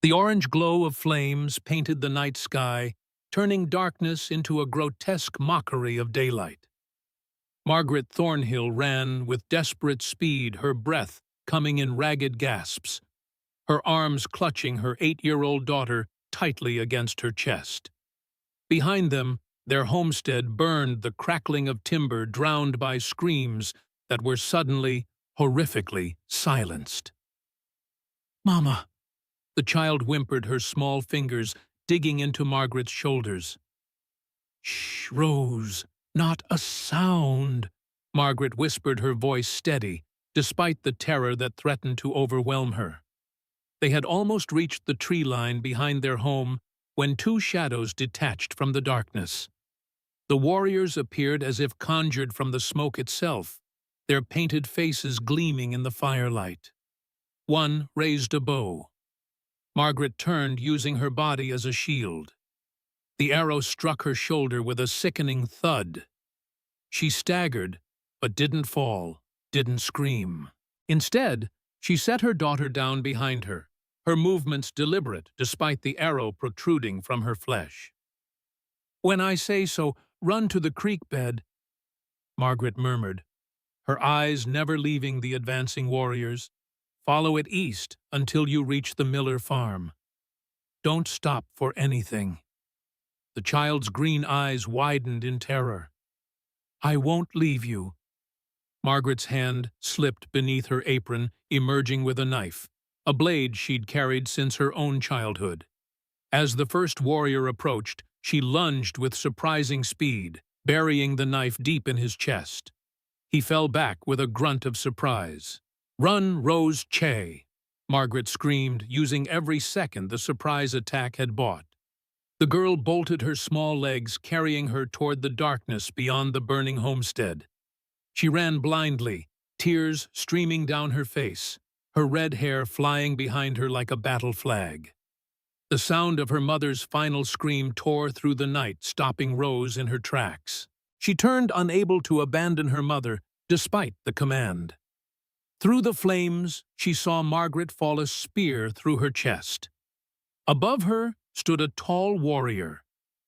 The orange glow of flames painted the night sky, turning darkness into a grotesque mockery of daylight. Margaret Thornhill ran with desperate speed, her breath coming in ragged gasps, her arms clutching her 8-year-old daughter tightly against her chest. Behind them, their homestead burned, the crackling of timber drowned by screams that were suddenly, horrifically silenced. "Mama!" The child whimpered, her small fingers digging into Margaret's shoulders. "Shh, Rose, not a sound," Margaret whispered, her voice steady, despite the terror that threatened to overwhelm her. They had almost reached the tree line behind their home when two shadows detached from the darkness. The warriors appeared as if conjured from the smoke itself, their painted faces gleaming in the firelight. One raised a bow. Margaret turned, using her body as a shield. The arrow struck her shoulder with a sickening thud. She staggered, but didn't fall, didn't scream. Instead, she set her daughter down behind her, her movements deliberate despite the arrow protruding from her flesh. "When I say so, run to the creek bed," Margaret murmured, her eyes never leaving the advancing warriors. "Follow it east until you reach the Miller farm. Don't stop for anything." The child's green eyes widened in terror. "I won't leave you." Margaret's hand slipped beneath her apron, emerging with a knife, a blade she'd carried since her own childhood. As the first warrior approached, she lunged with surprising speed, burying the knife deep in his chest. He fell back with a grunt of surprise. "Run, Rose Che!" Margaret screamed, using every second the surprise attack had bought. The girl bolted her small legs, carrying her toward the darkness beyond the burning homestead. She ran blindly, tears streaming down her face, her red hair flying behind her like a battle flag. The sound of her mother's final scream tore through the night, stopping Rose in her tracks. She turned, unable to abandon her mother, despite the command. Through the flames, she saw Margaret fall, a spear through her chest. Above her stood a tall warrior,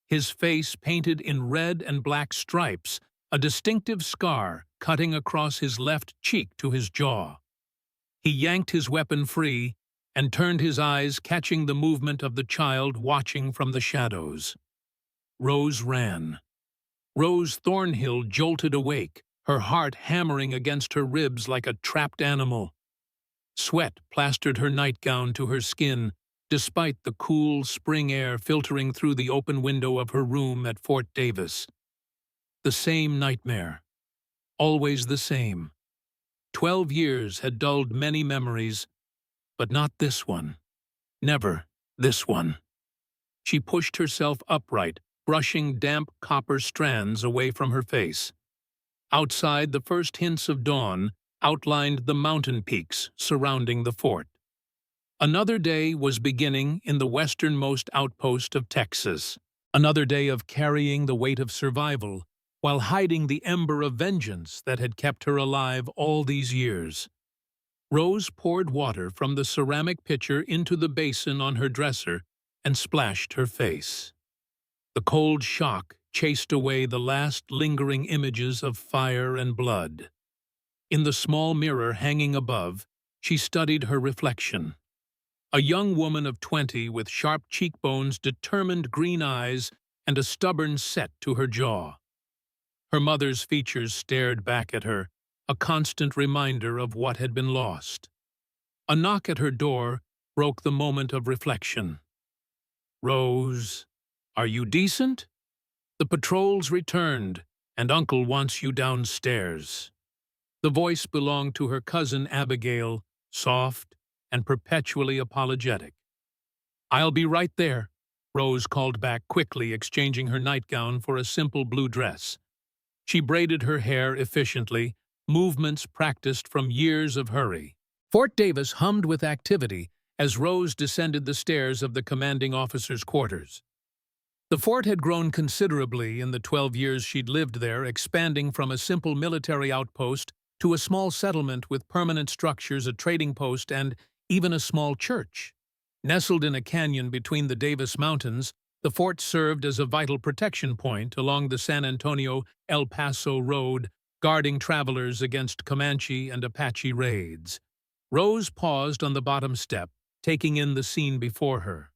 his face painted in red and black stripes, a distinctive scar cutting across his left cheek to his jaw. He yanked his weapon free and turned his eyes, catching the movement of the child watching from the shadows. Rose ran. Rose Thornhill jolted awake, her heart hammering against her ribs like a trapped animal. Sweat plastered her nightgown to her skin, despite the cool spring air filtering through the open window of her room at Fort Davis. The same nightmare. Always the same. 12 years had dulled many memories, but not this one. Never this one. She pushed herself upright, brushing damp copper strands away from her face. Outside, the first hints of dawn outlined the mountain peaks surrounding the fort. Another day was beginning in the westernmost outpost of Texas. Another day of carrying the weight of survival while hiding the ember of vengeance that had kept her alive all these years. Rose poured water from the ceramic pitcher into the basin on her dresser and splashed her face. The cold shock chased away the last lingering images of fire and blood. In the small mirror hanging above, she studied her reflection. A young woman of 20 with sharp cheekbones, determined green eyes, and a stubborn set to her jaw. Her mother's features stared back at her, a constant reminder of what had been lost. A knock at her door broke the moment of reflection. "Rose, are you decent? The patrol's returned, and Uncle wants you downstairs." The voice belonged to her cousin Abigail, soft and perpetually apologetic. "I'll be right there," Rose called back quickly, exchanging her nightgown for a simple blue dress. She braided her hair efficiently, movements practiced from years of hurry. Fort Davis hummed with activity as Rose descended the stairs of the commanding officer's quarters. The fort had grown considerably in the 12 years she'd lived there, expanding from a simple military outpost to a small settlement with permanent structures, a trading post, and even a small church. Nestled in a canyon between the Davis Mountains, the fort served as a vital protection point along the San Antonio-El Paso road, guarding travelers against Comanche and Apache raids. Rose paused on the bottom step, taking in the scene before her.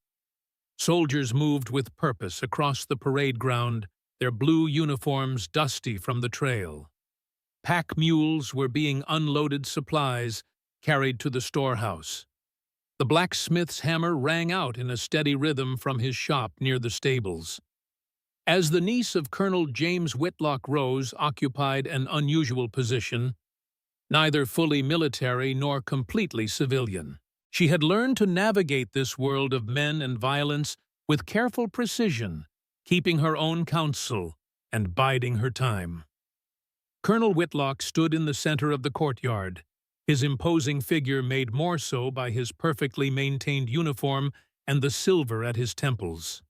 Soldiers moved with purpose across the parade ground, their blue uniforms dusty from the trail. Pack mules were being unloaded supplies, carried to the storehouse. The blacksmith's hammer rang out in a steady rhythm from his shop near the stables. As the niece of Colonel James Whitlock Rose occupied an unusual position, neither fully military nor completely civilian. She had learned to navigate this world of men and violence with careful precision, keeping her own counsel and biding her time. Colonel Whitlock stood in the center of the courtyard, his imposing figure made more so by his perfectly maintained uniform and the silver at his temples.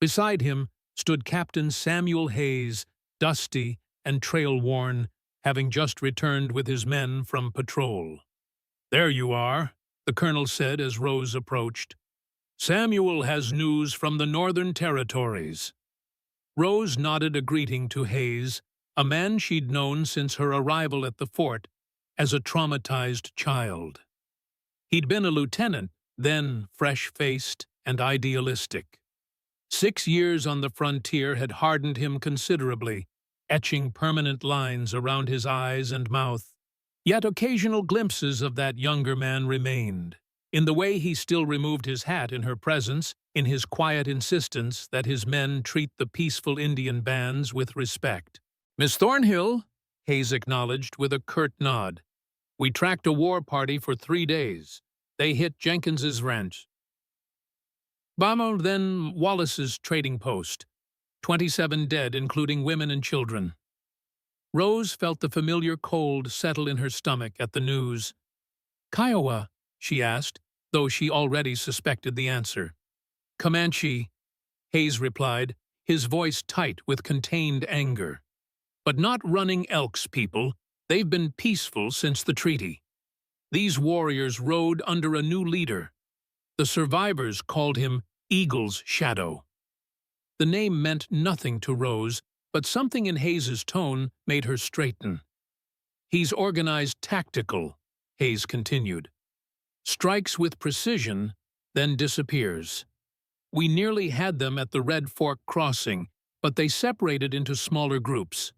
Beside him stood Captain Samuel Hayes, dusty and trail-worn, having just returned with his men from patrol. "There you are," the colonel said as Rose approached. "Samuel has news from the Northern Territories." Rose nodded a greeting to Hayes, a man she'd known since her arrival at the fort as a traumatized child. He'd been a lieutenant, then fresh-faced and idealistic. 6 years on the frontier had hardened him considerably, etching permanent lines around his eyes and mouth. Yet occasional glimpses of that younger man remained, in the way he still removed his hat in her presence, in his quiet insistence that his men treat the peaceful Indian bands with respect. "Miss Thornhill," Hayes acknowledged with a curt nod. "We tracked a war party for 3 days. They hit Jenkins's ranch. Bombed then Wallace's trading post. 27 dead, including women and children." Rose felt the familiar cold settle in her stomach at the news. "Kiowa?" she asked, though she already suspected the answer. "Comanche," Hayes replied, his voice tight with contained anger. "But not running Elks, people. They've been peaceful since the treaty. These warriors rode under a new leader. The survivors called him Eagle's Shadow." The name meant nothing to Rose, but something in Hayes's tone made her straighten. "He's organized tactical," Hayes continued. "Strikes with precision, then disappears. We nearly had them at the Red Fork Crossing, but they separated into smaller groups.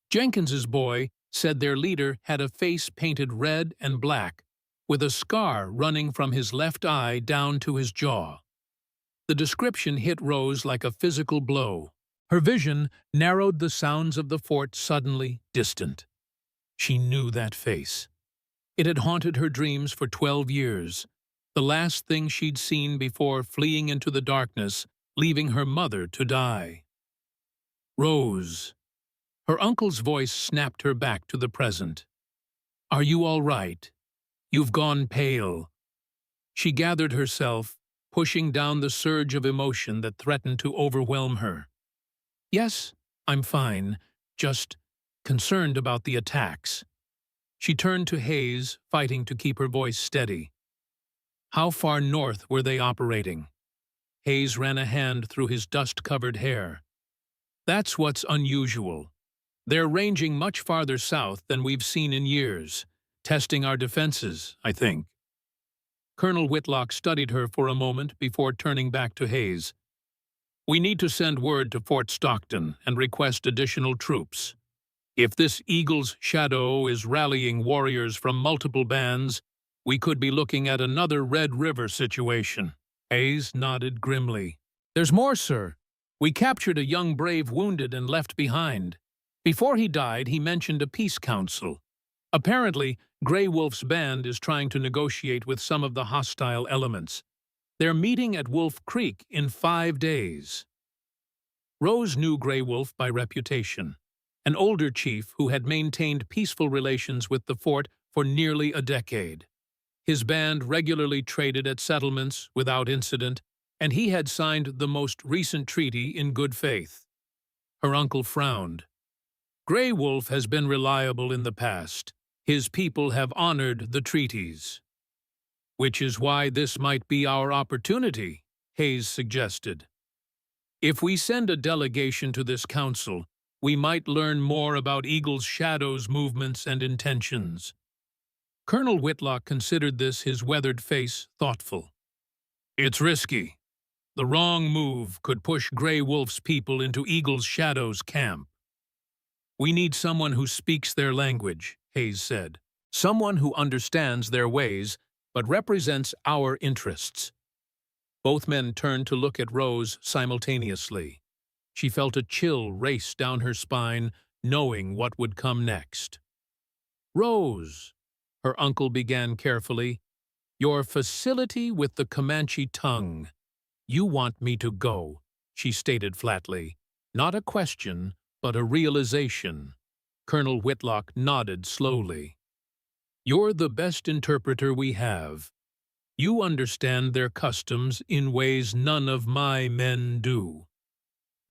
Jenkins's boy said their leader had a face painted red and black, with a scar running from his left eye down to his jaw." The description hit Rose like a physical blow. Her vision narrowed, the sounds of the fort suddenly distant. She knew that face. It had haunted her dreams for 12 years, the last thing she'd seen before fleeing into the darkness, leaving her mother to die. "Rose." Her uncle's voice snapped her back to the present. "Are you all right? You've gone pale." She gathered herself, pushing down the surge of emotion that threatened to overwhelm her. "Yes, I'm fine, just concerned about the attacks." She turned to Hayes, fighting to keep her voice steady. "How far north were they operating?" Hayes ran a hand through his dust-covered hair. "That's what's unusual. They're ranging much farther south than we've seen in years, testing our defenses, I think." Colonel Whitlock studied her for a moment before turning back to Hayes. "We need to send word to Fort Stockton and request additional troops. If this Eagle's Shadow is rallying warriors from multiple bands, we could be looking at another Red River situation." Hayes nodded grimly. "There's more, sir. We captured a young brave wounded and left behind. Before he died, he mentioned a peace council. Apparently, Grey Wolf's band is trying to negotiate with some of the hostile elements. They're meeting at Wolf Creek in 5 days." Rose knew Grey Wolf by reputation, an older chief who had maintained peaceful relations with the fort for nearly a decade. His band regularly traded at settlements without incident, and he had signed the most recent treaty in good faith. Her uncle frowned. "Grey Wolf has been reliable in the past. His people have honored the treaties." Which is why this might be our opportunity, Hayes suggested. If we send a delegation to this council, we might learn more about Eagle's Shadow's movements and intentions. Colonel Whitlock considered this, his weathered face thoughtful. It's risky. The wrong move could push Grey Wolf's people into Eagle's Shadow's camp. We need someone who speaks their language, Hayes said. Someone who understands their ways, but represents our interests. Both men turned to look at Rose simultaneously. She felt a chill race down her spine, knowing what would come next. Rose, her uncle began carefully, your facility with the Comanche tongue. You want me to go, she stated flatly. Not a question, but a realization. Colonel Whitlock nodded slowly. You're the best interpreter we have. You understand their customs in ways none of my men do.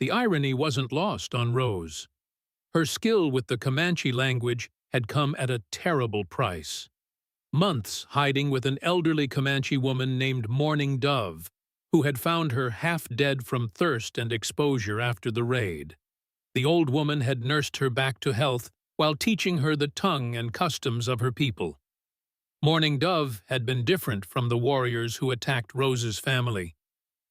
The irony wasn't lost on Rose. Her skill with the Comanche language had come at a terrible price. Months hiding with an elderly Comanche woman named Morning Dove, who had found her half dead from thirst and exposure after the raid. The old woman had nursed her back to health while teaching her the tongue and customs of her people. Morning Dove had been different from the warriors who attacked Rose's family.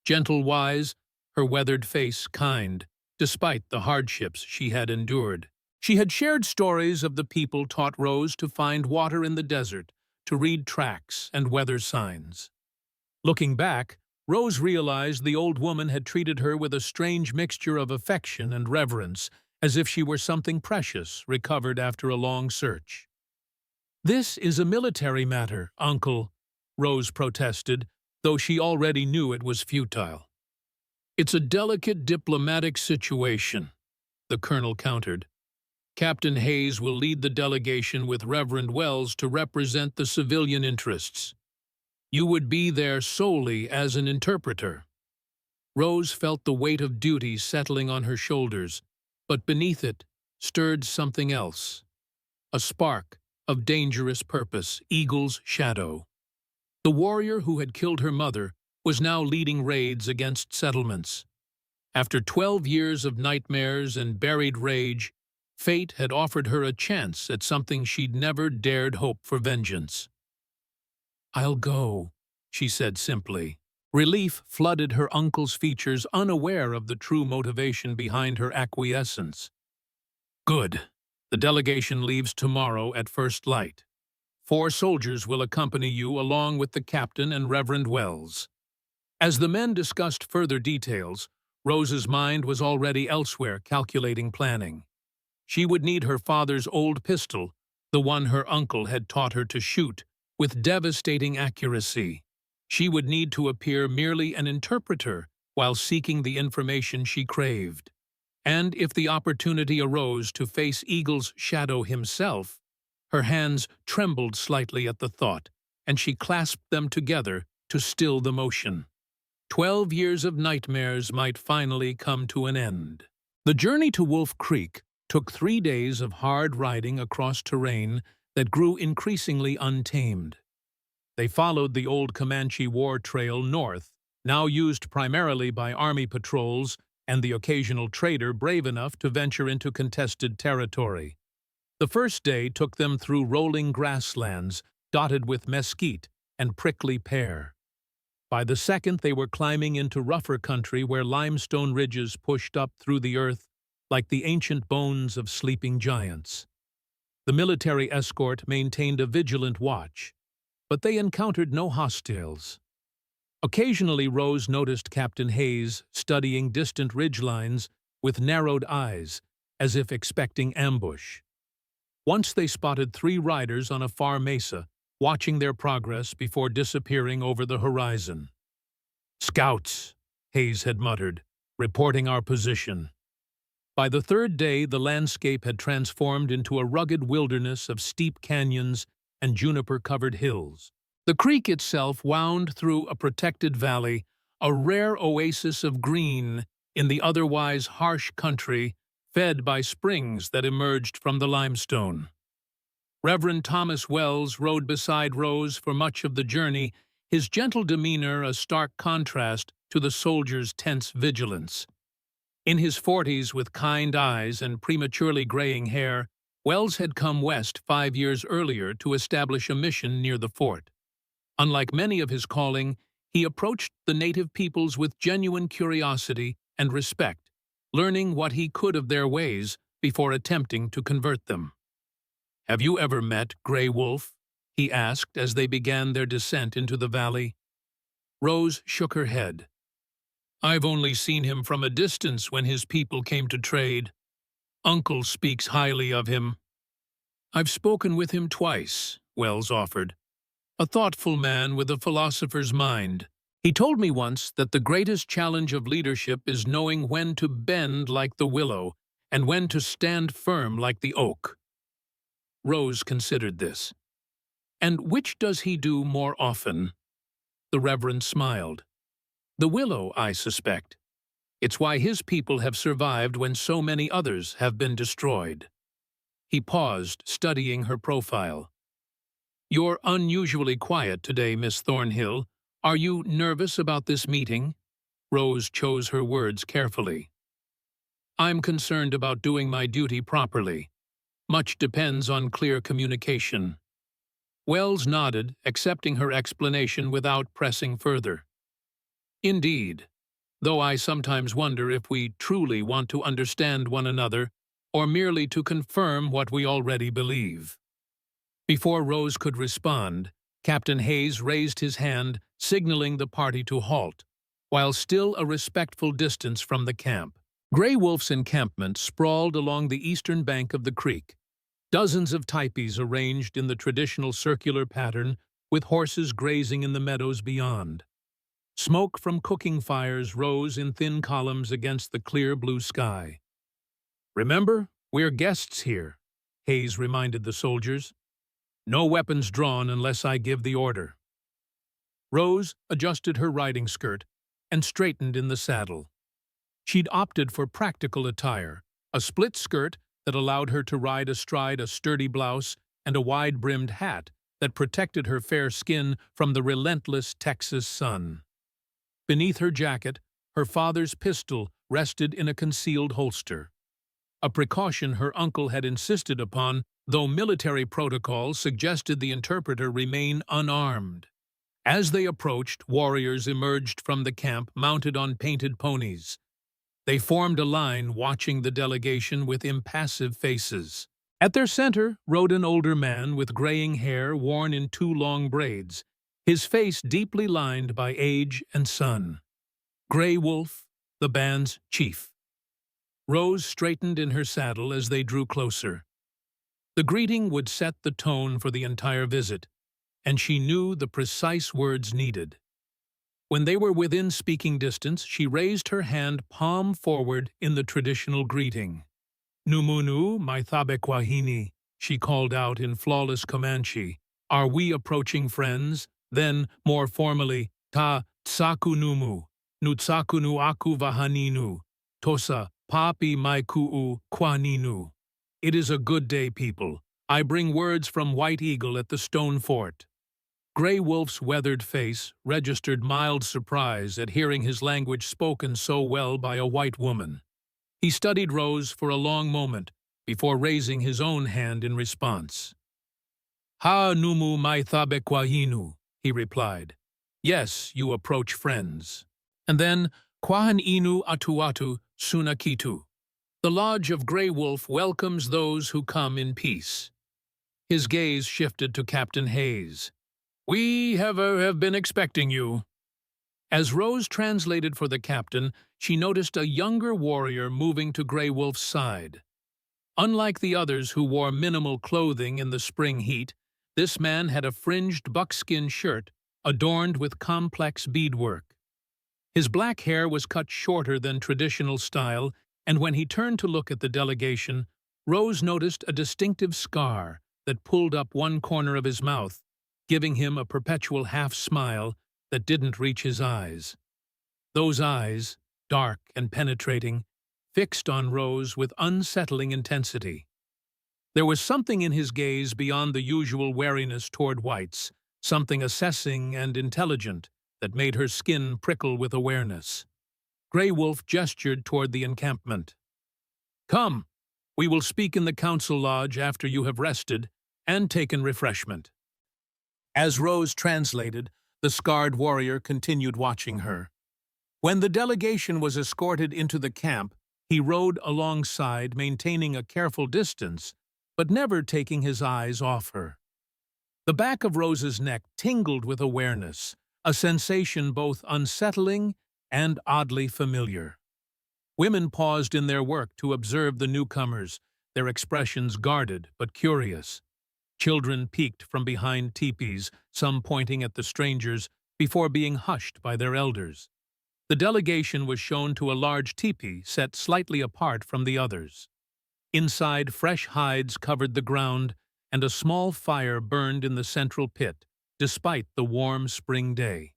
Gentle wise, her weathered face kind, despite the hardships she had endured. She had shared stories of the people taught Rose to find water in the desert, to read tracks and weather signs. Looking back, Rose realized the old woman had treated her with a strange mixture of affection and reverence, as if she were something precious recovered after a long search. This is a military matter, Uncle, Rose protested, though she already knew it was futile. It's a delicate diplomatic situation, the colonel countered. Captain Hayes will lead the delegation with Reverend Wells to represent the civilian interests. You would be there solely as an interpreter. Rose felt the weight of duty settling on her shoulders, but beneath it stirred something else. A spark of dangerous purpose, Eagle's shadow. The warrior who had killed her mother was now leading raids against settlements. After 12 years of nightmares and buried rage, fate had offered her a chance at something she'd never dared hope for vengeance. I'll go, she said simply. Relief flooded her uncle's features, unaware of the true motivation behind her acquiescence. Good. The delegation leaves tomorrow at first light. 4 soldiers will accompany you along with the captain and Reverend Wells. As the men discussed further details, Rose's mind was already elsewhere, calculating planning. She would need her father's old pistol, the one her uncle had taught her to shoot, with devastating accuracy. She would need to appear merely an interpreter while seeking the information she craved. And if the opportunity arose to face Eagle's shadow himself, her hands trembled slightly at the thought, and she clasped them together to still the motion. 12 years of nightmares might finally come to an end. The journey to Wolf Creek took 3 days of hard riding across terrain that grew increasingly untamed. They followed the old Comanche war trail north, now used primarily by army patrols and the occasional trader brave enough to venture into contested territory. The first day took them through rolling grasslands dotted with mesquite and prickly pear. By the second, they were climbing into rougher country where limestone ridges pushed up through the earth like the ancient bones of sleeping giants. The military escort maintained a vigilant watch, but they encountered no hostiles. Occasionally, Rose noticed Captain Hayes studying distant ridgelines with narrowed eyes, as if expecting ambush. Once they spotted 3 riders on a far mesa, watching their progress before disappearing over the horizon. "Scouts," Hayes had muttered, "reporting our position." By the 3rd day, the landscape had transformed into a rugged wilderness of steep canyons and juniper-covered hills. The creek itself wound through a protected valley, a rare oasis of green in the otherwise harsh country, fed by springs that emerged from the limestone. Reverend Thomas Wells rode beside Rose for much of the journey, his gentle demeanor a stark contrast to the soldier's tense vigilance. In his 40s, with kind eyes and prematurely graying hair, Wells had come west 5 years earlier to establish a mission near the fort. Unlike many of his calling, he approached the native peoples with genuine curiosity and respect, learning what he could of their ways before attempting to convert them. "Have you ever met Grey Wolf?" he asked as they began their descent into the valley. Rose shook her head. "I've only seen him from a distance when his people came to trade. Uncle speaks highly of him." "I've spoken with him twice," Wells offered. "A thoughtful man with a philosopher's mind. He told me once that the greatest challenge of leadership is knowing when to bend like the willow and when to stand firm like the oak." Rose considered this. "And which does he do more often?" The Reverend smiled. "The willow, I suspect. It's why his people have survived when so many others have been destroyed." He paused, studying her profile. "You're unusually quiet today, Miss Thornhill. Are you nervous about this meeting?" Rose chose her words carefully. "I'm concerned about doing my duty properly. Much depends on clear communication." Wells nodded, accepting her explanation without pressing further. "Indeed, though I sometimes wonder if we truly want to understand one another or merely to confirm what we already believe." Before Rose could respond, Captain Hayes raised his hand, signaling the party to halt, while still a respectful distance from the camp. Grey Wolf's encampment sprawled along the eastern bank of the creek. Dozens of teepees arranged in the traditional circular pattern, with horses grazing in the meadows beyond. Smoke from cooking fires rose in thin columns against the clear blue sky. "Remember, we're guests here," Hayes reminded the soldiers. "No weapons drawn unless I give the order." Rose adjusted her riding skirt and straightened in the saddle. She'd opted for practical attire, a split skirt that allowed her to ride astride a sturdy blouse and a wide-brimmed hat that protected her fair skin from the relentless Texas sun. Beneath her jacket, her father's pistol rested in a concealed holster, a precaution her uncle had insisted upon, though military protocol suggested the interpreter remain unarmed. As they approached, warriors emerged from the camp mounted on painted ponies. They formed a line, watching the delegation with impassive faces. At their center rode an older man with graying hair worn in 2 long braids, his face deeply lined by age and sun. Grey Wolf, the band's chief. Rose straightened in her saddle as they drew closer. The greeting would set the tone for the entire visit, and she knew the precise words needed. When they were within speaking distance, she raised her hand palm forward in the traditional greeting. "Numunu maithabekwahini," she called out in flawless Comanche. "Are we approaching friends?" Then, more formally, "Ta tsakunumu, nutsakunu aku vahaninu, tosa papi maikuu kwaninu." "It is a good day, people. I bring words from White Eagle at the stone fort." Grey Wolf's weathered face registered mild surprise at hearing his language spoken so well by a white woman. He studied Rose for a long moment before raising his own hand in response. "Ha numu maithabekwahinu," he replied. "Yes, you approach friends." And then, "Kwahan inu atuatu sunakitu." The Lodge of Grey Wolf welcomes those who come in peace. His gaze shifted to Captain Hayes. "We have been expecting you." As Rose translated for the captain, she noticed a younger warrior moving to Grey Wolf's side. Unlike the others who wore minimal clothing in the spring heat, this man had a fringed buckskin shirt adorned with complex beadwork. His black hair was cut shorter than traditional style, and when he turned to look at the delegation, Rose noticed a distinctive scar that pulled up one corner of his mouth, giving him a perpetual half-smile that didn't reach his eyes. Those eyes, dark and penetrating, fixed on Rose with unsettling intensity. There was something in his gaze beyond the usual wariness toward whites, something assessing and intelligent that made her skin prickle with awareness. Grey Wolf gestured toward the encampment. "Come, we will speak in the council lodge after you have rested and taken refreshment." As Rose translated, the scarred warrior continued watching her. When the delegation was escorted into the camp, he rode alongside, maintaining a careful distance, but never taking his eyes off her. The back of Rose's neck tingled with awareness, a sensation both unsettling and oddly familiar. Women paused in their work to observe the newcomers, their expressions guarded but curious. Children peeked from behind teepees, some pointing at the strangers, before being hushed by their elders. The delegation was shown to a large teepee set slightly apart from the others. Inside, fresh hides covered the ground, and a small fire burned in the central pit, despite the warm spring day.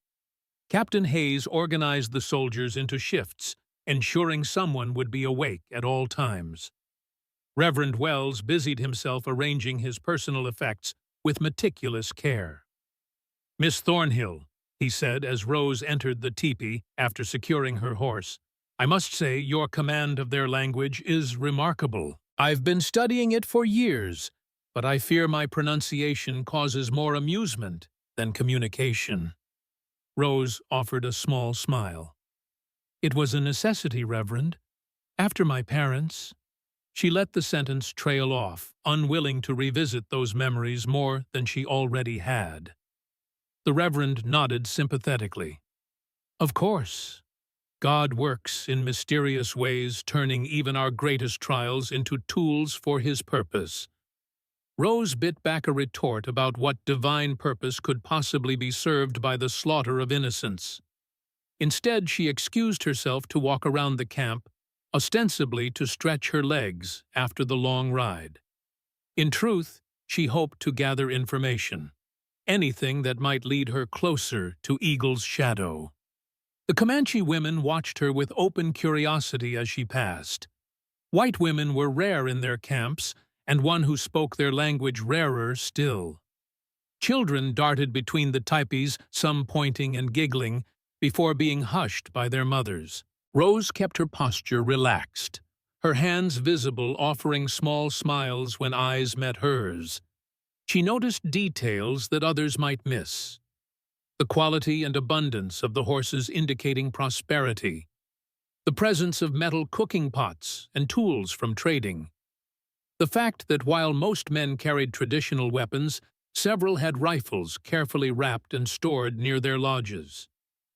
Captain Hayes organized the soldiers into shifts, ensuring someone would be awake at all times. Reverend Wells busied himself arranging his personal effects with meticulous care. "Miss Thornhill," he said as Rose entered the teepee after securing her horse, "I must say your command of their language is remarkable. I've been studying it for years, but I fear my pronunciation causes more amusement than communication." Rose offered a small smile. "It was a necessity, Reverend. After my parents—" She let the sentence trail off, unwilling to revisit those memories more than she already had. The Reverend nodded sympathetically. "Of course. God works in mysterious ways, turning even our greatest trials into tools for His purpose." Rose bit back a retort about what divine purpose could possibly be served by the slaughter of innocents. Instead, she excused herself to walk around the camp, ostensibly to stretch her legs after the long ride. In truth, she hoped to gather information, anything that might lead her closer to Eagle's shadow. The Comanche women watched her with open curiosity as she passed. White women were rare in their camps, and one who spoke their language rarer still. Children darted between the teepees, some pointing and giggling, before being hushed by their mothers. Rose kept her posture relaxed, her hands visible, offering small smiles when eyes met hers. She noticed details that others might miss. The quality and abundance of the horses indicating prosperity. The presence of metal cooking pots and tools from trading. The fact that while most men carried traditional weapons, several had rifles carefully wrapped and stored near their lodges.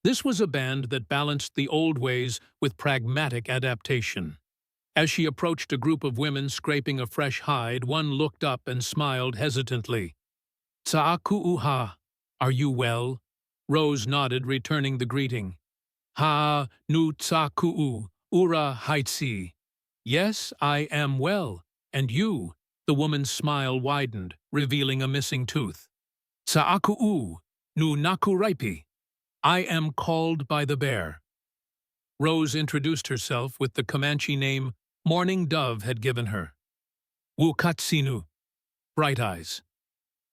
This was a band that balanced the old ways with pragmatic adaptation. As she approached a group of women scraping a fresh hide, one looked up and smiled hesitantly. "Tsa'ku'uha, are you well?" Rose nodded, returning the greeting. "Ha, nu tsa'ku'u, ura haitsi." "Yes, I am well. And you?" The woman's smile widened, revealing a missing tooth. "Tsa'ku'u, nu nakuraipi." "I am called by the bear." Rose introduced herself with the Comanche name Morning Dove had given her. "Wukatsinu," Bright Eyes.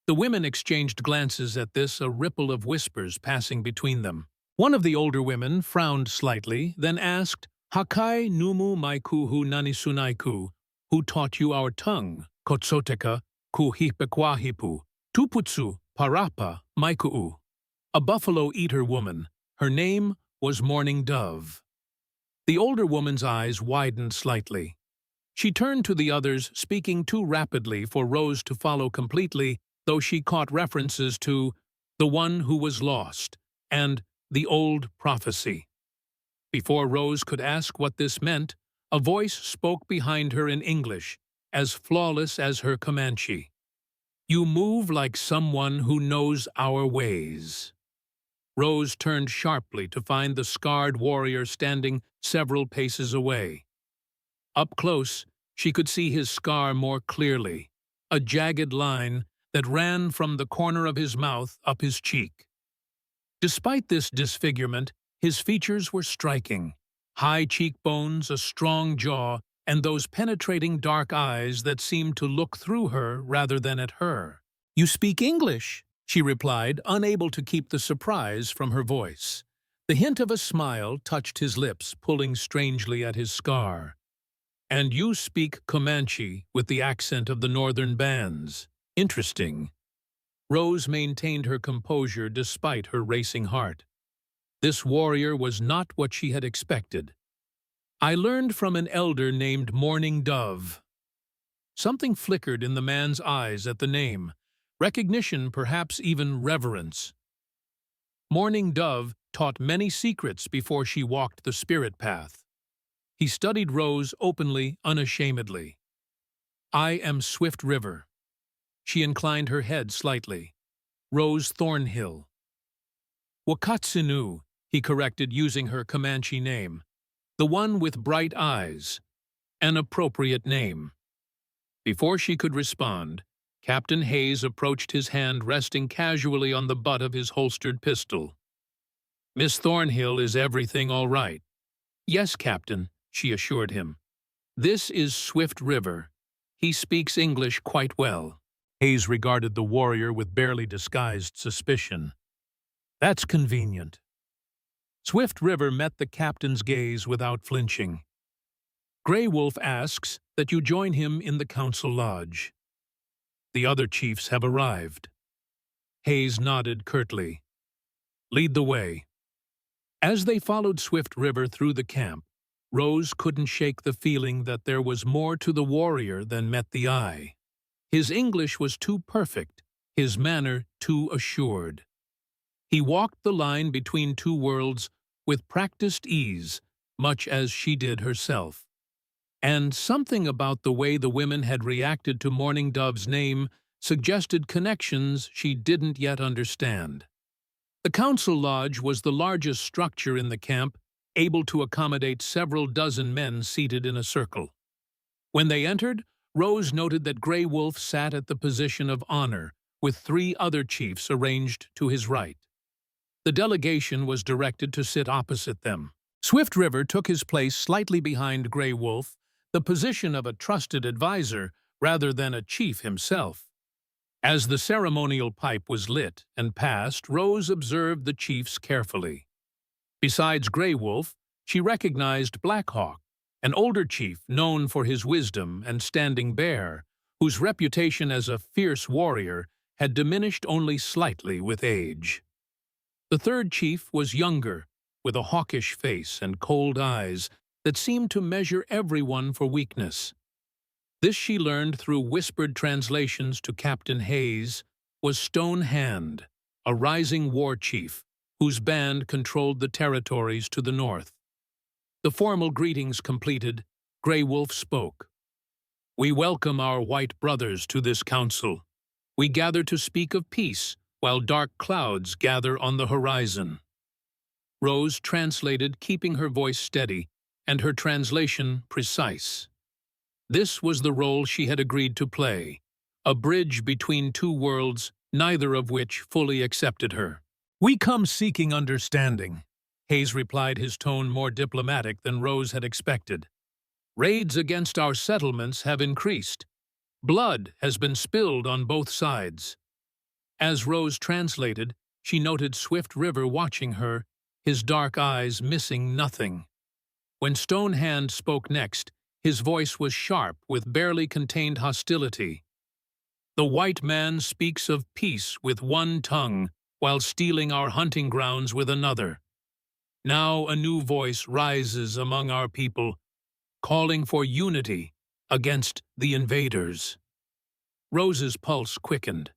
The women exchanged glances at this, a ripple of whispers passing between them. One of the older women frowned slightly, then asked, "Hakai numu maikuhu nanisunaiku, who taught you our tongue, kotsoteka ku hipekwahipu, tuputsu parapa maiku'u." A buffalo eater woman. Her name was Morning Dove. The older woman's eyes widened slightly. She turned to the others, speaking too rapidly for Rose to follow completely, though she caught references to the one who was lost and the old prophecy. Before Rose could ask what this meant, a voice spoke behind her in English, as flawless as her Comanche. "You move like someone who knows our ways." Rose turned sharply to find the scarred warrior standing several paces away. Up close, she could see his scar more clearly, a jagged line that ran from the corner of his mouth up his cheek. Despite this disfigurement, his features were striking. High cheekbones, a strong jaw, and those penetrating dark eyes that seemed to look through her rather than at her. "You speak English?" she replied, unable to keep the surprise from her voice. The hint of a smile touched his lips, pulling strangely at his scar. "And you speak Comanche with the accent of the northern bands. Interesting." Rose maintained her composure despite her racing heart. This warrior was not what she had expected. "I learned from an elder named Morning Dove." Something flickered in the man's eyes at the name, recognition, perhaps even reverence. Morning Dove taught many secrets before she walked the spirit path. He studied Rose openly, unashamedly. "I am Swift River." She inclined her head slightly. "Rose Thornhill." "Wakatsinu," he corrected, using her Comanche name. "The one with bright eyes. An appropriate name." Before she could respond, Captain Hayes approached, his hand resting casually on the butt of his holstered pistol. "Miss Thornhill, is everything all right?" "Yes, Captain," she assured him. "This is Swift River. He speaks English quite well." Hayes regarded the warrior with barely disguised suspicion. "That's convenient." Swift River met the captain's gaze without flinching. "Grey Wolf asks that you join him in the council lodge. The other chiefs have arrived." Hayes nodded curtly. "Lead the way." As they followed Swift River through the camp, Rose couldn't shake the feeling that there was more to the warrior than met the eye. His English was too perfect, his manner too assured. He walked the line between two worlds with practiced ease, much as she did herself. And something about the way the women had reacted to Morning Dove's name suggested connections she didn't yet understand. The council lodge was the largest structure in the camp, able to accommodate several dozen men seated in a circle. When they entered, Rose noted that Grey Wolf sat at the position of honor, with 3 other chiefs arranged to his right. The delegation was directed to sit opposite them. Swift River took his place slightly behind Grey Wolf, the position of a trusted advisor rather than a chief himself. As the ceremonial pipe was lit and passed, Rose observed the chiefs carefully. Besides Grey Wolf, she recognized Black Hawk, an older chief known for his wisdom and Standing Bear, whose reputation as a fierce warrior had diminished only slightly with age. The third chief was younger, with a hawkish face and cold eyes that seemed to measure everyone for weakness. This, she learned through whispered translations to Captain Hayes, was Stone Hand, a rising war chief whose band controlled the territories to the north. The formal greetings completed, Grey Wolf spoke. "We welcome our white brothers to this council. We gather to speak of peace, while dark clouds gather on the horizon." Rose translated, keeping her voice steady and her translation precise. This was the role she had agreed to play, a bridge between two worlds, neither of which fully accepted her. "We come seeking understanding," Hayes replied, his tone more diplomatic than Rose had expected. "Raids against our settlements have increased. Blood has been spilled on both sides." As Rose translated, she noted Swift River watching her, his dark eyes missing nothing. When Stone Hand spoke next, his voice was sharp with barely contained hostility. "The white man speaks of peace with one tongue, while stealing our hunting grounds with another. Now a new voice rises among our people, calling for unity against the invaders." Rose's pulse quickened.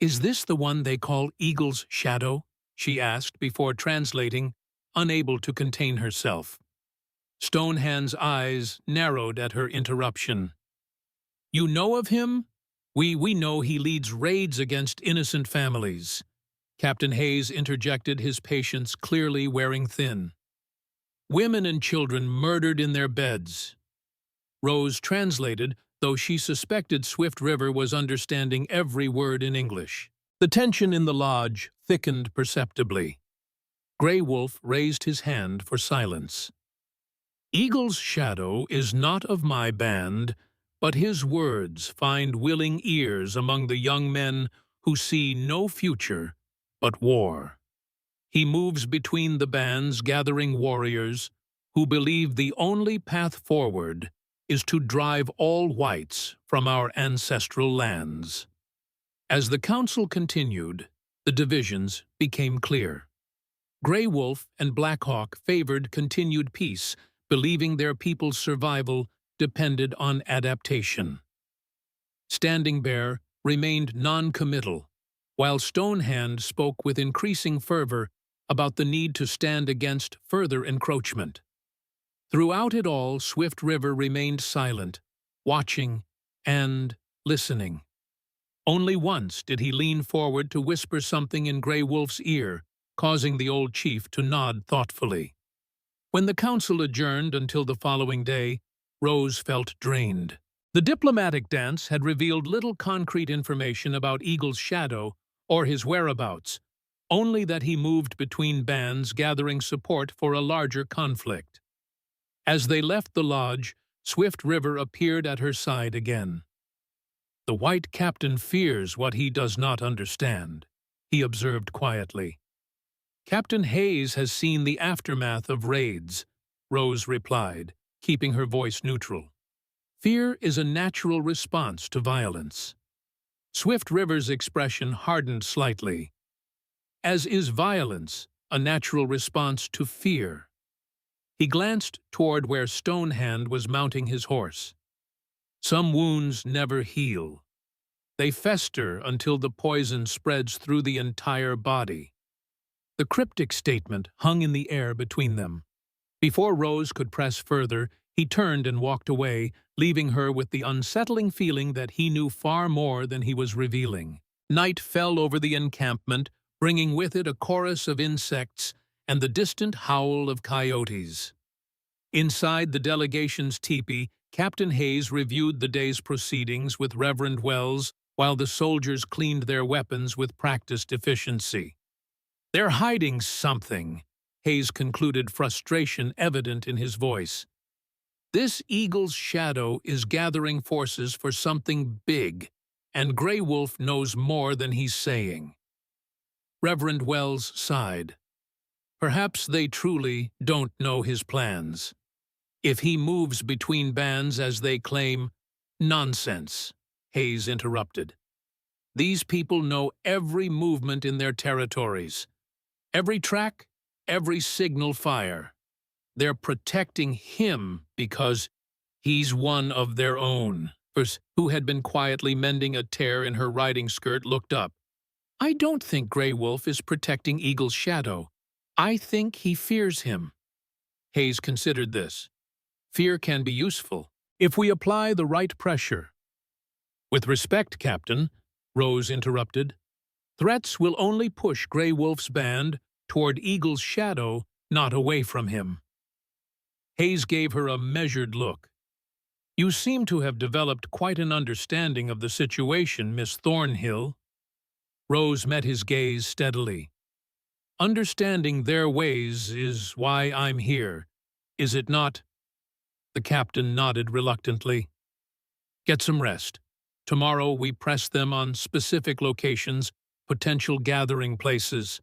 "Is this the one they call Eagle's Shadow?" she asked before translating, unable to contain herself. Stonehand's eyes narrowed at her interruption. "You know of him? We know he leads raids against innocent families." Captain Hayes interjected, his patience clearly wearing thin. "Women and children murdered in their beds." Rose translated, though she suspected Swift River was understanding every word in English. The tension in the lodge thickened perceptibly. Grey Wolf raised his hand for silence. "Eagle's Shadow is not of my band, but his words find willing ears among the young men who see no future but war. He moves between the bands, gathering warriors who believe the only path forward is to drive all whites from our ancestral lands. As the council continued, the divisions became clear. Grey Wolf and Black Hawk favored continued peace, believing their people's survival depended on adaptation. Standing Bear remained non-committal, while Stonehand spoke with increasing fervor about the need to stand against further encroachment. Throughout it all, Swift River remained silent, watching and listening. Only once did he lean forward to whisper something in Grey Wolf's ear, causing the old chief to nod thoughtfully. When the council adjourned until the following day, Rose felt drained. The diplomatic dance had revealed little concrete information about Eagle's shadow or his whereabouts, only that he moved between bands gathering support for a larger conflict. As they left the lodge, Swift River appeared at her side again. "The white captain fears what he does not understand," he observed quietly. "Captain Hayes has seen the aftermath of raids," Rose replied, keeping her voice neutral. "Fear is a natural response to violence." Swift River's expression hardened slightly. "As is violence a natural response to fear." He glanced toward where Stonehand was mounting his horse. "Some wounds never heal. They fester until the poison spreads through the entire body." The cryptic statement hung in the air between them. Before Rose could press further, he turned and walked away, leaving her with the unsettling feeling that he knew far more than he was revealing. Night fell over the encampment, bringing with it a chorus of insects and the distant howl of coyotes. Inside the delegation's teepee, Captain Hayes reviewed the day's proceedings with Reverend Wells, while the soldiers cleaned their weapons with practiced efficiency. "They're hiding something," Hayes concluded, frustration evident in his voice. "This Eagle's shadow is gathering forces for something big, and Grey Wolf knows more than he's saying." Reverend Wells sighed. "Perhaps they truly don't know his plans. If he moves between bands as they claim—" "Nonsense," Hayes interrupted. "These people know every movement in their territories. Every track, every signal fire. They're protecting him because he's one of their own." Rose, who had been quietly mending a tear in her riding skirt, looked up. "I don't think Grey Wolf is protecting Eagle's shadow. I think he fears him." Hayes considered this. "Fear can be useful if we apply the right pressure." "With respect, Captain," Rose interrupted, "threats will only push Grey Wolf's band toward Eagle's shadow, not away from him." Hayes gave her a measured look. "You seem to have developed quite an understanding of the situation, Miss Thornhill." Rose met his gaze steadily. "Understanding their ways is why I'm here, is it not?" The captain nodded reluctantly. "Get some rest. Tomorrow we press them on specific locations, potential gathering places.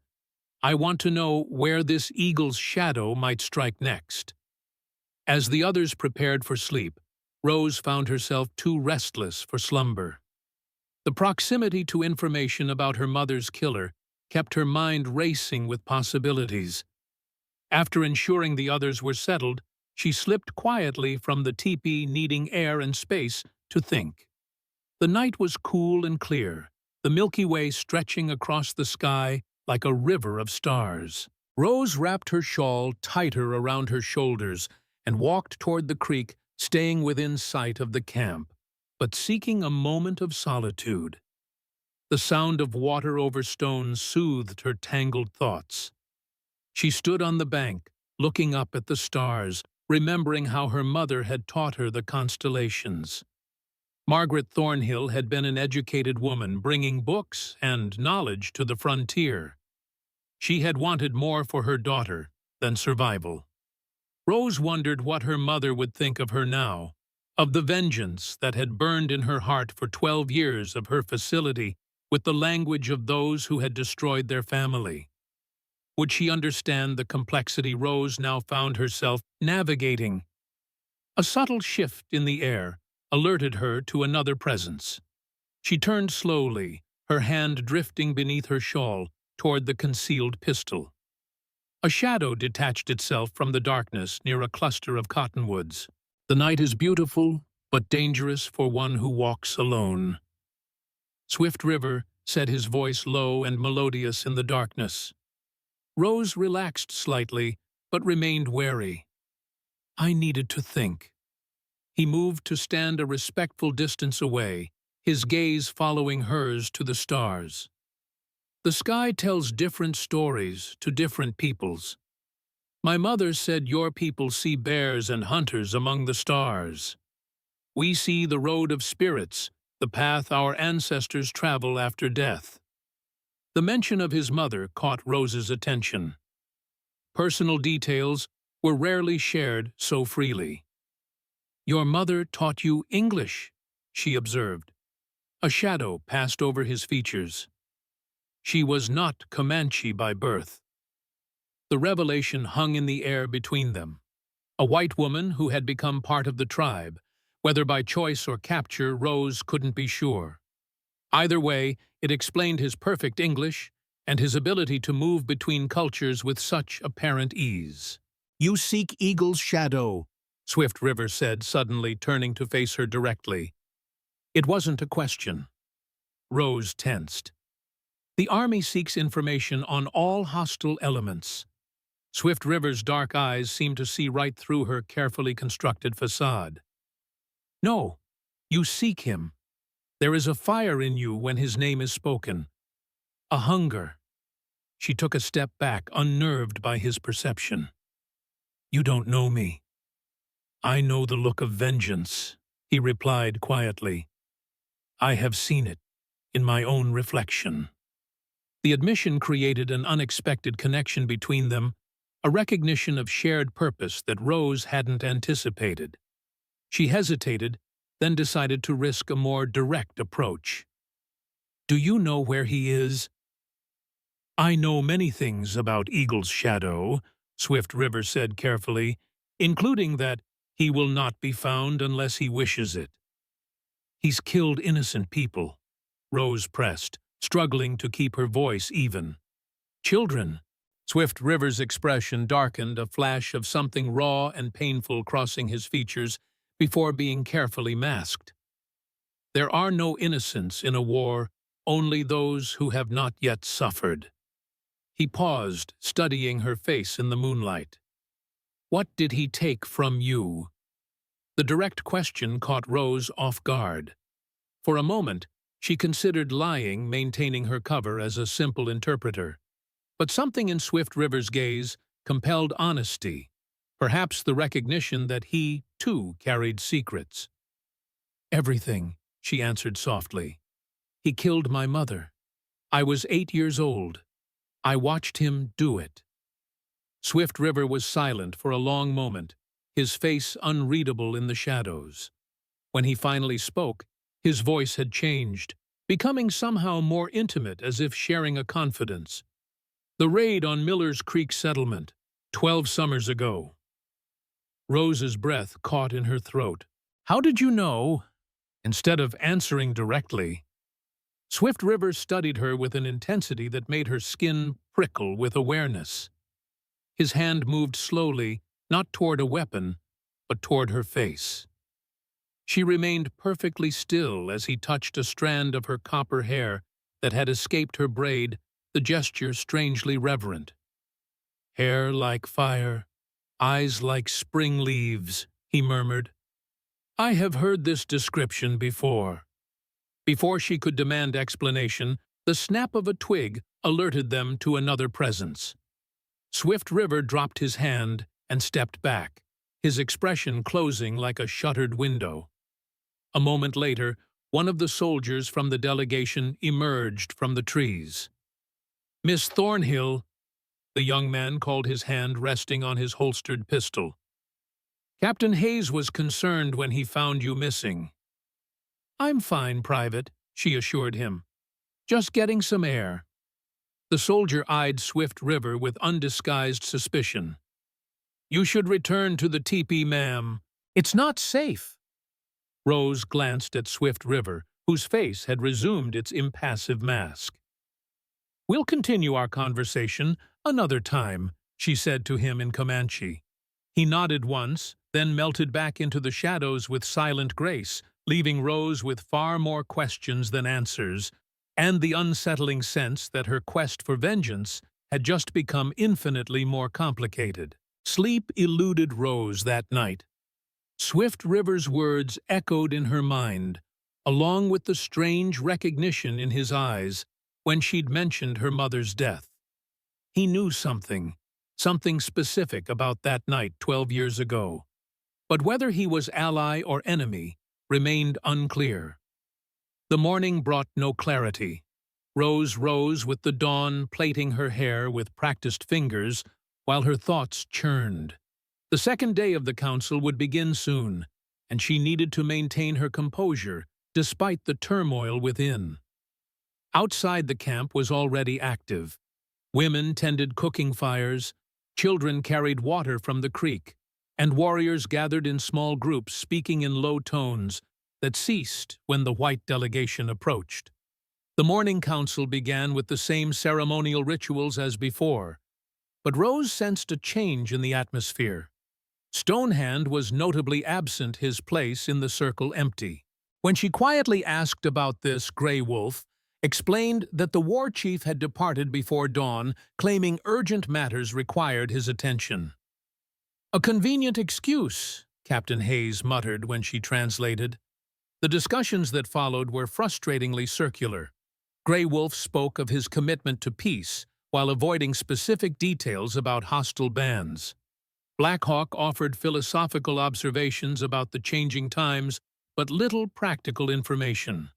I want to know where this Eagle's shadow might strike next." As the others prepared for sleep, Rose found herself too restless for slumber. The proximity to information about her mother's killer kept her mind racing with possibilities. After ensuring the others were settled, she slipped quietly from the teepee, needing air and space to think. The night was cool and clear, the Milky Way stretching across the sky like a river of stars. Rose wrapped her shawl tighter around her shoulders and walked toward the creek, staying within sight of the camp, but seeking a moment of solitude. The sound of water over stones soothed her tangled thoughts. She stood on the bank, looking up at the stars, remembering how her mother had taught her the constellations. Margaret Thornhill had been an educated woman, bringing books and knowledge to the frontier. She had wanted more for her daughter than survival. Rose wondered what her mother would think of her now, of the vengeance that had burned in her heart for 12 years of her facility with the language of those who had destroyed their family. Would she understand the complexity Rose now found herself navigating? A subtle shift in the air alerted her to another presence. She turned slowly, her hand drifting beneath her shawl toward the concealed pistol. A shadow detached itself from the darkness near a cluster of cottonwoods. The night is beautiful, but dangerous for one who walks alone. Swift River said, his voice low and melodious in the darkness. Rose relaxed slightly, but remained wary. I needed to think. He moved to stand a respectful distance away, his gaze following hers to the stars. The sky tells different stories to different peoples. My mother said your people see bears and hunters among the stars. We see the road of spirits, the path our ancestors travel after death. The mention of his mother caught Rose's attention. Personal details were rarely shared so freely. Your mother taught you English, she observed. A shadow passed over his features. She was not Comanche by birth. The revelation hung in the air between them. A white woman who had become part of the tribe, whether by choice or capture, Rose couldn't be sure. Either way, it explained his perfect English and his ability to move between cultures with such apparent ease. You seek Eagle's shadow, Swift River said, suddenly turning to face her directly. It wasn't a question. Rose tensed. The army seeks information on all hostile elements. Swift River's dark eyes seemed to see right through her carefully constructed facade. No, you seek him. There is a fire in you when his name is spoken. A hunger. She took a step back, unnerved by his perception. You don't know me. I know the look of vengeance, he replied quietly. I have seen it in my own reflection. The admission created an unexpected connection between them, a recognition of shared purpose that Rose hadn't anticipated. She hesitated, then decided to risk a more direct approach. Do you know where he is? I know many things about Eagle's shadow, Swift River said carefully, including that he will not be found unless he wishes it. He's killed innocent people, Rose pressed, struggling to keep her voice even. Children. Swift River's expression darkened, a flash of something raw and painful crossing his features before being carefully masked. There are no innocents in a war, only those who have not yet suffered. He paused, studying her face in the moonlight. What did he take from you? The direct question caught Rose off guard. For a moment, she considered lying, maintaining her cover as a simple interpreter. But something in Swift River's gaze compelled honesty, perhaps the recognition that he, too, carried secrets. Everything, she answered softly. He killed my mother. I was 8 years old. I watched him do it. Swift River was silent for a long moment, his face unreadable in the shadows. When he finally spoke, his voice had changed, becoming somehow more intimate, as if sharing a confidence. The raid on Miller's Creek settlement, 12 summers ago. Rose's breath caught in her throat. How did you know? Instead of answering directly, Swift River studied her with an intensity that made her skin prickle with awareness. His hand moved slowly, not toward a weapon, but toward her face. She remained perfectly still as he touched a strand of her copper hair that had escaped her braid, the gesture strangely reverent. Hair like fire, eyes like spring leaves, he murmured. I have heard this description before. Before she could demand explanation, the snap of a twig alerted them to another presence. Swift River dropped his hand and stepped back, his expression closing like a shuttered window. A moment later, one of the soldiers from the delegation emerged from the trees. Miss Thornhill, the young man called, his hand resting on his holstered pistol. Captain Hayes was concerned when he found you missing. I'm fine, Private, she assured him. Just getting some air." The soldier eyed Swift River with undisguised suspicion. "You should return to the teepee, ma'am. It's not safe." Rose glanced at Swift River, whose face had resumed its impassive mask. "We'll continue our conversation another time," she said to him in Comanche. He nodded once, then melted back into the shadows with silent grace, leaving Rose with far more questions than answers, and the unsettling sense that her quest for vengeance had just become infinitely more complicated. Sleep eluded Rose that night. Swift River's words echoed in her mind, along with the strange recognition in his eyes when she'd mentioned her mother's death. He knew something specific about that night 12 years ago. But whether he was ally or enemy remained unclear. The morning brought no clarity. Rose rose with the dawn, plaiting her hair with practiced fingers, while her thoughts churned. The second day of the council would begin soon, and she needed to maintain her composure despite the turmoil within. Outside the camp was already active. Women tended cooking fires, children carried water from the creek, and warriors gathered in small groups speaking in low tones that ceased when the white delegation approached. The morning council began with the same ceremonial rituals as before, but Rose sensed a change in the atmosphere. Stonehand was notably absent, his place in the circle empty. When she quietly asked about this, Grey Wolf explained that the war chief had departed before dawn, claiming urgent matters required his attention. "A convenient excuse," Captain Hayes muttered when she translated. The discussions that followed were frustratingly circular. Grey Wolf spoke of his commitment to peace, while avoiding specific details about hostile bands. Black Hawk offered philosophical observations about the changing times, but little practical information.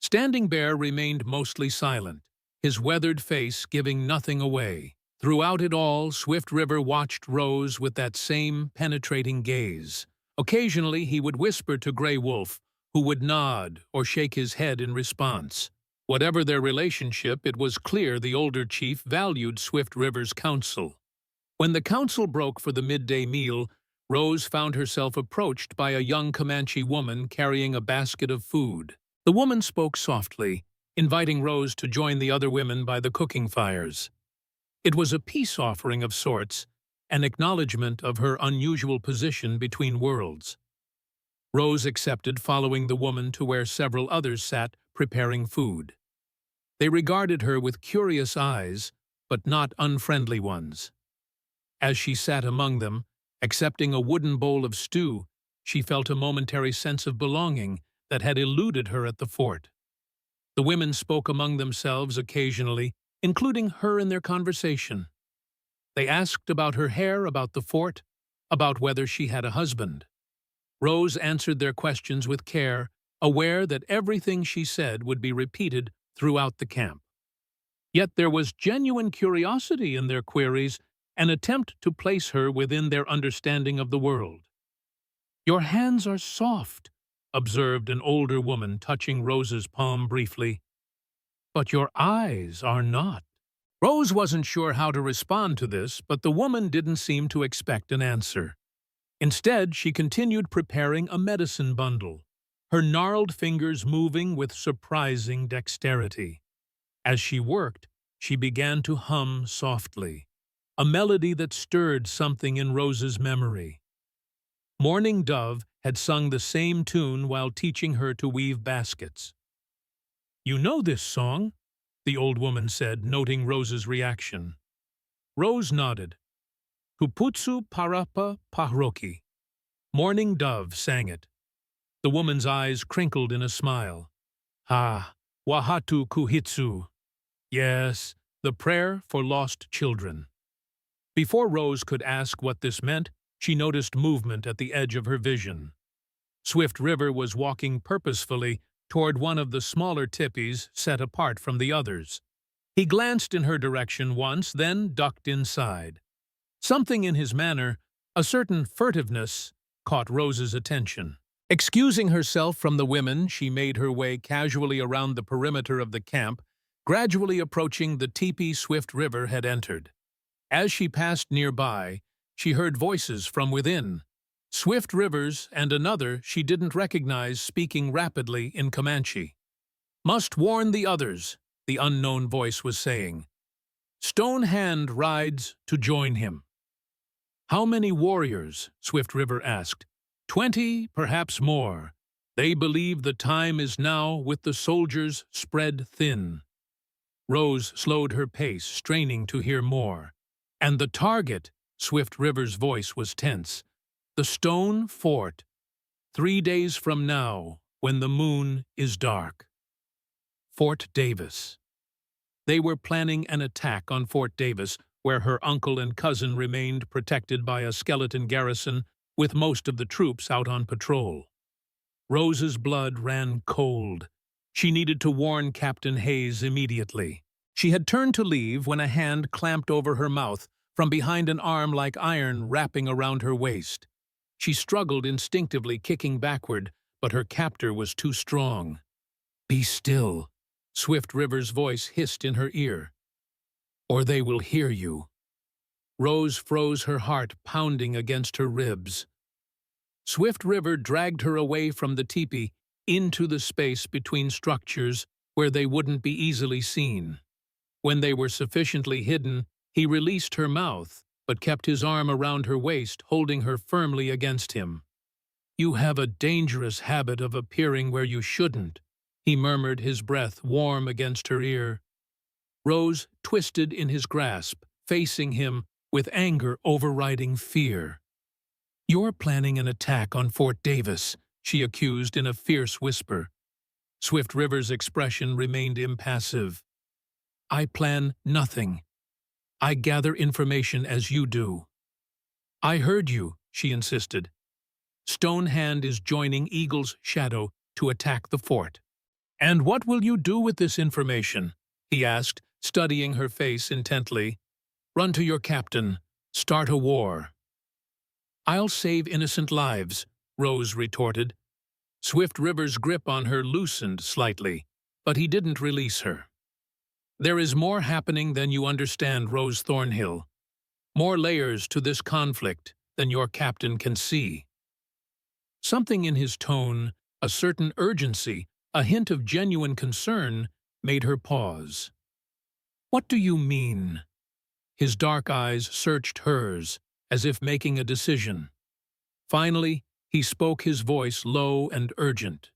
Standing Bear remained mostly silent, his weathered face giving nothing away. Throughout it all, Swift River watched Rose with that same penetrating gaze. Occasionally he would whisper to Grey Wolf, who would nod or shake his head in response. Whatever their relationship, it was clear the older chief valued Swift River's counsel. When the council broke for the midday meal, Rose found herself approached by a young Comanche woman carrying a basket of food. The woman spoke softly, inviting Rose to join the other women by the cooking fires. It was a peace offering of sorts, an acknowledgement of her unusual position between worlds. Rose accepted, following the woman to where several others sat preparing food. They regarded her with curious eyes, but not unfriendly ones. As she sat among them, accepting a wooden bowl of stew, she felt a momentary sense of belonging that had eluded her at the fort. The women spoke among themselves occasionally, including her in their conversation. They asked about her hair, about the fort, about whether she had a husband. Rose answered their questions with care, aware that everything she said would be repeated throughout the camp. Yet there was genuine curiosity in their queries, an attempt to place her within their understanding of the world. "Your hands are soft," observed an older woman, touching Rose's palm briefly. "But your eyes are not." Rose wasn't sure how to respond to this, but the woman didn't seem to expect an answer. Instead, she continued preparing a medicine bundle, her gnarled fingers moving with surprising dexterity. As she worked, she began to hum softly, a melody that stirred something in Rose's memory. Morning Dove had sung the same tune while teaching her to weave baskets. "You know this song?" the old woman said, noting Rose's reaction. Rose nodded. "Kuputsu Parapa Pahroki." Morning Dove sang it. The woman's eyes crinkled in a smile. "Ah, Wahatu Kuhitsu." Yes, the prayer for lost children. Before Rose could ask what this meant, she noticed movement at the edge of her vision. Swift River was walking purposefully toward one of the smaller tippies set apart from the others. He glanced in her direction once, then ducked inside. Something in his manner, a certain furtiveness, caught Rose's attention. Excusing herself from the women, she made her way casually around the perimeter of the camp, gradually approaching the teepee Swift River had entered. As she passed nearby, she heard voices from within. Swift River's and another she didn't recognize speaking rapidly in Comanche. "Must warn the others," the unknown voice was saying. "Stone Hand rides to join him." "How many warriors?" Swift River asked. 20, perhaps more. They believe the time is now with the soldiers spread thin." Rose slowed her pace, straining to hear more. "And the target," Swift River's voice was tense, "the stone fort, 3 days from now, when the moon is dark." Fort Davis. They were planning an attack on Fort Davis, where her uncle and cousin remained protected by a skeleton garrison with most of the troops out on patrol. Rose's blood ran cold. She needed to warn Captain Hayes immediately. She had turned to leave when a hand clamped over her mouth from behind an arm like iron wrapping around her waist. She struggled instinctively, kicking backward, but her captor was too strong. "Be still," Swift River's voice hissed in her ear, "or they will hear you." Rose froze, her heart pounding against her ribs. Swift River dragged her away from the teepee into the space between structures where they wouldn't be easily seen. When they were sufficiently hidden, he released her mouth, but kept his arm around her waist, holding her firmly against him. "You have a dangerous habit of appearing where you shouldn't," he murmured, his breath warm against her ear. Rose twisted in his grasp, facing him with anger overriding fear. "You're planning an attack on Fort Davis," she accused in a fierce whisper. Swift River's expression remained impassive. "I plan nothing. I gather information as you do." "I heard you," she insisted. "Stone Hand is joining Eagle's Shadow to attack the fort." "And what will you do with this information?" he asked, studying her face intently. "Run to your captain. Start a war." "I'll save innocent lives," Rose retorted. Swift River's grip on her loosened slightly, but he didn't release her. "There is more happening than you understand, Rose Thornhill. More layers to this conflict than your captain can see." Something in his tone, a certain urgency, a hint of genuine concern, made her pause. "What do you mean?" His dark eyes searched hers, as if making a decision. Finally, he spoke, his voice low and urgent.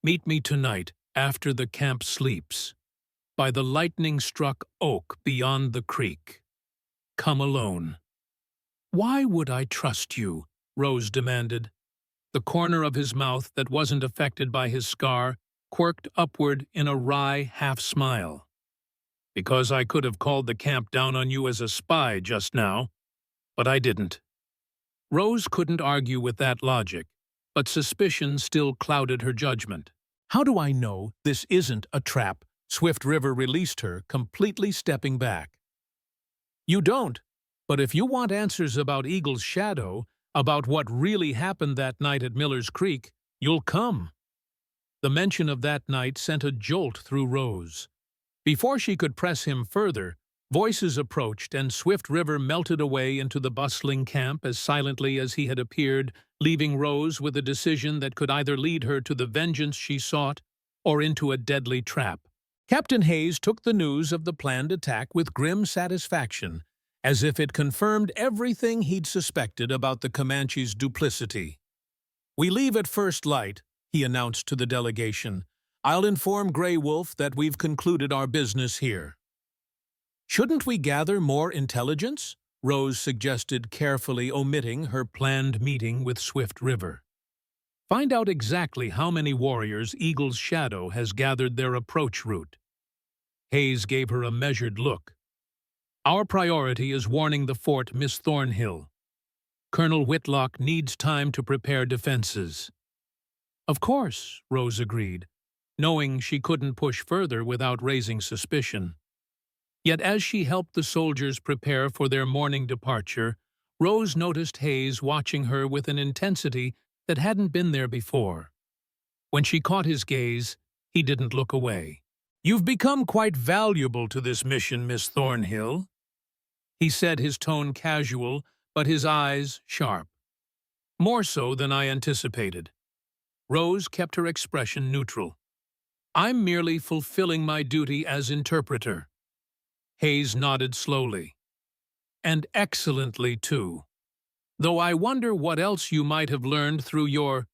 "Meet me tonight, after the camp sleeps, by the lightning-struck oak beyond the creek. Come alone." "Why would I trust you?" Rose demanded. The corner of his mouth that wasn't affected by his scar quirked upward in a wry half-smile. "Because I could have called the camp down on you as a spy just now, but I didn't." Rose couldn't argue with that logic, but suspicion still clouded her judgment. "How do I know this isn't a trap?" Swift River released her, completely stepping back. "You don't, but if you want answers about Eagle's Shadow, about what really happened that night at Miller's Creek, you'll come." The mention of that night sent a jolt through Rose. Before she could press him further, voices approached, and Swift River melted away into the bustling camp as silently as he had appeared, leaving Rose with a decision that could either lead her to the vengeance she sought or into a deadly trap. Captain Hayes took the news of the planned attack with grim satisfaction, as if it confirmed everything he'd suspected about the Comanche's duplicity. "We leave at first light," he announced to the delegation. "I'll inform Grey Wolf that we've concluded our business here." "Shouldn't we gather more intelligence?" Rose suggested, carefully omitting her planned meeting with Swift River. "Find out exactly how many warriors Eagle's Shadow has gathered their approach route." Hayes gave her a measured look. "Our priority is warning the fort, Miss Thornhill. Colonel Whitlock needs time to prepare defenses." "Of course," Rose agreed, knowing she couldn't push further without raising suspicion. Yet as she helped the soldiers prepare for their morning departure, Rose noticed Hayes watching her with an intensity that hadn't been there before. When she caught his gaze, he didn't look away. "You've become quite valuable to this mission, Miss Thornhill," he said, his tone casual, but his eyes sharp. "More so than I anticipated." Rose kept her expression neutral. "I'm merely fulfilling my duty as interpreter." Hayes nodded slowly. "And excellently, too. Though I wonder what else you might have learned through your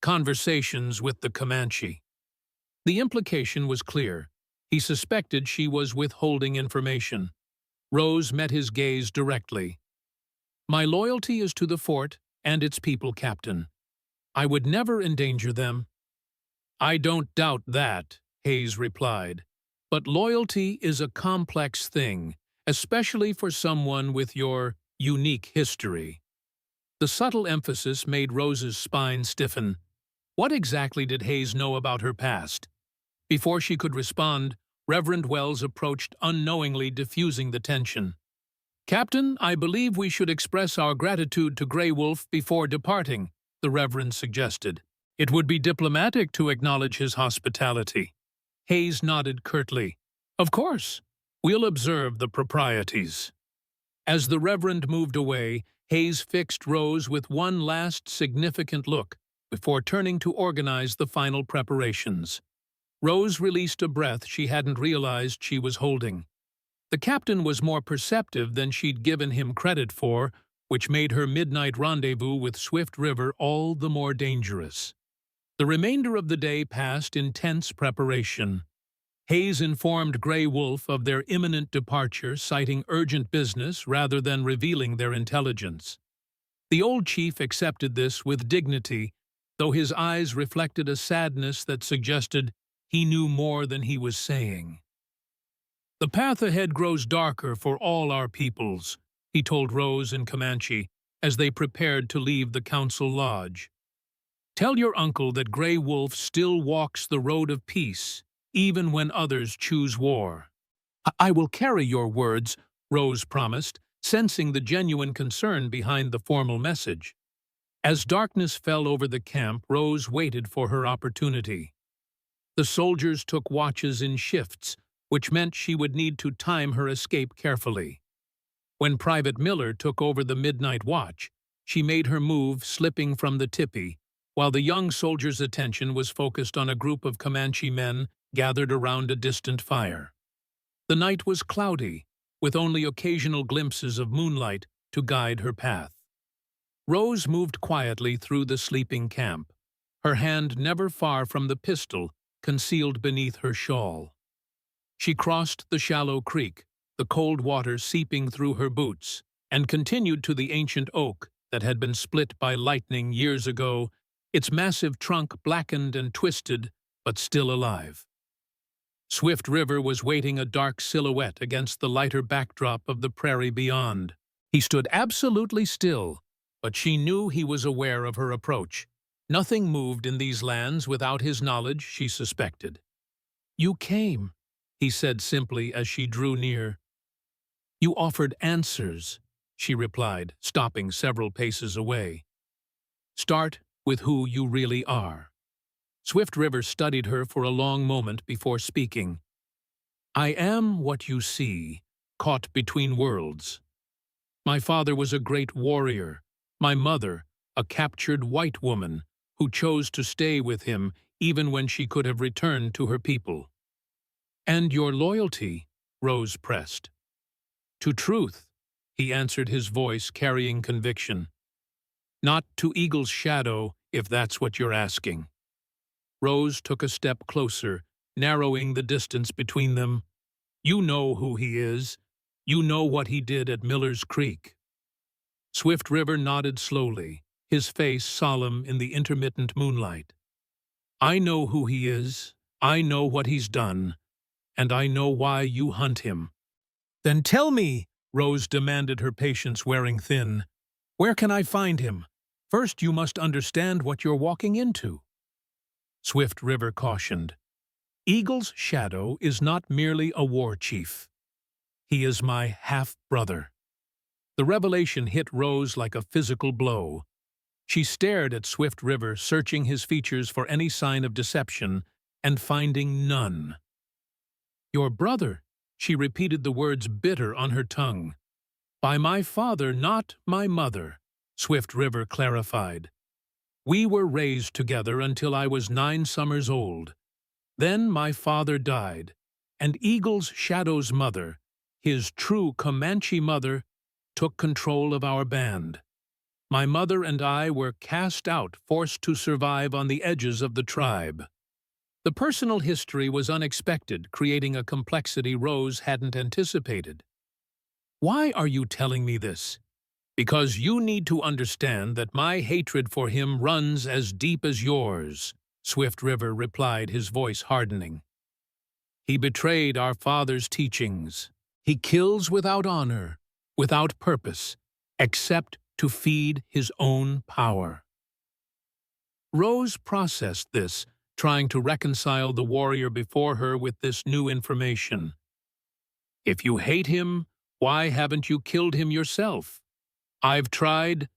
conversations with the Comanche." The implication was clear. He suspected she was withholding information. Rose met his gaze directly. "My loyalty is to the fort and its people, Captain. I would never endanger them." "I don't doubt that," Hayes replied. "But loyalty is a complex thing, especially for someone with your unique history." The subtle emphasis made Rose's spine stiffen. What exactly did Hayes know about her past? Before she could respond, Reverend Wells approached, unknowingly diffusing the tension. "Captain, I believe we should express our gratitude to Grey Wolf before departing," the Reverend suggested. "It would be diplomatic to acknowledge his hospitality." Hayes nodded curtly. "Of course. We'll observe the proprieties." As the Reverend moved away, Hayes fixed Rose with one last significant look before turning to organize the final preparations. Rose released a breath she hadn't realized she was holding. The captain was more perceptive than she'd given him credit for, which made her midnight rendezvous with Swift River all the more dangerous. The remainder of the day passed in tense preparation. Hayes informed Grey Wolf of their imminent departure, citing urgent business rather than revealing their intelligence. The old chief accepted this with dignity, though his eyes reflected a sadness that suggested he knew more than he was saying. "The path ahead grows darker for all our peoples," he told Rose and Comanche as they prepared to leave the council lodge. "Tell your uncle that Grey Wolf still walks the road of peace, even when others choose war." "I will carry your words," Rose promised, sensing the genuine concern behind the formal message. As darkness fell over the camp, Rose waited for her opportunity. The soldiers took watches in shifts, which meant she would need to time her escape carefully. When Private Miller took over the midnight watch, she made her move, slipping from the tipi, while the young soldier's attention was focused on a group of Comanche men gathered around a distant fire. The night was cloudy, with only occasional glimpses of moonlight to guide her path. Rose moved quietly through the sleeping camp, her hand never far from the pistol concealed beneath her shawl. She crossed the shallow creek, the cold water seeping through her boots, and continued to the ancient oak that had been split by lightning years ago, its massive trunk blackened and twisted, but still alive. Swift River was waiting, a dark silhouette against the lighter backdrop of the prairie beyond. He stood absolutely still, but she knew he was aware of her approach. Nothing moved in these lands without his knowledge, she suspected. "You came," he said simply as she drew near. "You offered answers," she replied, stopping several paces away. "Start with who you really are." Swift River studied her for a long moment before speaking. "I am what you see, caught between worlds. My father was a great warrior, my mother, a captured white woman who chose to stay with him even when she could have returned to her people." "And your loyalty?" Rose pressed. "To truth," he answered, his voice carrying conviction. "Not to Eagle's shadow, if that's what you're asking." Rose took a step closer, narrowing the distance between them. "You know who he is. You know what he did at Miller's Creek." Swift River nodded slowly, his face solemn in the intermittent moonlight. "I know who he is, I know what he's done, and I know why you hunt him." "Then tell me," Rose demanded, her patience wearing thin. "Where can I find him? First you must understand what you're walking into." Swift River cautioned. "Eagle's shadow is not merely a war chief. He is my half-brother." The revelation hit Rose like a physical blow. She stared at Swift River, searching his features for any sign of deception, and finding none. "Your brother," she repeated the words bitter on her tongue. "By my father, not my mother," Swift River clarified. "We were raised together until I was 9 summers old. Then my father died, and Eagle's Shadow's mother, his true Comanche mother, took control of our band. My mother and I were cast out, forced to survive on the edges of the tribe." The personal history was unexpected, creating a complexity Rose hadn't anticipated. "Why are you telling me this?" "Because you need to understand that my hatred for him runs as deep as yours," Swift River replied, his voice hardening. "He betrayed our father's teachings. He kills without honor, without purpose, except to feed his own power." Rose processed this, trying to reconcile the warrior before her with this new information. "If you hate him, why haven't you killed him yourself?" "I've tried."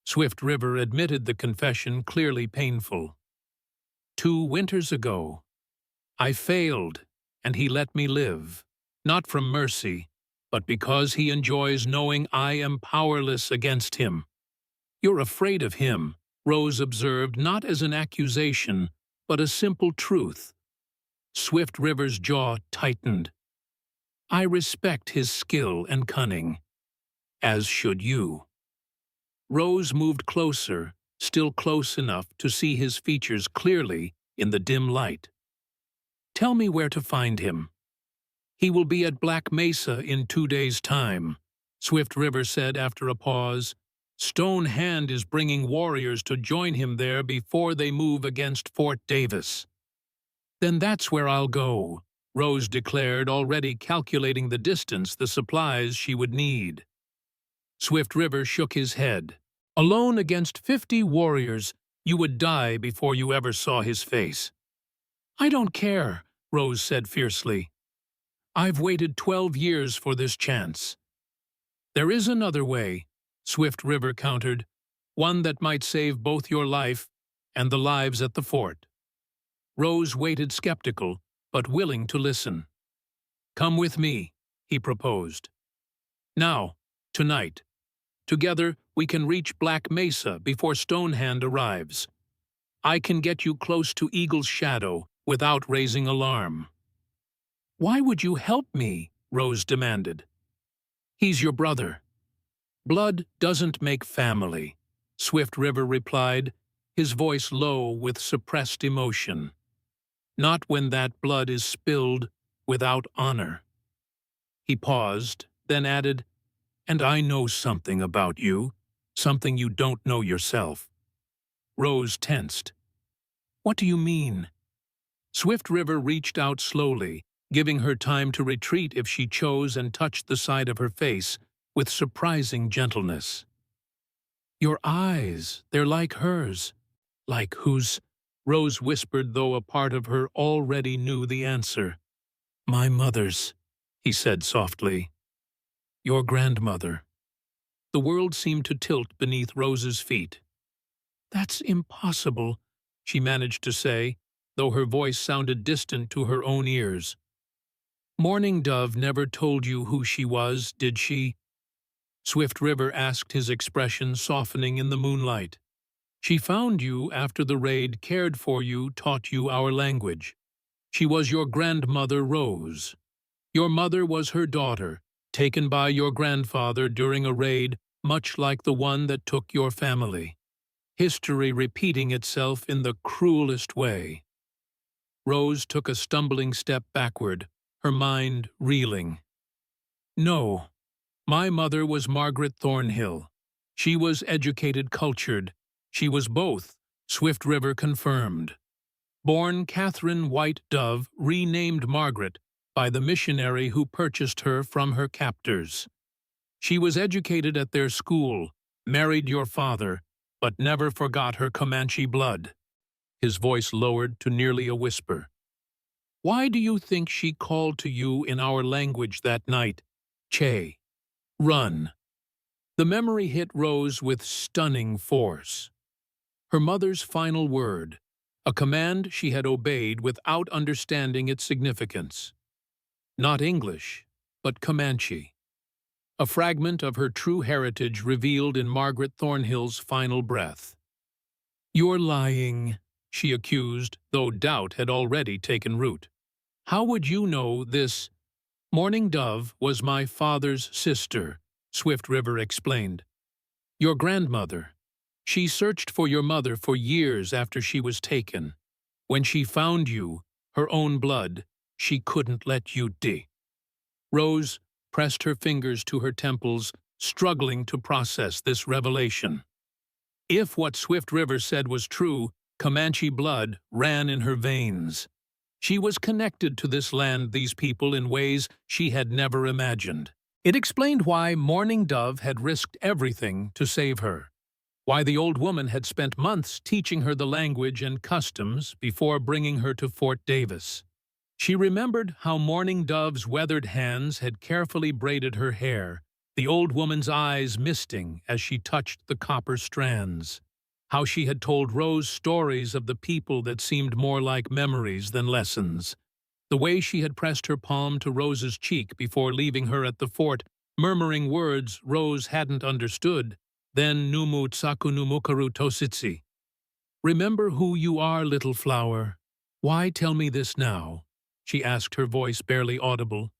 Swift River admitted the confession, clearly painful. 2 winters ago, I failed, and he let me live, not from mercy, but because he enjoys knowing I am powerless against him." "You're afraid of him," Rose observed, not as an accusation, but a simple truth. Swift River's jaw tightened. "I respect his skill and cunning, as should you." Rose moved closer, still close enough to see his features clearly in the dim light. "Tell me where to find him." "He will be at Black Mesa in 2 days' time," Swift River said after a pause. "Stone Hand is bringing warriors to join him there before they move against Fort Davis." "Then that's where I'll go," Rose declared, already calculating the distance, the supplies she would need. Swift River shook his head. "Alone against 50 warriors, you would die before you ever saw his face." "I don't care," Rose said fiercely. "I've waited 12 years for this chance." "There is another way," Swift River countered, "one that might save both your life and the lives at the fort." Rose waited skeptical, but willing to listen. "Come with me," he proposed. "Now, tonight. Together, we can reach Black Mesa before Stonehand arrives. I can get you close to Eagle's Shadow without raising alarm." "Why would you help me?" Rose demanded. "He's your brother." "Blood doesn't make family," Swift River replied, his voice low with suppressed emotion. "Not when that blood is spilled without honor." He paused, then added, "And I know something about you, something you don't know yourself." Rose tensed. "What do you mean?" Swift River reached out slowly, giving her time to retreat if she chose, and touched the side of her face with surprising gentleness. "Your eyes, they're like hers." "Like whose?" Rose whispered, though a part of her already knew the answer. "My mother's," he said softly. "Your grandmother." The world seemed to tilt beneath Rose's feet. "That's impossible," she managed to say, though her voice sounded distant to her own ears. "Mourning Dove never told you who she was, did she?" Swift River asked, his expression softening in the moonlight. "She found you after the raid, cared for you, taught you our language. She was your grandmother Rose. Your mother was her daughter, taken by your grandfather during a raid much like the one that took your family. History repeating itself in the cruelest way." Rose took a stumbling step backward, her mind reeling. "No, my mother was Margaret Thornhill. She was educated, cultured. She was both," Swift River confirmed. "Born Catherine White Dove, renamed Margaret by the missionary who purchased her from her captors. She was educated at their school, married your father, but never forgot her Comanche blood." His voice lowered to nearly a whisper. "Why do you think she called to you in our language that night? Che. Run." The memory hit Rose with stunning force. Her mother's final word, a command she had obeyed without understanding its significance. Not English, but Comanche. A fragment of her true heritage revealed in Margaret Thornhill's final breath. "You're lying," she accused, though doubt had already taken root. "How would you know this?" "Mourning Dove was my father's sister," Swift River explained. "Your grandmother. She searched for your mother for years after she was taken. When she found you, her own blood, she couldn't let you die." Rose pressed her fingers to her temples, struggling to process this revelation. If what Swift River said was true, Comanche blood ran in her veins. She was connected to this land, these people, in ways she had never imagined. It explained why Mourning Dove had risked everything to save her, why the old woman had spent months teaching her the language and customs before bringing her to Fort Davis. She remembered how Mourning Dove's weathered hands had carefully braided her hair, the old woman's eyes misting as she touched the copper strands, how she had told Rose stories of the people that seemed more like memories than lessons, the way she had pressed her palm to Rose's cheek before leaving her at the fort, murmuring words Rose hadn't understood, then "Numu tsakunumukaru tositsi." "Remember who you are, little flower. Why tell me this now?" she asked, her voice barely audible.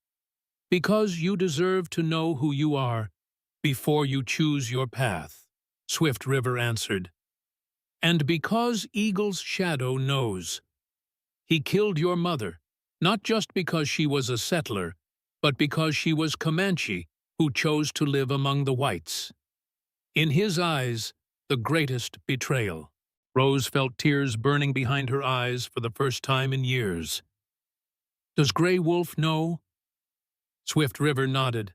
"Because you deserve to know who you are before you choose your path," Swift River answered. "And because Eagle's shadow knows. He killed your mother, not just because she was a settler, but because she was Comanche who chose to live among the whites. In his eyes, the greatest betrayal." Rose felt tears burning behind her eyes for the first time in years. "Does Gray Wolf know?" Swift River nodded.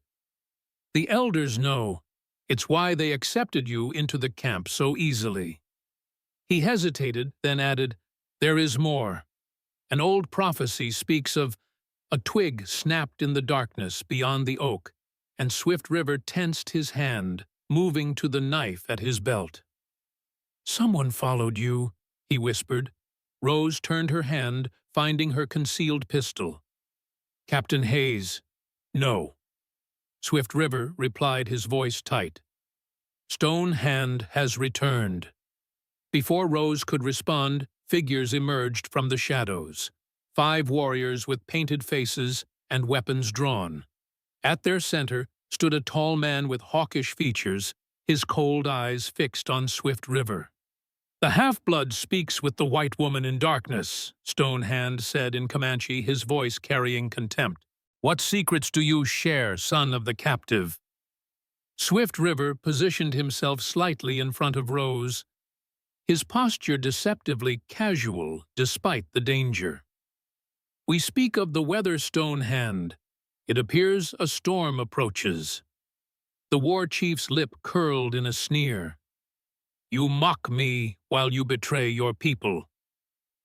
"The elders know. It's why they accepted you into the camp so easily." He hesitated, then added, "There is more. An old prophecy speaks of a twig snapped in the darkness beyond the oak," and Swift River tensed his hand, moving to the knife at his belt. "Someone followed you," he whispered. Rose turned her hand, finding her concealed pistol. "Captain Hayes." "No." Swift River replied, his voice tight. "Stone Hand has returned." Before Rose could respond, figures emerged from the shadows. 5 warriors with painted faces and weapons drawn. At their center stood a tall man with hawkish features, his cold eyes fixed on Swift River. "The half-blood speaks with the white woman in darkness," Stone Hand said in Comanche, his voice carrying contempt. "What secrets do you share, son of the captive?" Swift River positioned himself slightly in front of Rose, his posture deceptively casual despite the danger. "We speak of the weather, Stone Hand. It appears a storm approaches." The war chief's lip curled in a sneer. "You mock me while you betray your people."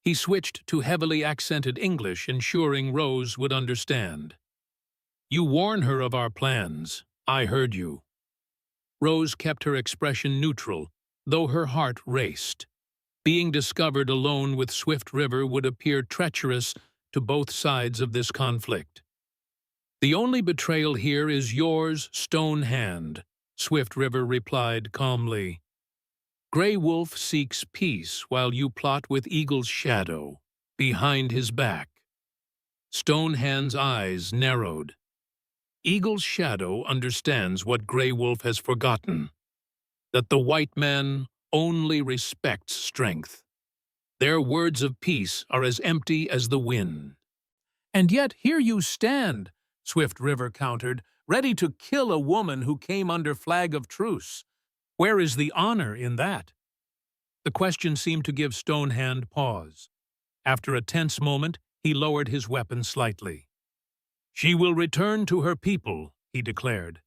He switched to heavily accented English, ensuring Rose would understand. "You warn her of our plans. I heard you." Rose kept her expression neutral, though her heart raced. Being discovered alone with Swift River would appear treacherous to both sides of this conflict. "The only betrayal here is yours, Stone Hand," Swift River replied calmly. "Gray Wolf seeks peace while you plot with Eagle's shadow behind his back." Stone Hand's eyes narrowed. "Eagle's shadow understands what Gray Wolf has forgotten, that the white man only respects strength. Their words of peace are as empty as the wind." "And yet here you stand," Swift River countered, "ready to kill a woman who came under flag of truce. Where is the honor in that?" The question seemed to give Stone Hand pause. After a tense moment, he lowered his weapon slightly. "She will return to her people," he declared,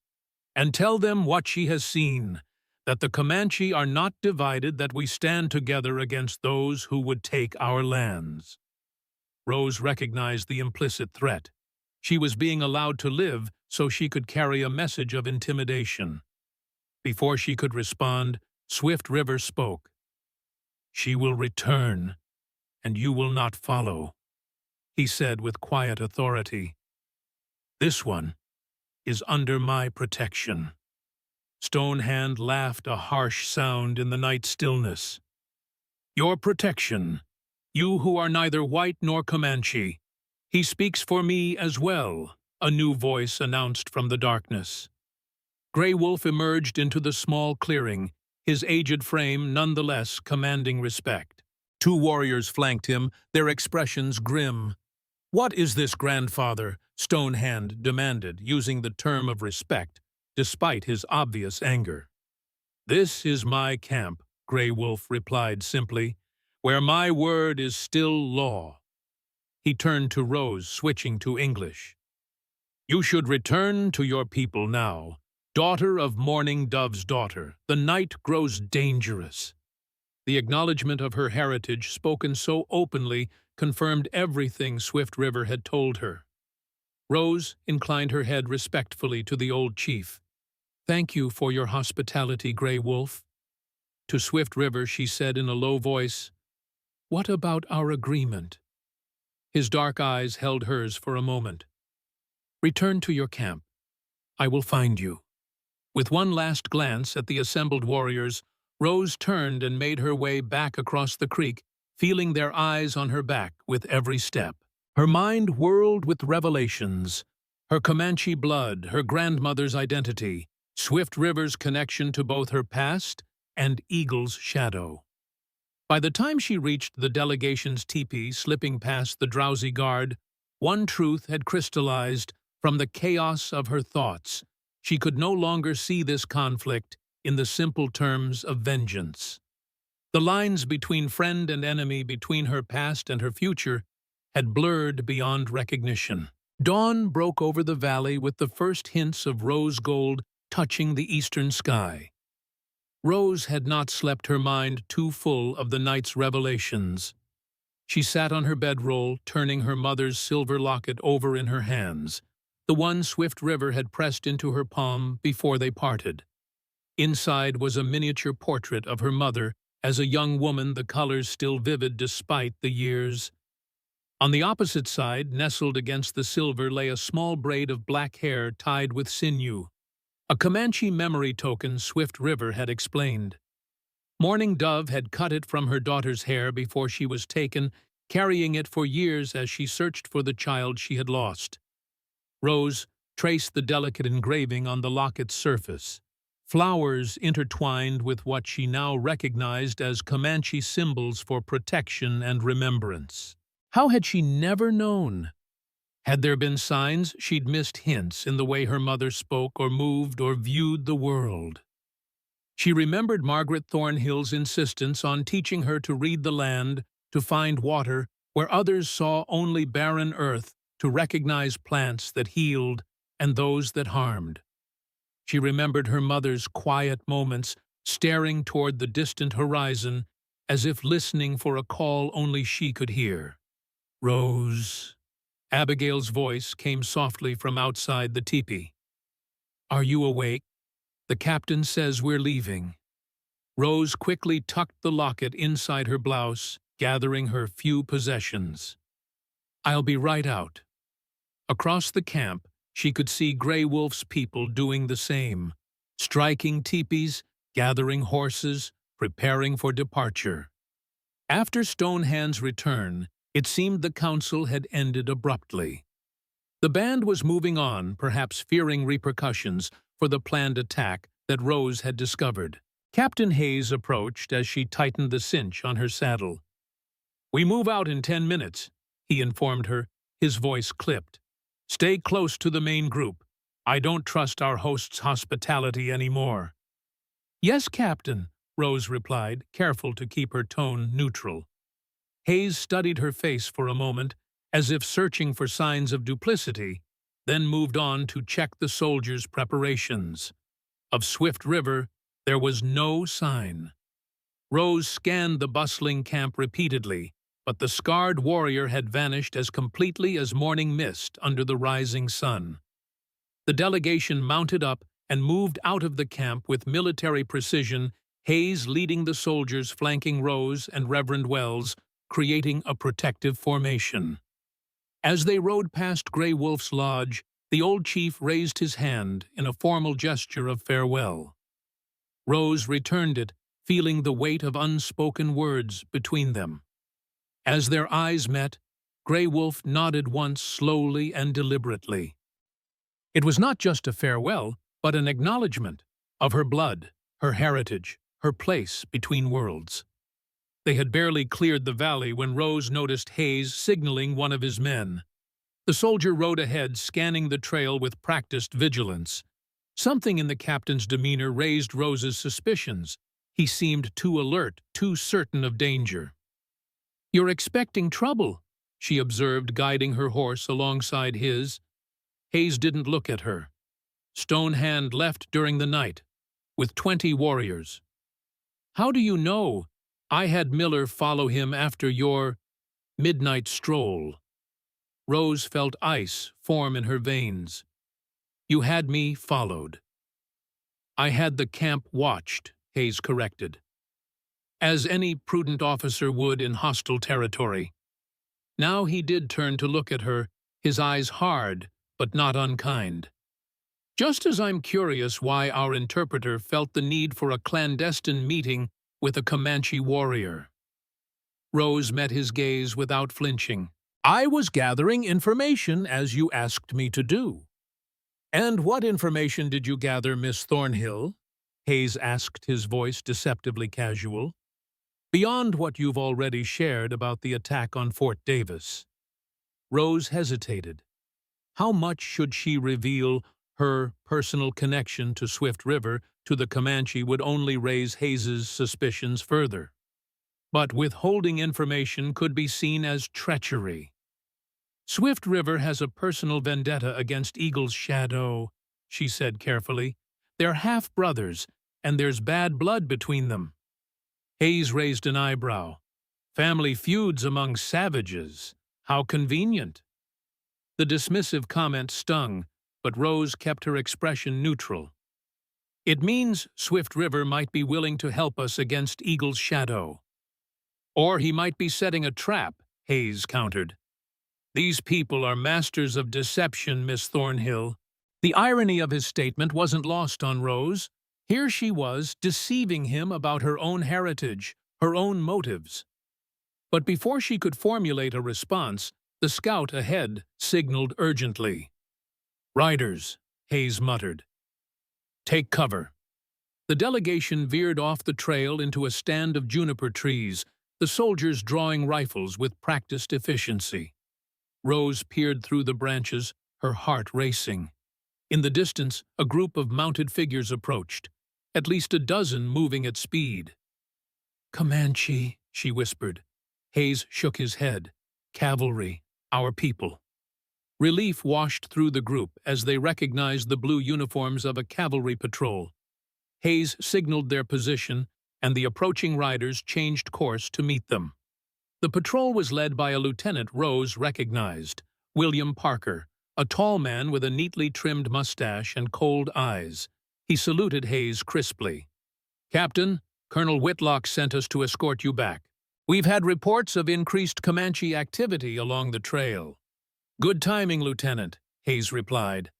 "and tell them what she has seen, that the Comanche are not divided, that we stand together against those who would take our lands." Rose recognized the implicit threat. She was being allowed to live so she could carry a message of intimidation. Before she could respond, Swift River spoke. "She will return, and you will not follow," he said with quiet authority. "This one is under my protection." Stone Hand laughed a harsh sound in the night stillness. "Your protection, you who are neither white nor Comanche. He speaks for me as well," a new voice announced from the darkness. Grey Wolf emerged into the small clearing, his aged frame nonetheless commanding respect. Two warriors flanked him, their expressions grim. "What is this, grandfather?" Stone Hand demanded, using the term of respect, despite his obvious anger. "This is my camp," Grey Wolf replied simply, "where my word is still law." He turned to Rose, switching to English. "You should return to your people now. Daughter of Morning Dove's daughter, the night grows dangerous." The acknowledgement of her heritage, spoken so openly, confirmed everything Swift River had told her. Rose inclined her head respectfully to the old chief. "Thank you for your hospitality, Grey Wolf." To Swift River she said in a low voice, "What about our agreement?" His dark eyes held hers for a moment. "Return to your camp. I will find you." With one last glance at the assembled warriors, Rose turned and made her way back across the creek, feeling their eyes on her back with every step. Her mind whirled with revelations. Her Comanche blood, her grandmother's identity, Swift River's connection to both her past and Eagle's shadow. By the time she reached the delegation's teepee, slipping past the drowsy guard, one truth had crystallized from the chaos of her thoughts. She could no longer see this conflict in the simple terms of vengeance. The lines between friend and enemy, between her past and her future, had blurred beyond recognition. Dawn broke over the valley with the first hints of rose gold touching the eastern sky. Rose had not slept, her mind too full of the night's revelations. She sat on her bedroll, turning her mother's silver locket over in her hands, the one Swift River had pressed into her palm before they parted. Inside was a miniature portrait of her mother as a young woman, the colors still vivid despite the years. On the opposite side, nestled against the silver, lay a small braid of black hair tied with sinew. A Comanche memory token, Swift River had explained. Morning Dove had cut it from her daughter's hair before she was taken, carrying it for years as she searched for the child she had lost. Rose traced the delicate engraving on the locket's surface. Flowers intertwined with what she now recognized as Comanche symbols for protection and remembrance. How had she never known? Had there been signs, she'd missed hints in the way her mother spoke or moved or viewed the world. She remembered Margaret Thornhill's insistence on teaching her to read the land, to find water where others saw only barren earth, to recognize plants that healed and those that harmed. She remembered her mother's quiet moments, staring toward the distant horizon, as if listening for a call only she could hear. "Rose." Abigail's voice came softly from outside the teepee. "Are you awake? The captain says we're leaving." Rose quickly tucked the locket inside her blouse, gathering her few possessions. "I'll be right out." Across the camp, she could see Grey Wolf's people doing the same, striking teepees, gathering horses, preparing for departure. After Stone Hand's return, it seemed the council had ended abruptly. The band was moving on, perhaps fearing repercussions for the planned attack that Rose had discovered. Captain Hayes approached as she tightened the cinch on her saddle. "We move out in 10 minutes, he informed her, his voice clipped. "Stay close to the main group. I don't trust our host's hospitality anymore." "Yes, Captain," Rose replied, careful to keep her tone neutral. Hayes studied her face for a moment, as if searching for signs of duplicity, then moved on to check the soldiers' preparations. Of Swift River, there was no sign. Rose scanned the bustling camp repeatedly, but the scarred warrior had vanished as completely as morning mist under the rising sun. The delegation mounted up and moved out of the camp with military precision, Hayes leading the soldiers flanking Rose and Reverend Wells, creating a protective formation. As they rode past Grey Wolf's lodge, the old chief raised his hand in a formal gesture of farewell. Rose returned it, feeling the weight of unspoken words between them. As their eyes met, Grey Wolf nodded once slowly and deliberately. It was not just a farewell, but an acknowledgement of her blood, her heritage, her place between worlds. They had barely cleared the valley when Rose noticed Hayes signaling one of his men. The soldier rode ahead, scanning the trail with practiced vigilance. Something in the captain's demeanor raised Rose's suspicions. He seemed too alert, too certain of danger. "You're expecting trouble," she observed, guiding her horse alongside his. Hayes didn't look at her. "Stone Hand left during the night, with 20 warriors." "How do you know?" "I had Miller follow him after your midnight stroll." Rose felt ice form in her veins. "You had me followed." "I had the camp watched," Hayes corrected, "as any prudent officer would in hostile territory." Now he did turn to look at her, his eyes hard, but not unkind. "Just as I'm curious why our interpreter felt the need for a clandestine meeting with a Comanche warrior." Rose met his gaze without flinching. "I was gathering information as you asked me to do." "And what information did you gather, Miss Thornhill?" Hayes asked, his voice deceptively casual. "Beyond what you've already shared about the attack on Fort Davis." Rose hesitated. How much should she reveal? Her personal connection to Swift River, to the Comanche, would only raise Hayes's suspicions further. But withholding information could be seen as treachery. "Swift River has a personal vendetta against Eagle's Shadow," she said carefully. "They're half-brothers, and there's bad blood between them." Hayes raised an eyebrow. "Family feuds among savages. How convenient." The dismissive comment stung, but Rose kept her expression neutral. "It means Swift River might be willing to help us against Eagle's Shadow." "Or he might be setting a trap," Hayes countered. "These people are masters of deception, Miss Thornhill." The irony of his statement wasn't lost on Rose. Here she was, deceiving him about her own heritage, her own motives. But before she could formulate a response, the scout ahead signaled urgently. "Riders," Hayes muttered. "Take cover." The delegation veered off the trail into a stand of juniper trees, the soldiers drawing rifles with practiced efficiency. Rose peered through the branches, her heart racing. In the distance, a group of mounted figures approached, at least a dozen moving at speed. "Comanche," she whispered. Hayes shook his head. "Cavalry, our people." Relief washed through the group as they recognized the blue uniforms of a cavalry patrol. Hayes signaled their position, and the approaching riders changed course to meet them. The patrol was led by a lieutenant Rose recognized, William Parker, a tall man with a neatly trimmed mustache and cold eyes. He saluted Hayes crisply. "Captain, Colonel Whitlock sent us to escort you back. We've had reports of increased Comanche activity along the trail." "Good timing, Lieutenant," Hayes replied.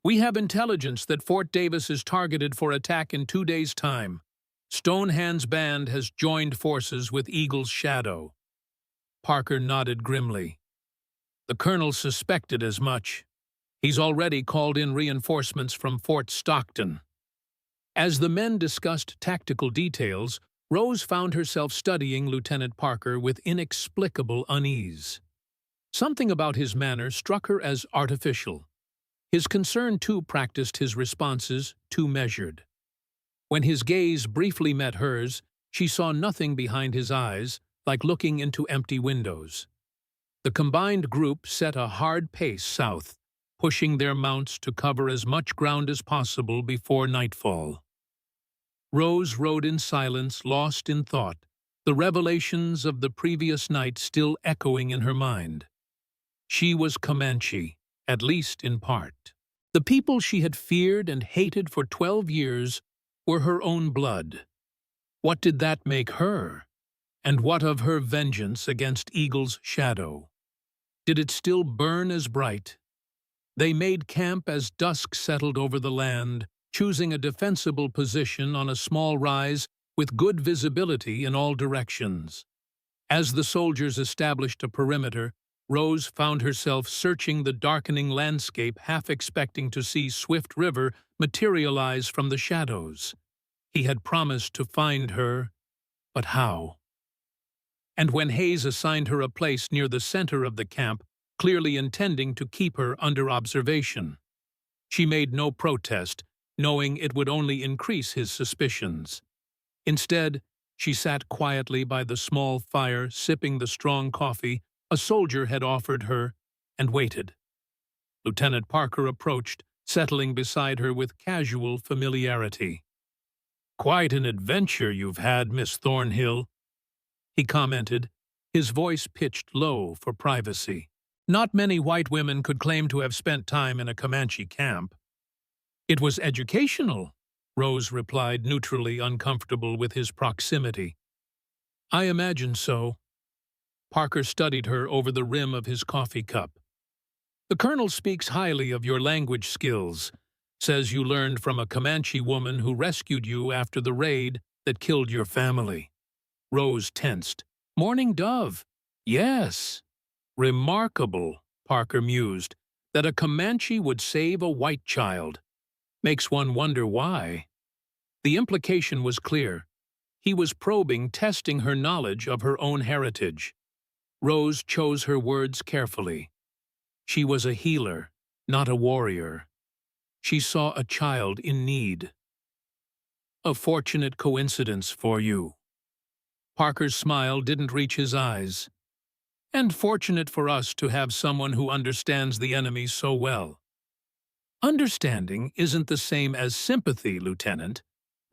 "We have intelligence that Fort Davis is targeted for attack in 2 days' time. Stonehand's band has joined forces with Eagle's Shadow." Parker nodded grimly. "The colonel suspected as much. He's already called in reinforcements from Fort Stockton." As the men discussed tactical details, Rose found herself studying Lieutenant Parker with inexplicable unease. Something about his manner struck her as artificial. His concern, too, practiced, his responses too measured. When his gaze briefly met hers, she saw nothing behind his eyes, like looking into empty windows. The combined group set a hard pace south, pushing their mounts to cover as much ground as possible before nightfall. Rose rode in silence, lost in thought, the revelations of the previous night still echoing in her mind. She was Comanche, at least in part. The people she had feared and hated for 12 years were her own blood. What did that make her? And what of her vengeance against Eagle's shadow? Did it still burn as bright? They made camp as dusk settled over the land, choosing a defensible position on a small rise with good visibility in all directions. As the soldiers established a perimeter, Rose found herself searching the darkening landscape, half expecting to see Swift River materialize from the shadows. He had promised to find her, but how? And when Hayes assigned her a place near the center of the camp, clearly intending to keep her under observation, she made no protest, knowing it would only increase his suspicions. Instead, she sat quietly by the small fire, sipping the strong coffee a soldier had offered her, and waited. Lieutenant Parker approached, settling beside her with casual familiarity. "Quite an adventure you've had, Miss Thornhill," he commented, his voice pitched low for privacy. Not many white women could claim to have spent time in a Comanche camp. "It was educational," Rose replied, neutrally uncomfortable with his proximity. "I imagine so." Parker studied her over the rim of his coffee cup. "The colonel speaks highly of your language skills, says you learned from a Comanche woman who rescued you after the raid that killed your family." Rose tensed. "Mourning dove. Yes. Remarkable," Parker mused, "that a Comanche would save a white child. Makes one wonder why." The implication was clear. He was probing, testing her knowledge of her own heritage. Rose chose her words carefully. She was a healer, not a warrior. She saw a child in need. "A fortunate coincidence for you." Parker's smile didn't reach his eyes. "And fortunate for us to have someone who understands the enemy so well." "Understanding isn't the same as sympathy, Lieutenant,"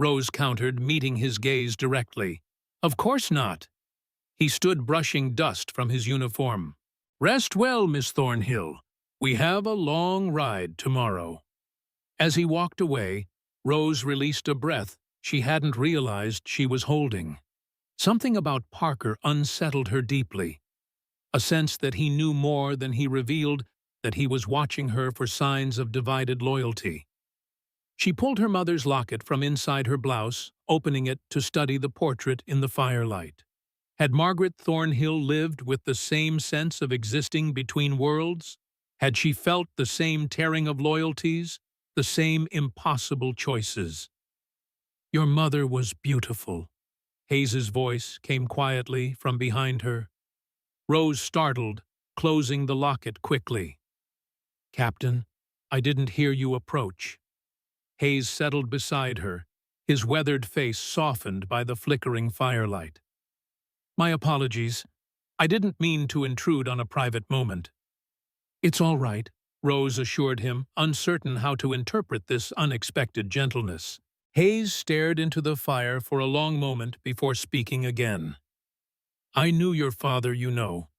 Rose countered, meeting his gaze directly. "Of course not." He stood brushing dust from his uniform. "Rest well, Miss Thornhill. We have a long ride tomorrow." As he walked away, Rose released a breath she hadn't realized she was holding. Something about Parker unsettled her deeply. A sense that he knew more than he revealed, that he was watching her for signs of divided loyalty. She pulled her mother's locket from inside her blouse, opening it to study the portrait in the firelight. Had Margaret Thornhill lived with the same sense of existing between worlds? Had she felt the same tearing of loyalties, the same impossible choices? "Your mother was beautiful." Hayes's voice came quietly from behind her. Rose startled, closing the locket quickly. "Captain, I didn't hear you approach." Hayes settled beside her, his weathered face softened by the flickering firelight. "My apologies. I didn't mean to intrude on a private moment." "It's all right," Rose assured him, uncertain how to interpret this unexpected gentleness. Hayes stared into the fire for a long moment before speaking again. "I knew your father, you know,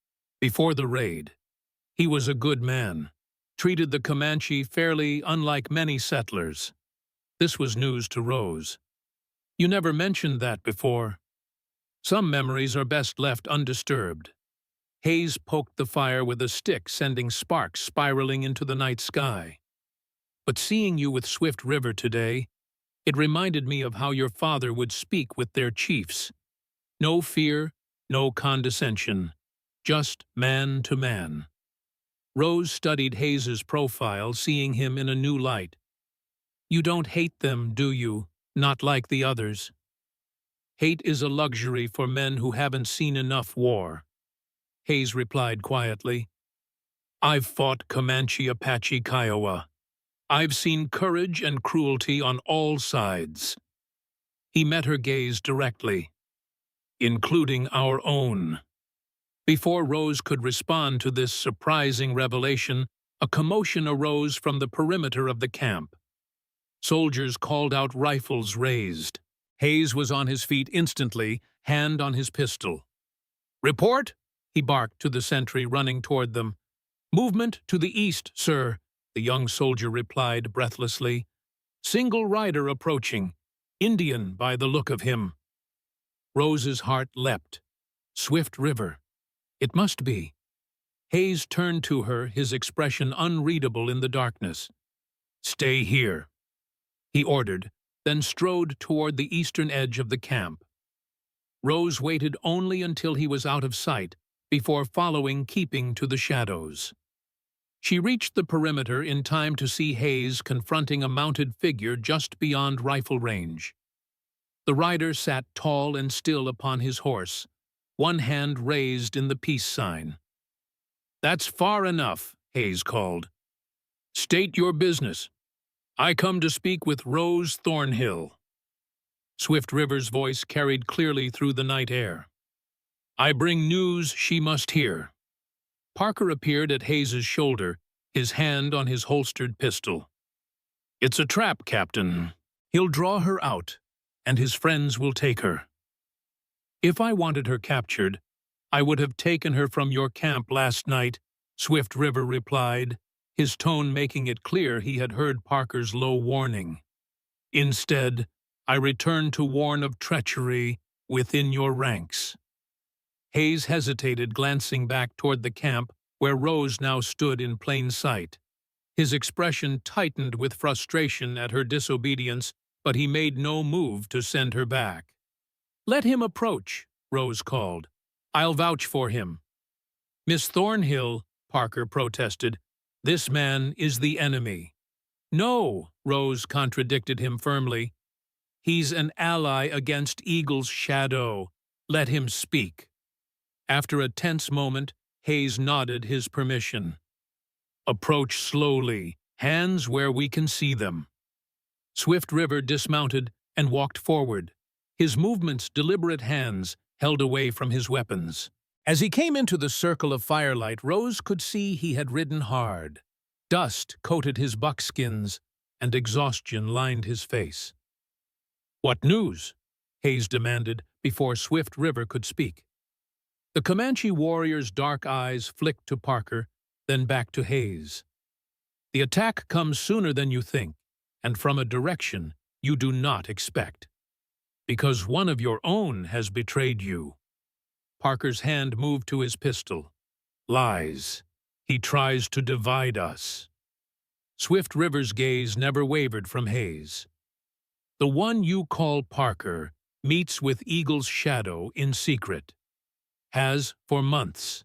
before the raid. He was a good man, treated the Comanche fairly unlike many settlers." This was news to Rose. "You never mentioned that before." "Some memories are best left undisturbed." Hayes poked the fire with a stick, sending sparks spiraling into the night sky. "But seeing you with Swift River today, it reminded me of how your father would speak with their chiefs. No fear, no condescension, just man to man." Rose studied Hayes's profile, seeing him in a new light. "You don't hate them, do you? Not like the others?" "Hate is a luxury for men who haven't seen enough war," Hayes replied quietly. "I've fought Comanche, Apache, Kiowa. I've seen courage and cruelty on all sides." He met her gaze directly. "Including our own." Before Rose could respond to this surprising revelation, a commotion arose from the perimeter of the camp. Soldiers called out, rifles raised. Hayes was on his feet instantly, hand on his pistol. "Report!" he barked to the sentry running toward them. "Movement to the east, sir. the young soldier replied breathlessly. "Single rider approaching. Indian by the look of him." Rose's heart leapt. Swift River. It must be. Hayes turned to her, his expression unreadable in the darkness. "Stay here," he ordered, then strode toward the eastern edge of the camp. Rose waited only until he was out of sight before following, keeping to the shadows. She reached the perimeter in time to see Hayes confronting a mounted figure just beyond rifle range. The rider sat tall and still upon his horse, one hand raised in the peace sign. "That's far enough," Hayes called. "State your business." "I come to speak with Rose Thornhill." Swift River's voice carried clearly through the night air. "I bring news she must hear." Parker appeared at Hayes's shoulder, his hand on his holstered pistol. "It's a trap, Captain. He'll draw her out, and his friends will take her." "If I wanted her captured, I would have taken her from your camp last night," Swift River replied, his tone making it clear he had heard Parker's low warning. "Instead, I return to warn of treachery within your ranks." Hayes hesitated, glancing back toward the camp where Rose now stood in plain sight. His expression tightened with frustration at her disobedience, but he made no move to send her back. "Let him approach," Rose called. "I'll vouch for him." "Miss Thornhill," Parker protested, "this man is the enemy." "No," Rose contradicted him firmly. "He's an ally against Eagle's shadow. Let him speak." After a tense moment, Hayes nodded his permission. "Approach slowly, hands where we can see them." Swift River dismounted and walked forward, his movements deliberate, hands held away from his weapons. As he came into the circle of firelight, Rose could see he had ridden hard. Dust coated his buckskins, and exhaustion lined his face. "What news?" Hayes demanded before Swift River could speak. The Comanche warrior's dark eyes flicked to Parker, then back to Hayes. "The attack comes sooner than you think, and from a direction you do not expect. Because one of your own has betrayed you." Parker's hand moved to his pistol. "Lies. He tries to divide us." Swift River's gaze never wavered from Hayes. "The one you call Parker meets with Eagle's shadow in secret. Has for months.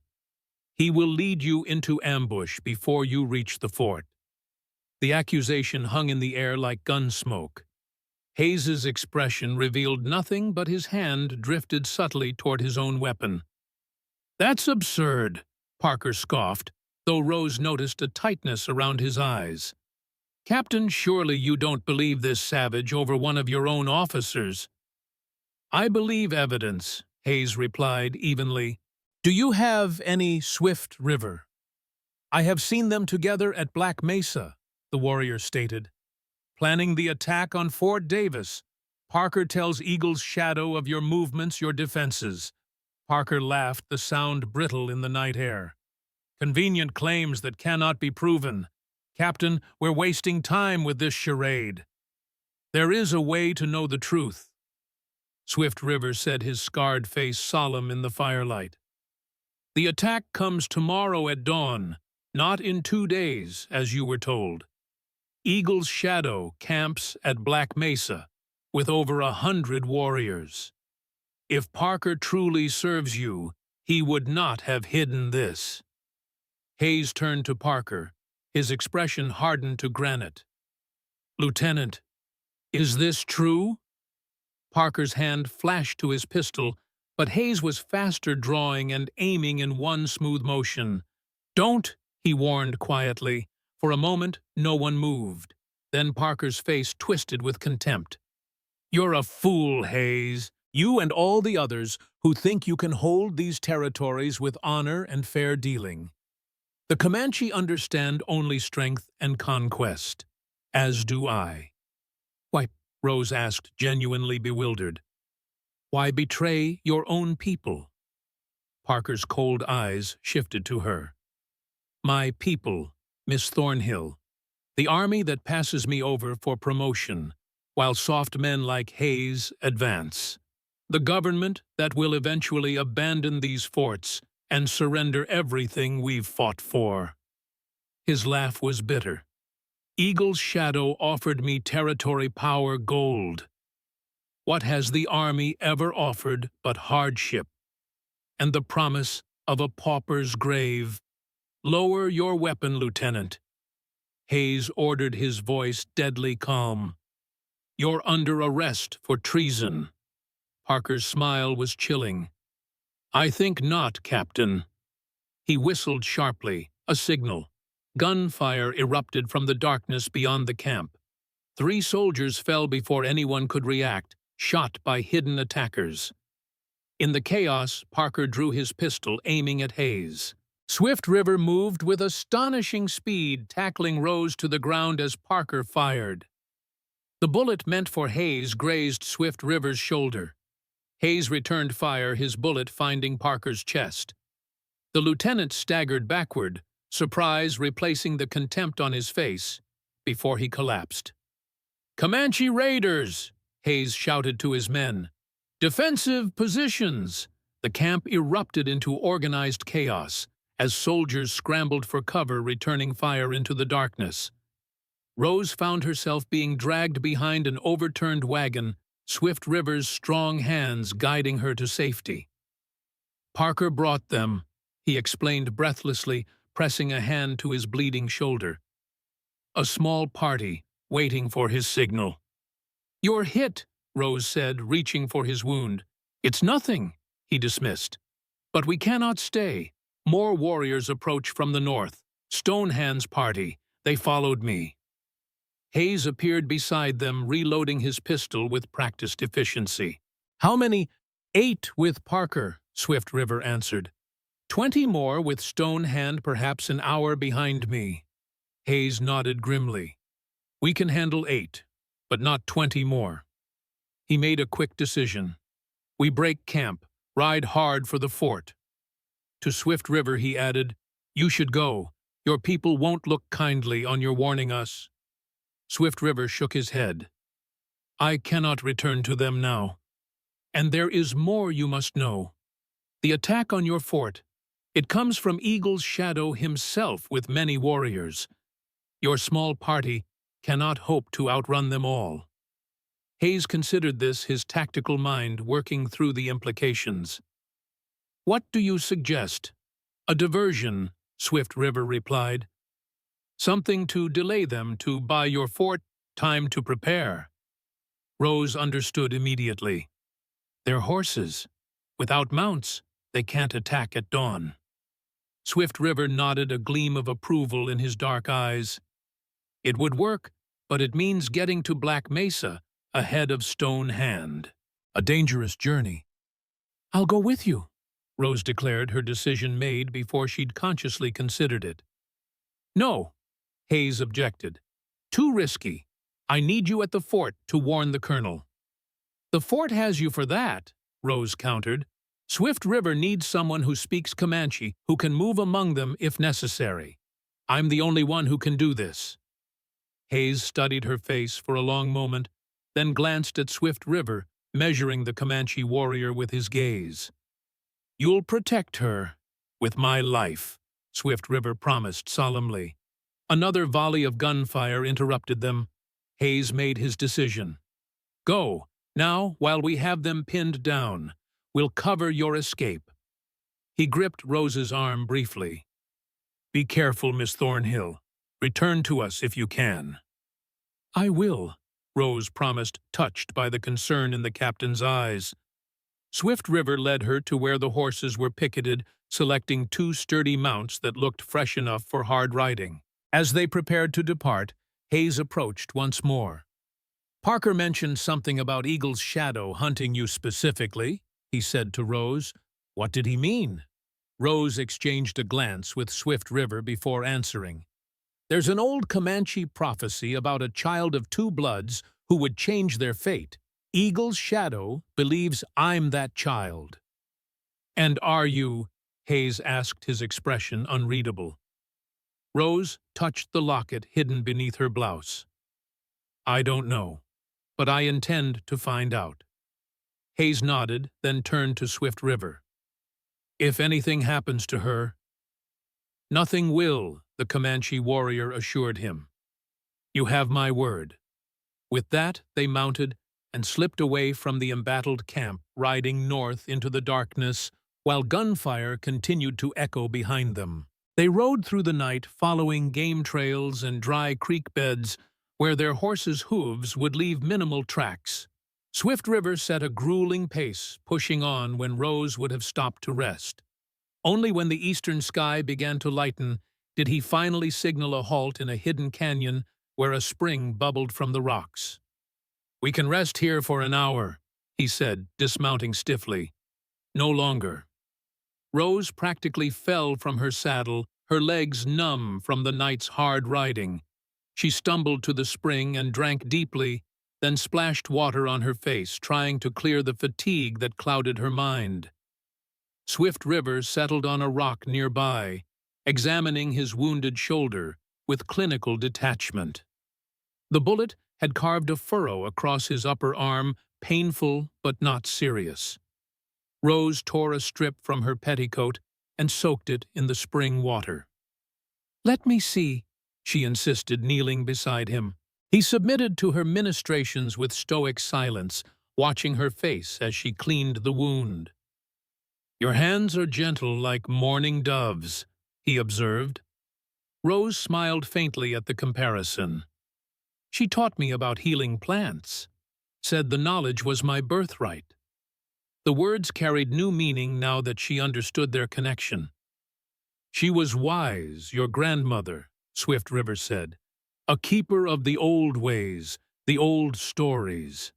He will lead you into ambush before you reach the fort." The accusation hung in the air like gun smoke. Hayes's expression revealed nothing, but his hand drifted subtly toward his own weapon. "That's absurd," Parker scoffed, though Rose noticed a tightness around his eyes. "Captain, surely you don't believe this savage over one of your own officers." "I believe evidence," Hayes replied evenly. "Do you have any Swift River?" "I have seen them together at Black Mesa," the warrior stated. "Planning the attack on Fort Davis. Parker tells Eagle's shadow of your movements, your defenses." Parker laughed, the sound brittle in the night air. "Convenient claims that cannot be proven. Captain, we're wasting time with this charade. There is a way to know the truth." Swift River said, his scarred face solemn in the firelight. "The attack comes tomorrow at dawn, not in 2 days, as you were told. Eagle's shadow camps at Black Mesa with over 100 warriors. If Parker truly serves you, he would not have hidden this." Hayes turned to Parker, his expression hardened to granite. "Lieutenant, is this true?" Parker's hand flashed to his pistol, but Hayes was faster, drawing and aiming in one smooth motion. "Don't," he warned quietly. For a moment, no one moved. Then Parker's face twisted with contempt. "You're a fool, Hayes. You and all the others who think you can hold these territories with honor and fair dealing. The Comanche understand only strength and conquest, as do I." "Why," Rose asked, genuinely bewildered, "why betray your own people?" Parker's cold eyes shifted to her. "My people, Miss Thornhill, The army that passes me over for promotion, while soft men like Hayes advance. The government that will eventually abandon these forts and surrender everything we've fought for. His laugh was bitter. Eagle's shadow offered me territory, power, gold. What has the army ever offered but hardship and the promise of a pauper's grave? Lower your weapon, Lieutenant. Hayes ordered, his voice deadly calm. You're under arrest for treason. Parker's smile was chilling. I think not, Captain. He whistled sharply, a signal. Gunfire erupted from the darkness beyond the camp. 3 soldiers fell before anyone could react, shot by hidden attackers. In the chaos, Parker drew his pistol, aiming at Hayes. Swift River moved with astonishing speed, tackling Rose to the ground as Parker fired. The bullet meant for Hayes grazed Swift River's shoulder. Hayes returned fire, his bullet finding Parker's chest. The lieutenant staggered backward, surprise replacing the contempt on his face, before he collapsed. Comanche Raiders! Hayes shouted to his men. Defensive positions! The camp erupted into organized chaos as soldiers scrambled for cover, returning fire into the darkness. Rose found herself being dragged behind an overturned wagon, Swift River's strong hands guiding her to safety. Parker brought them, he explained breathlessly, pressing a hand to his bleeding shoulder. A small party, waiting for his signal. You're hit, Rose said, reaching for his wound. It's nothing, he dismissed. But we cannot stay. More warriors approach from the north. Stonehand's party. They followed me. Hayes appeared beside them, reloading his pistol with practiced efficiency. How many? 8 with Parker, Swift River answered. 20 more with Stonehand, perhaps an hour behind me. Hayes nodded grimly. We can handle 8, but not 20 more. He made a quick decision. We break camp, ride hard for the fort. To Swift River he added, You should go. Your people won't look kindly on your warning us. Swift River shook his head. I cannot return to them now. And there is more you must know. The attack on your fort, it comes from Eagle's shadow himself with many warriors. Your small party cannot hope to outrun them all. Hayes considered this, his tactical mind working through the implications. What do you suggest? A diversion, Swift River replied. Something to delay them, to buy your fort time to prepare. Rose understood immediately. They're horses. Without mounts, they can't attack at dawn. Swift River nodded, a gleam of approval in his dark eyes. It would work, but it means getting to Black Mesa ahead of Stonehand. A dangerous journey. I'll go with you, Rose declared, her decision made before she'd consciously considered it. No, Hayes objected. Too risky. I need you at the fort to warn the colonel. The fort has you for that, Rose countered. Swift River needs someone who speaks Comanche, who can move among them if necessary. I'm the only one who can do this. Hayes studied her face for a long moment, then glanced at Swift River, measuring the Comanche warrior with his gaze. You'll protect her with my life, Swift River promised solemnly. Another volley of gunfire interrupted them. Hayes made his decision. Go, now, while we have them pinned down. We'll cover your escape. He gripped Rose's arm briefly. Be careful, Miss Thornhill. Return to us if you can. I will, Rose promised, touched by the concern in the captain's eyes. Swift River led her to where the horses were picketed, selecting 2 sturdy mounts that looked fresh enough for hard riding. As they prepared to depart, Hayes approached once more. Parker mentioned something about Eagle's shadow hunting you specifically, he said to Rose. What did he mean? Rose exchanged a glance with Swift River before answering. There's an old Comanche prophecy about a child of 2 bloods who would change their fate. Eagle's shadow believes I'm that child. And are you? Hayes asked, his expression unreadable. Rose touched the locket hidden beneath her blouse. I don't know, but I intend to find out. Hayes nodded, then turned to Swift River. If anything happens to her, nothing will, the Comanche warrior assured him. You have my word. With that, they mounted and slipped away from the embattled camp, riding north into the darkness, while gunfire continued to echo behind them. They rode through the night, following game trails and dry creek beds where their horses' hooves would leave minimal tracks. Swift River set a grueling pace, pushing on when Rose would have stopped to rest. Only when the eastern sky began to lighten did he finally signal a halt in a hidden canyon where a spring bubbled from the rocks. We can rest here for an hour, he said, dismounting stiffly. No longer. Rose practically fell from her saddle, her legs numb from the night's hard riding. She stumbled to the spring and drank deeply, then splashed water on her face, trying to clear the fatigue that clouded her mind. Swift River settled on a rock nearby, examining his wounded shoulder with clinical detachment. The bullet had carved a furrow across his upper arm, painful but not serious. Rose tore a strip from her petticoat and soaked it in the spring water. "Let me see," she insisted, kneeling beside him. He submitted to her ministrations with stoic silence, watching her face as she cleaned the wound. "Your hands are gentle like mourning doves," he observed. Rose smiled faintly at the comparison. "She taught me about healing plants, said the knowledge was my birthright." The words carried new meaning now that she understood their connection. "She was wise, your grandmother," Swift River said, "a keeper of the old ways, the old stories."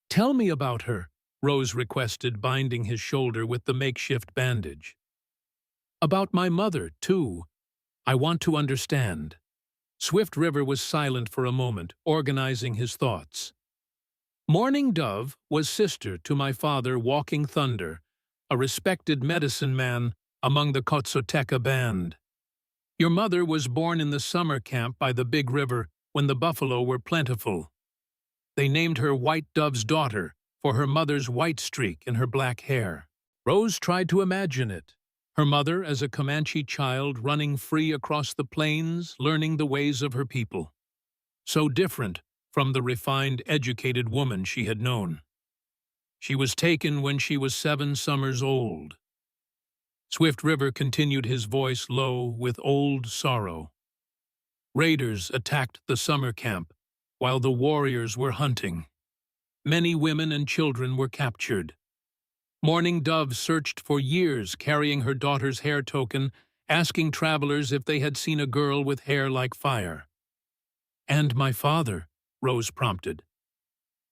"Tell me about her," Rose requested, binding his shoulder with the makeshift bandage. "About my mother, too. I want to understand." Swift River was silent for a moment, organizing his thoughts. "Mourning Dove was sister to my father, Walking Thunder, a respected medicine man among the Kotsoteca band. Your mother was born in the summer camp by the Big River when the buffalo were plentiful. They named her White Dove's daughter for her mother's white streak in her black hair." Rose tried to imagine it. Her mother as a Comanche child running free across the plains, learning the ways of her people. So different from the refined, educated woman she had known. She was taken when she was 7 summers old. Swift River continued, his voice low with old sorrow. Raiders attacked the summer camp while the warriors were hunting. Many women and children were captured. Mourning Dove searched for years, carrying her daughter's hair token, asking travelers if they had seen a girl with hair like fire. "And my father," Rose prompted.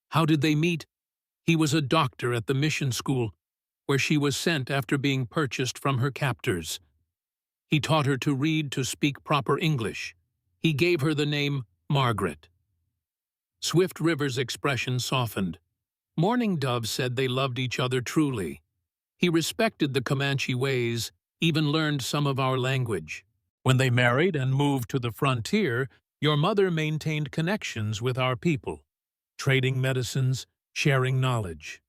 "How did they meet?" "He was a doctor at the mission school, where she was sent after being purchased from her captors. He taught her to read, to speak proper English. He gave her the name Margaret." Swift River's expression softened. Mourning Dove said they loved each other truly. He respected the Comanche ways, even learned some of our language. When they married and moved to the frontier, your mother maintained connections with our people, trading medicines, sharing knowledge.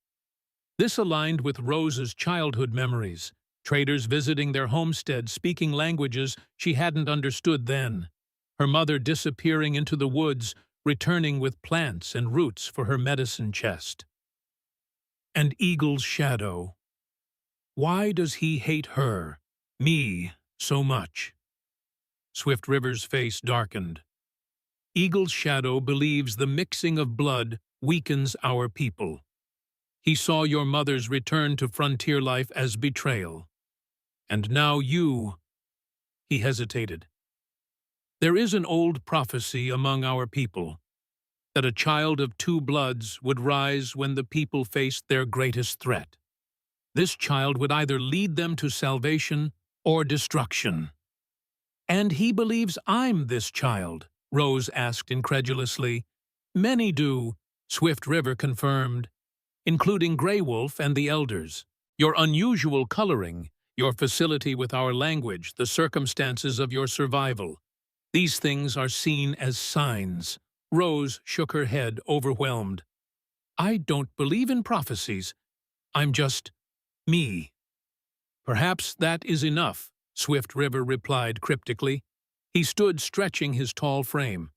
This aligned with Rose's childhood memories, traders visiting their homestead, speaking languages she hadn't understood then, her mother disappearing into the woods, returning with plants and roots for her medicine chest. And Eagle's shadow. Why does he hate her, me, so much? Swift River's face darkened. Eagle's shadow believes the mixing of blood weakens our people. He saw your mother's return to frontier life as betrayal. And now you... He hesitated. There is an old prophecy among our people that a child of 2 bloods would rise when the people faced their greatest threat. This child would either lead them to salvation or destruction. "And he believes I'm this child?" Rose asked incredulously. "Many do," Swift River confirmed, "including Grey Wolf and the elders. Your unusual coloring, your facility with our language, the circumstances of your survival. These things are seen as signs. Rose shook her head, overwhelmed. I don't believe in prophecies. I'm just me. Perhaps that is enough, Swift River replied cryptically. He stood stretching his tall frame.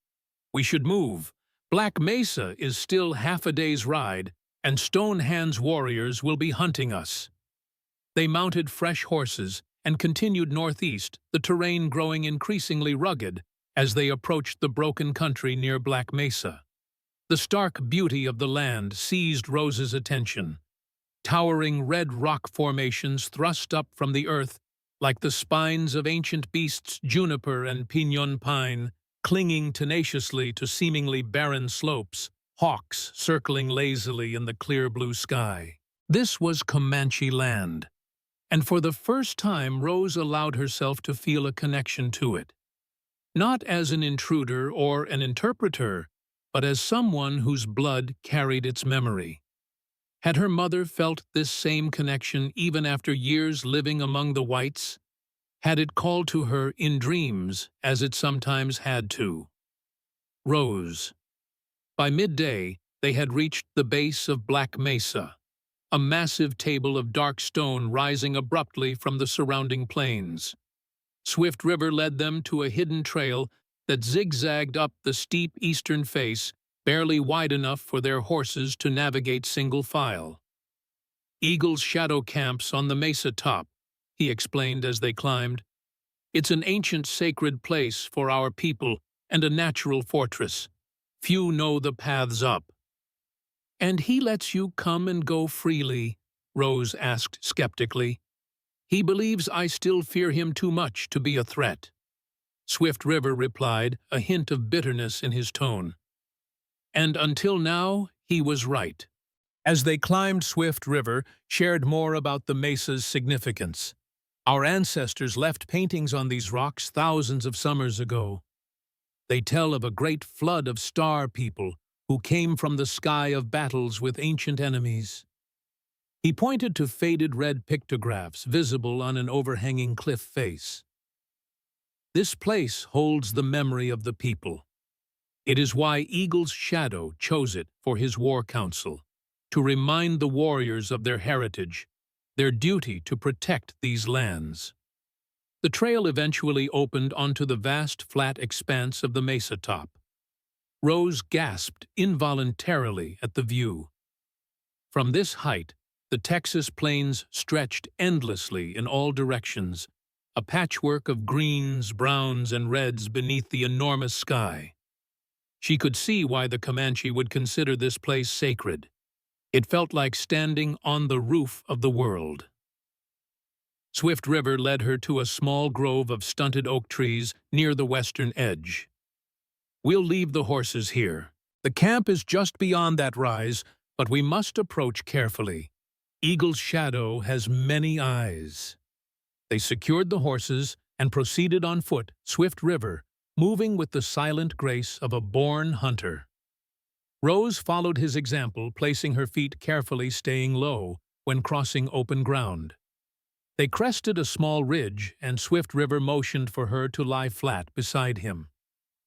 We should move. Black Mesa is still half a day's ride, and Stone Hand's warriors will be hunting us. They mounted fresh horses and continued northeast, the terrain growing increasingly rugged as they approached the broken country near Black Mesa. The stark beauty of the land seized Rose's attention. Towering red rock formations thrust up from the earth like the spines of ancient beasts, juniper and piñon pine, clinging tenaciously to seemingly barren slopes, hawks circling lazily in the clear blue sky. This was Comanche land, and for the first time Rose allowed herself to feel a connection to it. Not as an intruder or an interpreter, but as someone whose blood carried its memory. Had her mother felt this same connection even after years living among the whites? Had it called to her in dreams, as it sometimes had to? Rose. By midday, they had reached the base of Black Mesa, a massive table of dark stone rising abruptly from the surrounding plains. Swift River led them to a hidden trail that zigzagged up the steep eastern face, barely wide enough for their horses to navigate single file. Eagle's shadow camps on the mesa top, he explained as they climbed. It's an ancient sacred place for our people and a natural fortress. Few know the paths up. And he lets you come and go freely, Rose asked skeptically. He believes I still fear him too much to be a threat. Swift River replied, a hint of bitterness in his tone. And until now, he was right. As they climbed Swift River, shared more about the mesa's significance. Our ancestors left paintings on these rocks thousands of summers ago. They tell of a great flood of star people who came from the sky of battles with ancient enemies. He pointed to faded red pictographs visible on an overhanging cliff face. This place holds the memory of the people. It is why Eagle's shadow chose it for his war council, to remind the warriors of their heritage, their duty to protect these lands. The trail eventually opened onto the vast flat expanse of the mesa top. Rose gasped involuntarily at the view. From this height, the Texas plains stretched endlessly in all directions, a patchwork of greens, browns, and reds beneath the enormous sky. She could see why the Comanche would consider this place sacred. It felt like standing on the roof of the world. Swift River led her to a small grove of stunted oak trees near the western edge. We'll leave the horses here. The camp is just beyond that rise, but we must approach carefully. Eagle's shadow has many eyes. They secured the horses and proceeded on foot, Swift River, moving with the silent grace of a born hunter. Rose followed his example, placing her feet carefully, staying low when crossing open ground. They crested a small ridge, and Swift River motioned for her to lie flat beside him.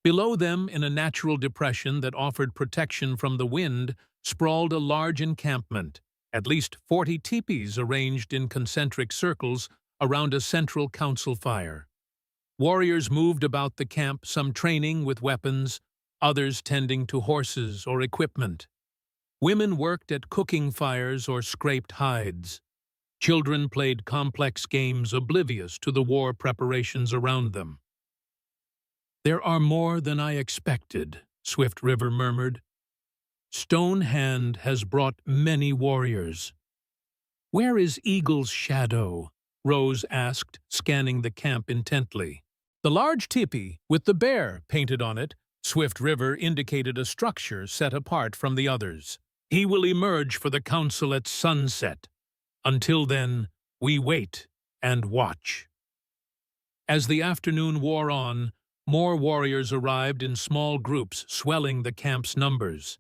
Below them, in a natural depression that offered protection from the wind, sprawled a large encampment, at least 40 teepees arranged in concentric circles around a central council fire. Warriors moved about the camp, some training with weapons, others tending to horses or equipment. Women worked at cooking fires or scraped hides. Children played complex games oblivious to the war preparations around them. There are more than I expected, Swift River murmured. Stone Hand has brought many warriors. Where is Eagle's shadow? Rose asked, scanning the camp intently. The large teepee, with the bear painted on it, Swift River indicated a structure set apart from the others. He will emerge for the council at sunset. Until then, we wait and watch. As the afternoon wore on, more warriors arrived in small groups, swelling the camp's numbers.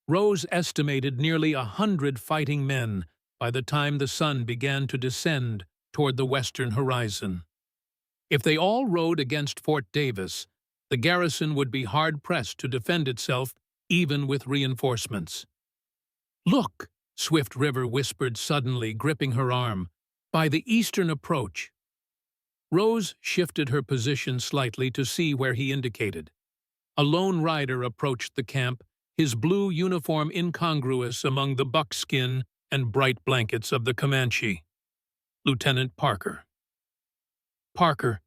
Rose estimated nearly 100 fighting men by the time the sun began to descend toward the western horizon. If they all rode against Fort Davis, The garrison would be hard-pressed to defend itself, even with reinforcements. "Look!" Swift River whispered suddenly, gripping her arm. "By the eastern approach." Rose shifted her position slightly to see where he indicated. A lone rider approached the camp, his blue uniform incongruous among the buckskin and bright blankets of the Comanche. Lieutenant Parker. "Parker,"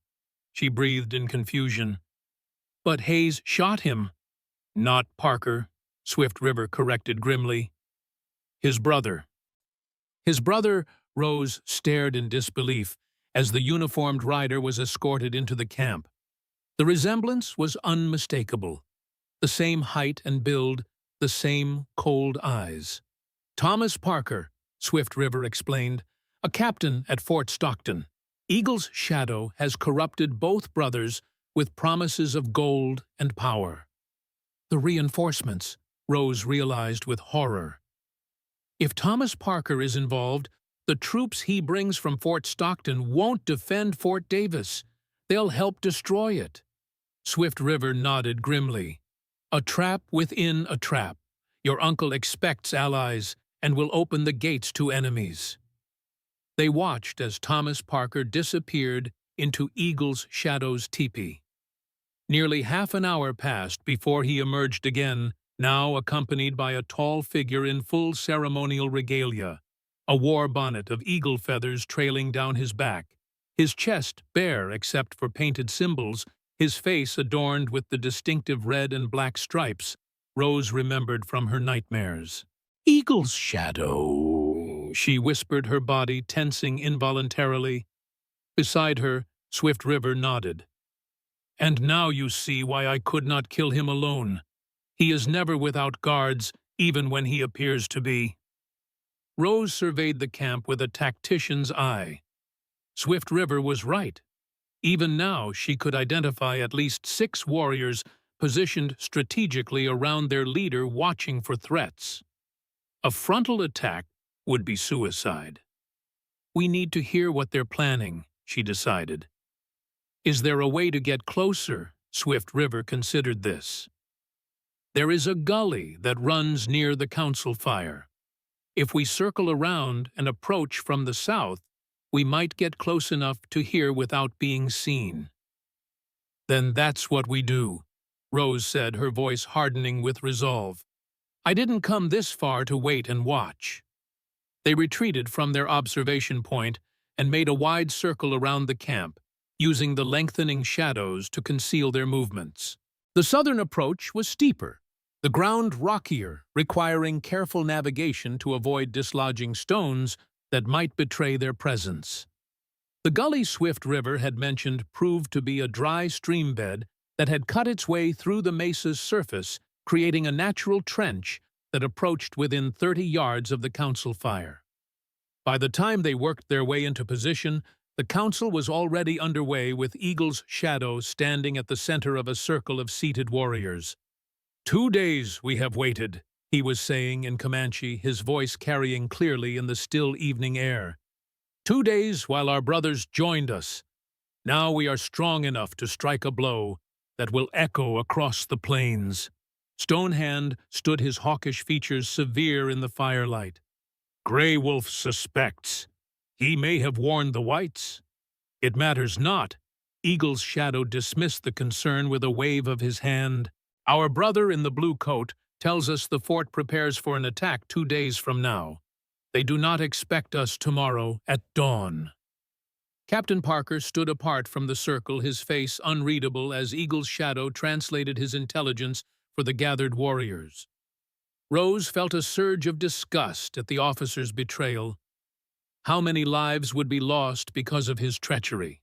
she breathed in confusion. "But Hayes shot him." "Not Parker," Swift River corrected grimly. "His brother." "His brother?" Rose stared in disbelief as the uniformed rider was escorted into the camp. The resemblance was unmistakable. The same height and build, the same cold eyes. "Thomas Parker," Swift River explained, "a captain at Fort Stockton. Eagle's shadow has corrupted both brothers with promises of gold and power." "The reinforcements," Rose realized with horror. "If Thomas Parker is involved, the troops he brings from Fort Stockton won't defend Fort Davis. They'll help destroy it." Swift River nodded grimly. "A trap within a trap. Your uncle expects allies and will open the gates to enemies." They watched as Thomas Parker disappeared into Eagle's Shadow's teepee. Nearly half an hour passed before he emerged again, now accompanied by a tall figure in full ceremonial regalia, a war bonnet of eagle feathers trailing down his back, his chest bare except for painted symbols, his face adorned with the distinctive red and black stripes Rose remembered from her nightmares. "Eagle's Shadow," she whispered, her body tensing involuntarily. Beside her, Swift River nodded. "And now you see why I could not kill him alone. He is never without guards, even when he appears to be." Rose surveyed the camp with a tactician's eye. Swift River was right. Even now she could identify at least 6 warriors positioned strategically around their leader, watching for threats. A frontal attack would be suicide. "We need to hear what they're planning," she decided. "Is there a way to get closer?" Swift River considered this. "There is a gully that runs near the council fire. If we circle around and approach from the south, we might get close enough to hear without being seen." "Then that's what we do," Rose said, her voice hardening with resolve. "I didn't come this far to wait and watch." They retreated from their observation point and made a wide circle around the camp, using the lengthening shadows to conceal their movements. The southern approach was steeper, the ground rockier, requiring careful navigation to avoid dislodging stones that might betray their presence. The gully Swift River had mentioned proved to be a dry stream bed that had cut its way through the mesa's surface, creating a natural trench that approached within 30 yards of the council fire. By the time they worked their way into position, the council was already underway, with Eagle's Shadow standing at the center of a circle of seated warriors. "2 days we have waited," he was saying in Comanche, his voice carrying clearly in the still evening air. "2 days while our brothers joined us. Now we are strong enough to strike a blow that will echo across the plains." Stonehand stood, his hawkish features severe in the firelight. "Grey Wolf suspects. He may have warned the whites." "It matters not." Eagle's Shadow dismissed the concern with a wave of his hand. "Our brother in the blue coat tells us the fort prepares for an attack 2 days from now. They do not expect us tomorrow at dawn." Captain Parker stood apart from the circle, his face unreadable as Eagle's Shadow translated his intelligence for the gathered warriors. Rose felt a surge of disgust at the officer's betrayal. How many lives would be lost because of his treachery?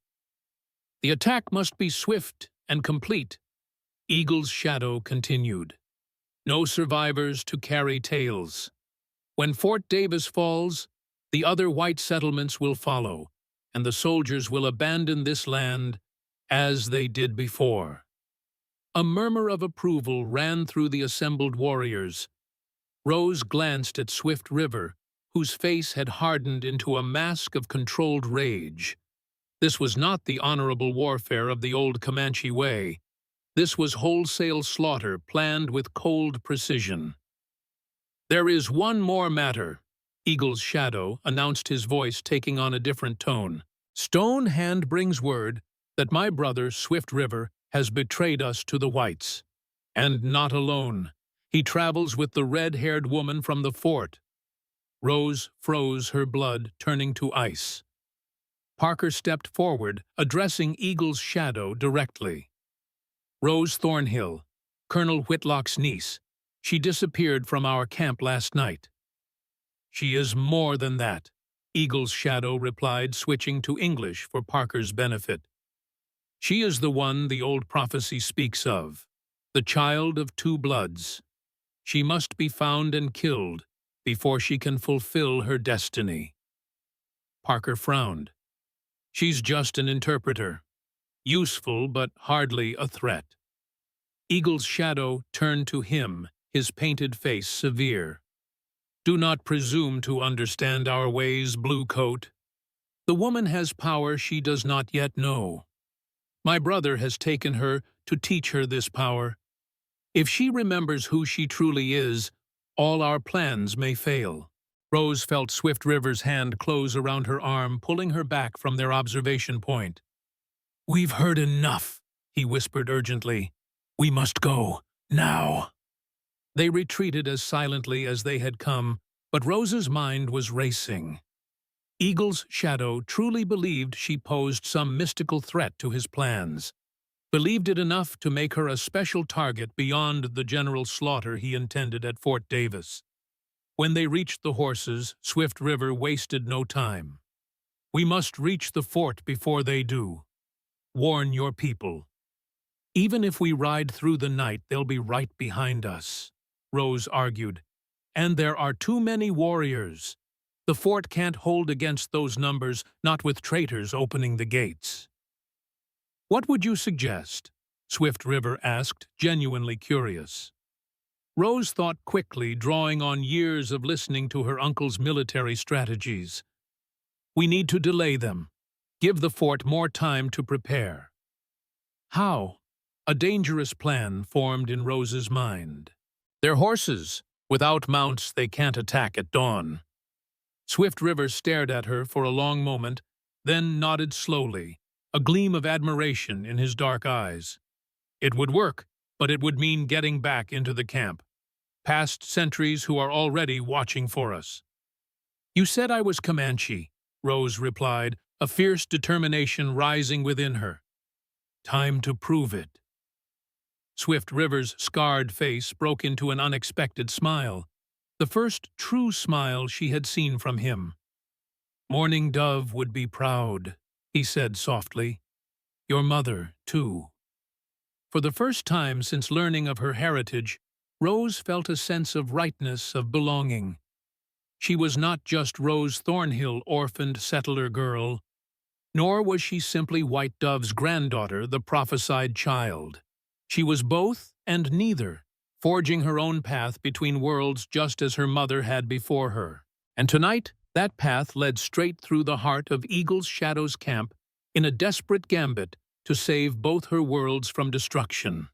"The attack must be swift and complete," Eagle's Shadow continued. "No survivors to carry tales. When Fort Davis falls, the other white settlements will follow, and the soldiers will abandon this land as they did before." A murmur of approval ran through the assembled warriors. Rose glanced at Swift River, whose face had hardened into a mask of controlled rage. This was not the honorable warfare of the old Comanche way. This was wholesale slaughter planned with cold precision. "There is one more matter," Eagle's shadow announced, his voice taking on a different tone. "Stone Hand brings word that my brother, Swift River, has betrayed us to the whites. And not alone. He travels with the red-haired woman from the fort." Rose froze, her blood turning to ice. Parker stepped forward, addressing Eagle's shadow directly. "Rose Thornhill, Colonel Whitlock's niece. She disappeared from our camp last night." "She is more than that," Eagle's shadow replied, switching to English for Parker's benefit. "She is the one the old prophecy speaks of, the child of two bloods. She must be found and killed before she can fulfill her destiny." Parker frowned. "She's just an interpreter. Useful, but hardly a threat." Eagle's shadow turned to him, his painted face severe. "Do not presume to understand our ways, Bluecoat. The woman has power she does not yet know. My brother has taken her to teach her this power. If she remembers who she truly is, all our plans may fail." Rose felt Swift River's hand close around her arm, pulling her back from their observation point. "We've heard enough," he whispered urgently. "We must go, now." They retreated as silently as they had come, but Rose's mind was racing. Eagle's shadow truly believed she posed some mystical threat to his plans, believed it enough to make her a special target beyond the general slaughter he intended at Fort Davis. When they reached the horses, Swift River wasted no time. "We must reach the fort before they do. Warn your people. Even if we ride through the night, they'll be right behind us," Rose argued. "And there are too many warriors. The fort can't hold against those numbers, not with traitors opening the gates." "What would you suggest?" Swift River asked, genuinely curious. Rose thought quickly, drawing on years of listening to her uncle's military strategies. "We need to delay them. Give the fort more time to prepare." "How?" A dangerous plan formed in Rose's mind. "Their horses. Without mounts, they can't attack at dawn." Swift River stared at her for a long moment, then nodded slowly, a gleam of admiration in his dark eyes. "It would work, but it would mean getting back into the camp, past sentries who are already watching for us." "You said I was Comanche," Rose replied, a fierce determination rising within her. "Time to prove it." Swift River's scarred face broke into an unexpected smile, the first true smile she had seen from him. "Morning Dove would be proud," he said softly. "Your mother, too." For the first time since learning of her heritage, Rose felt a sense of rightness, of belonging. She was not just Rose Thornhill, orphaned settler girl, nor was she simply White Dove's granddaughter, the prophesied child. She was both and neither, forging her own path between worlds just as her mother had before her. And tonight, that path led straight through the heart of Eagle's Shadow's camp in a desperate gambit to save both her worlds from destruction.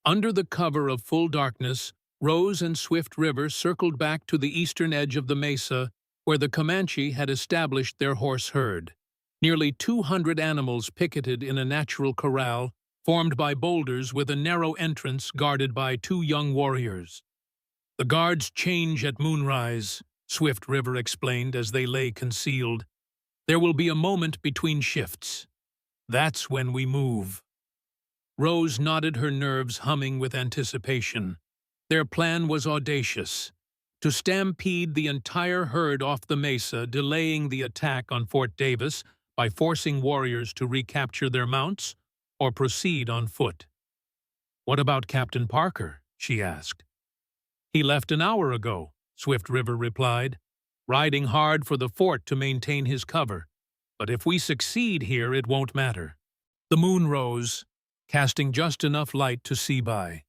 Under the cover of full darkness, Rose and Swift River circled back to the eastern edge of the mesa where the Comanche had established their horse herd. Nearly 200 animals picketed in a natural corral formed by boulders with a narrow entrance guarded by 2 young warriors. "The guards change at moonrise," Swift River explained as they lay concealed. "There will be a moment between shifts. That's when we move." Rose nodded, her nerves humming with anticipation. Their plan was audacious: to stampede the entire herd off the mesa, delaying the attack on Fort Davis by forcing warriors to recapture their mounts or proceed on foot. "What about Captain Parker?" she asked. "He left an hour ago," Swift River replied, "riding hard for the fort to maintain his cover. But if we succeed here, it won't matter." The moon rose, casting just enough light to see by.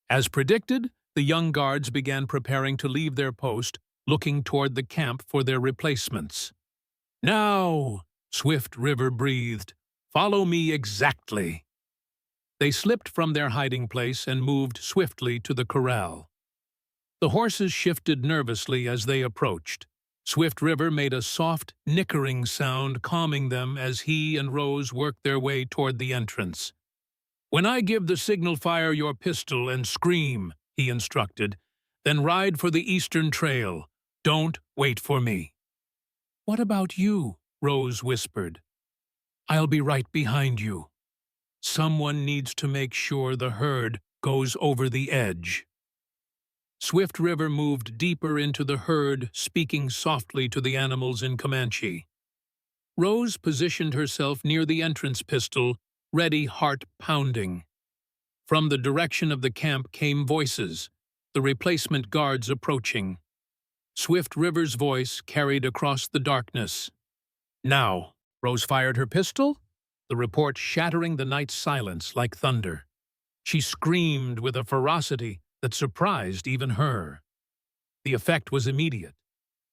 As predicted, the young guards began preparing to leave their post, looking toward the camp for their replacements. "Now," Swift River breathed, "follow me exactly." They slipped from their hiding place and moved swiftly to the corral. The horses shifted nervously as they approached. Swift River made a soft, nickering sound, calming them as he and Rose worked their way toward the entrance. "When I give the signal, fire your pistol and scream," he instructed. "Then ride for the eastern trail. Don't wait for me." "What about you?" Rose whispered. "I'll be right behind you. Someone needs to make sure the herd goes over the edge." Swift River moved deeper into the herd, speaking softly to the animals in Comanche. Rose positioned herself near the entrance pistol, ready, heart pounding. From the direction of the camp came voices, the replacement guards approaching. Swift River's voice carried across the darkness. "Now." Rose fired her pistol, the report shattering the night's silence like thunder. She screamed with a ferocity that surprised even her. The effect was immediate.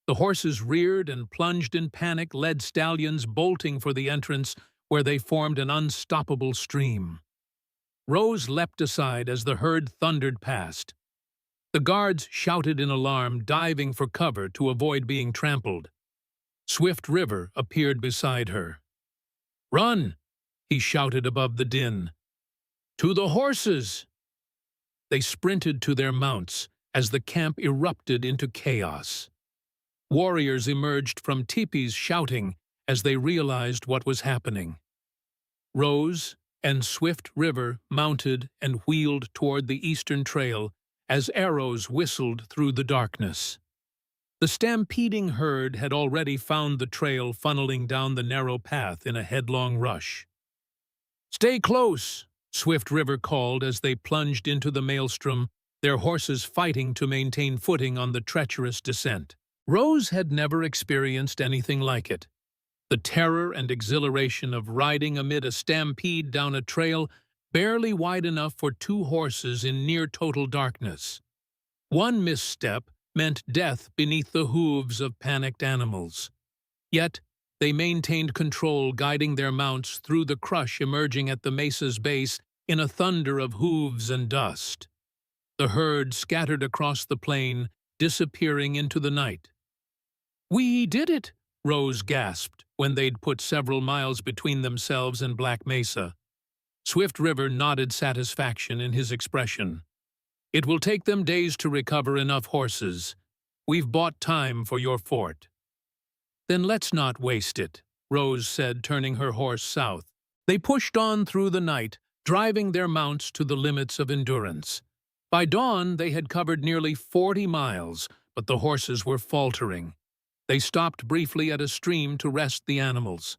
The horses reared and plunged in panic, led stallions bolting for the entrance where they formed an unstoppable stream. Rose leapt aside as the herd thundered past. The guards shouted in alarm, diving for cover to avoid being trampled. Swift River appeared beside her. "Run!" he shouted above the din. "To the horses!" They sprinted to their mounts as the camp erupted into chaos. Warriors emerged from teepees shouting as they realized what was happening. Rose and Swift River mounted and wheeled toward the eastern trail as arrows whistled through the darkness. The stampeding herd had already found the trail funneling down the narrow path in a headlong rush. "Stay close!" Swift River called as they plunged into the maelstrom, their horses fighting to maintain footing on the treacherous descent. Rose had never experienced anything like it. The terror and exhilaration of riding amid a stampede down a trail barely wide enough for two horses in near-total darkness. One misstep meant death beneath the hooves of panicked animals. Yet, they maintained control, guiding their mounts through the crush emerging at the mesa's base in a thunder of hooves and dust. The herd scattered across the plain, disappearing into the night. "We did it!" Rose gasped when they'd put several miles between themselves and Black Mesa. Swift River nodded satisfaction in his expression. "It will take them days to recover enough horses. We've bought time for your fort." "Then let's not waste it," Rose said, turning her horse south. They pushed on through the night, driving their mounts to the limits of endurance. By dawn, they had covered nearly 40 miles, but the horses were faltering. They stopped briefly at a stream to rest the animals.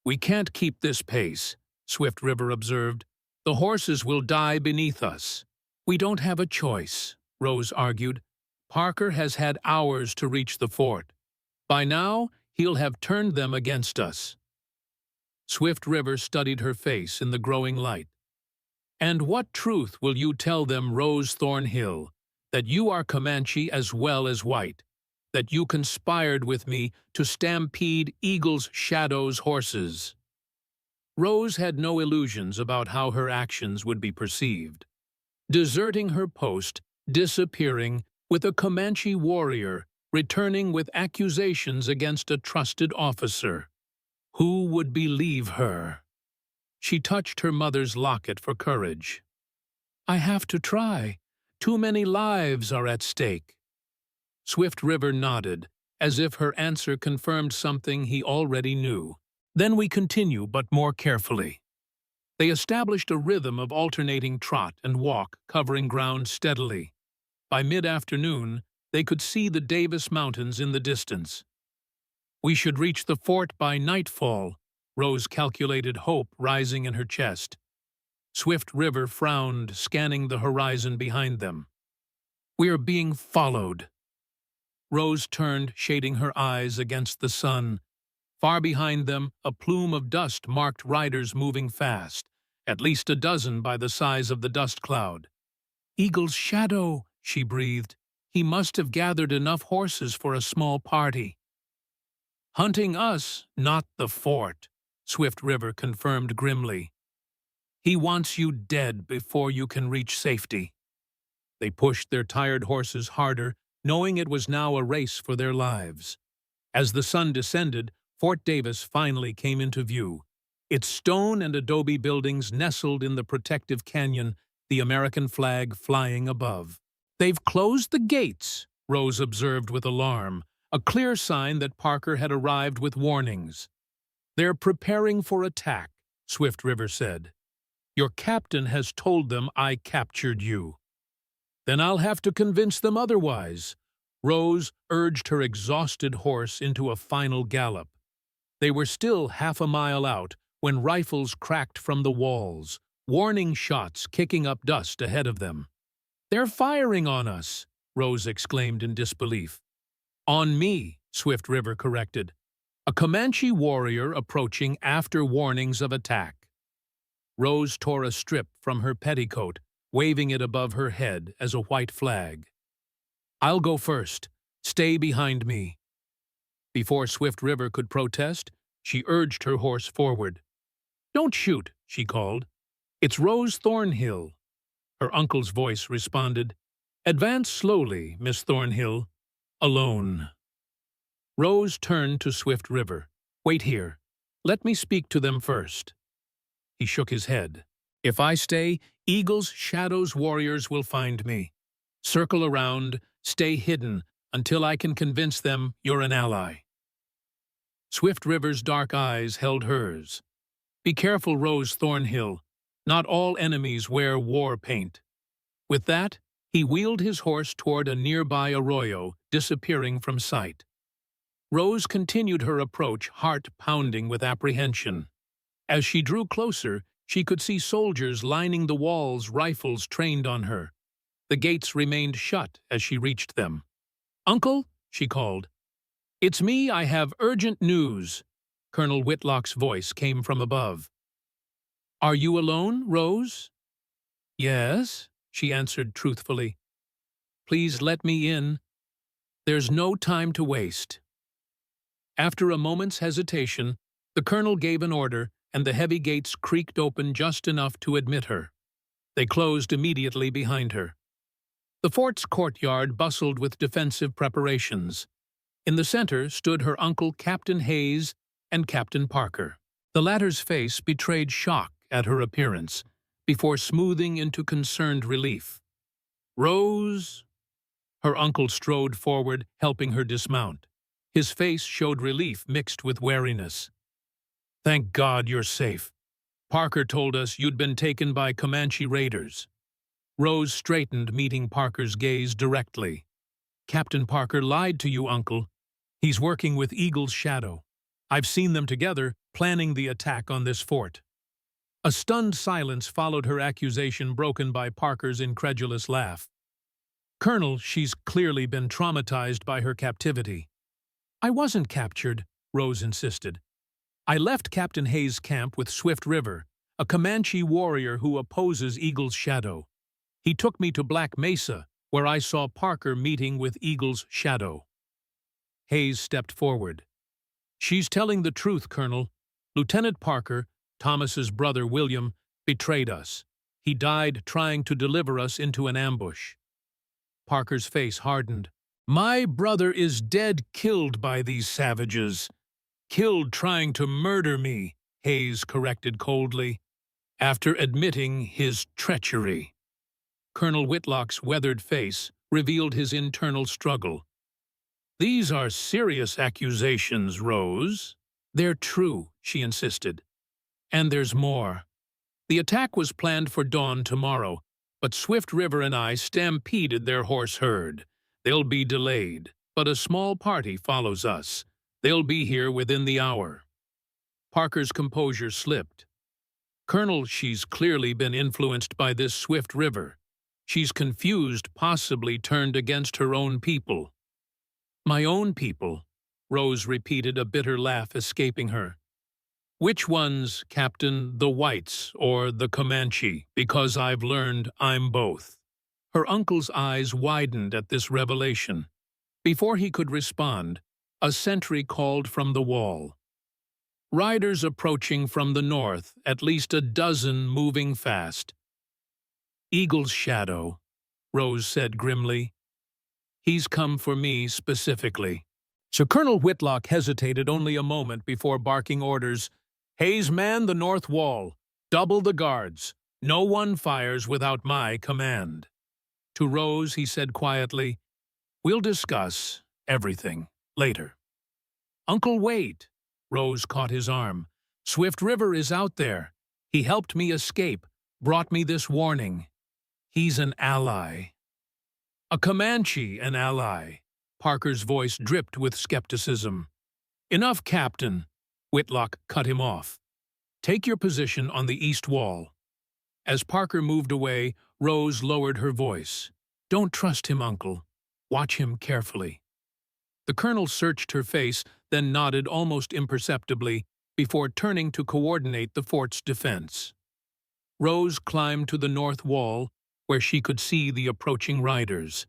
"We can't keep this pace," Swift River observed. "The horses will die beneath us." "We don't have a choice," Rose argued. "Parker has had hours to reach the fort. By now, he'll have turned them against us." Swift River studied her face in the growing light. "And what truth will you tell them, Rose Thornhill? That you are Comanche as well as white? That you conspired with me to stampede Eagle's Shadow's horses?" Rose had no illusions about how her actions would be perceived. Deserting her post, disappearing with a Comanche warrior, returning with accusations against a trusted officer. Who would believe her? She touched her mother's locket for courage. "I have to try. Too many lives are at stake." Swift River nodded, as if her answer confirmed something he already knew. "Then we continue, but more carefully." They established a rhythm of alternating trot and walk, covering ground steadily. By mid-afternoon, they could see the Davis Mountains in the distance. "We should reach the fort by nightfall," Rose calculated, hope rising in her chest. Swift River frowned, scanning the horizon behind them. "We're being followed." Rose turned, shading her eyes against the sun. Far behind them, a plume of dust marked riders moving fast, at least a dozen by the size of the dust cloud. "Eagle's Shadow," she breathed. "He must have gathered enough horses for a small party." "Hunting us, not the fort," Swift River confirmed grimly. He wants you dead before you can reach safety." They pushed their tired horses harder, knowing it was now a race for their lives. As the sun descended, Fort Davis finally came into view. Its stone and adobe buildings nestled in the protective canyon, the American flag flying above. "They've closed the gates," Rose observed with alarm, a clear sign that Parker had arrived with warnings. "They're preparing for attack," Swift River said. "Your captain has told them I captured you." "Then I'll have to convince them otherwise." Rose urged her exhausted horse into a final gallop. They were still half a mile out when rifles cracked from the walls, warning shots kicking up dust ahead of them. "They're firing on us," Rose exclaimed in disbelief. "On me," Swift River corrected. "A Comanche warrior approaching after warnings of attack." Rose tore a strip from her petticoat, waving it above her head as a white flag. "I'll go first. Stay behind me." Before Swift River could protest, she urged her horse forward. "Don't shoot," she called. "It's Rose Thornhill." Her uncle's voice responded, "Advance slowly, Miss Thornhill. Alone." Rose turned to Swift River. "Wait here. Let me speak to them first." He shook his head. "If I stay, Eagle's Shadow's warriors will find me. Circle around, stay hidden, until I can convince them you're an ally." Swift River's dark eyes held hers. "Be careful, Rose Thornhill. Not all enemies wear war paint." With that, he wheeled his horse toward a nearby arroyo, disappearing from sight. Rose continued her approach, heart pounding with apprehension. As she drew closer, she could see soldiers lining the walls, rifles trained on her. The gates remained shut as she reached them. "Uncle," she called. "It's me, I have urgent news." Colonel Whitlock's voice came from above. "Are you alone, Rose?" "Yes," she answered truthfully. "Please let me in. There's no time to waste." After a moment's hesitation, the colonel gave an order, and the heavy gates creaked open just enough to admit her. They closed immediately behind her. The fort's courtyard bustled with defensive preparations. In the center stood her uncle Captain Hayes and Captain Parker. The latter's face betrayed shock at her appearance, before smoothing into concerned relief. "Rose?" Her uncle strode forward, helping her dismount. His face showed relief mixed with wariness. "Thank God you're safe. Parker told us you'd been taken by Comanche raiders." Rose straightened, meeting Parker's gaze directly. "Captain Parker lied to you, Uncle. He's working with Eagle's Shadow. I've seen them together, planning the attack on this fort." A stunned silence followed her accusation, broken by Parker's incredulous laugh. "Colonel, she's clearly been traumatized by her captivity." "I wasn't captured," Rose insisted. "I left Captain Hayes' camp with Swift River, a Comanche warrior who opposes Eagle's Shadow. He took me to Black Mesa, where I saw Parker meeting with Eagle's Shadow." Hayes stepped forward. "She's telling the truth, Colonel. Lieutenant Parker, Thomas's brother William, betrayed us. He died trying to deliver us into an ambush." Parker's face hardened. "My brother is dead, killed by these savages." "Killed trying to murder me," Hayes corrected coldly, "after admitting his treachery." Colonel Whitlock's weathered face revealed his internal struggle. "These are serious accusations, Rose." "They're true," she insisted. "And there's more. The attack was planned for dawn tomorrow, but Swift River and I stampeded their horse herd. They'll be delayed, but a small party follows us. They'll be here within the hour." Parker's composure slipped. "Colonel, she's clearly been influenced by this Swift River. She's confused, possibly turned against her own people." "My own people," Rose repeated, a bitter laugh escaping her. "Which ones, Captain, the whites or the Comanche? Because I've learned I'm both." Her uncle's eyes widened at this revelation. Before he could respond, a sentry called from the wall. Riders approaching from the north, at least a dozen moving fast. Eagle's shadow, Rose said grimly. He's come for me specifically. So Colonel Whitlock hesitated only a moment before barking orders. Hayes, man the north wall. Double the guards. No one fires without my command. To Rose, he said quietly, we'll discuss everything later. Uncle, wait. Rose caught his arm. Swift River is out there. He helped me escape, brought me this warning. He's an ally. A Comanche, an ally. Parker's voice dripped with skepticism. Enough, Captain. Whitlock cut him off. Take your position on the east wall. As Parker moved away, Rose lowered her voice. Don't trust him, Uncle. Watch him carefully. The colonel searched her face, then nodded almost imperceptibly before turning to coordinate the fort's defense. Rose climbed to the north wall, where she could see the approaching riders.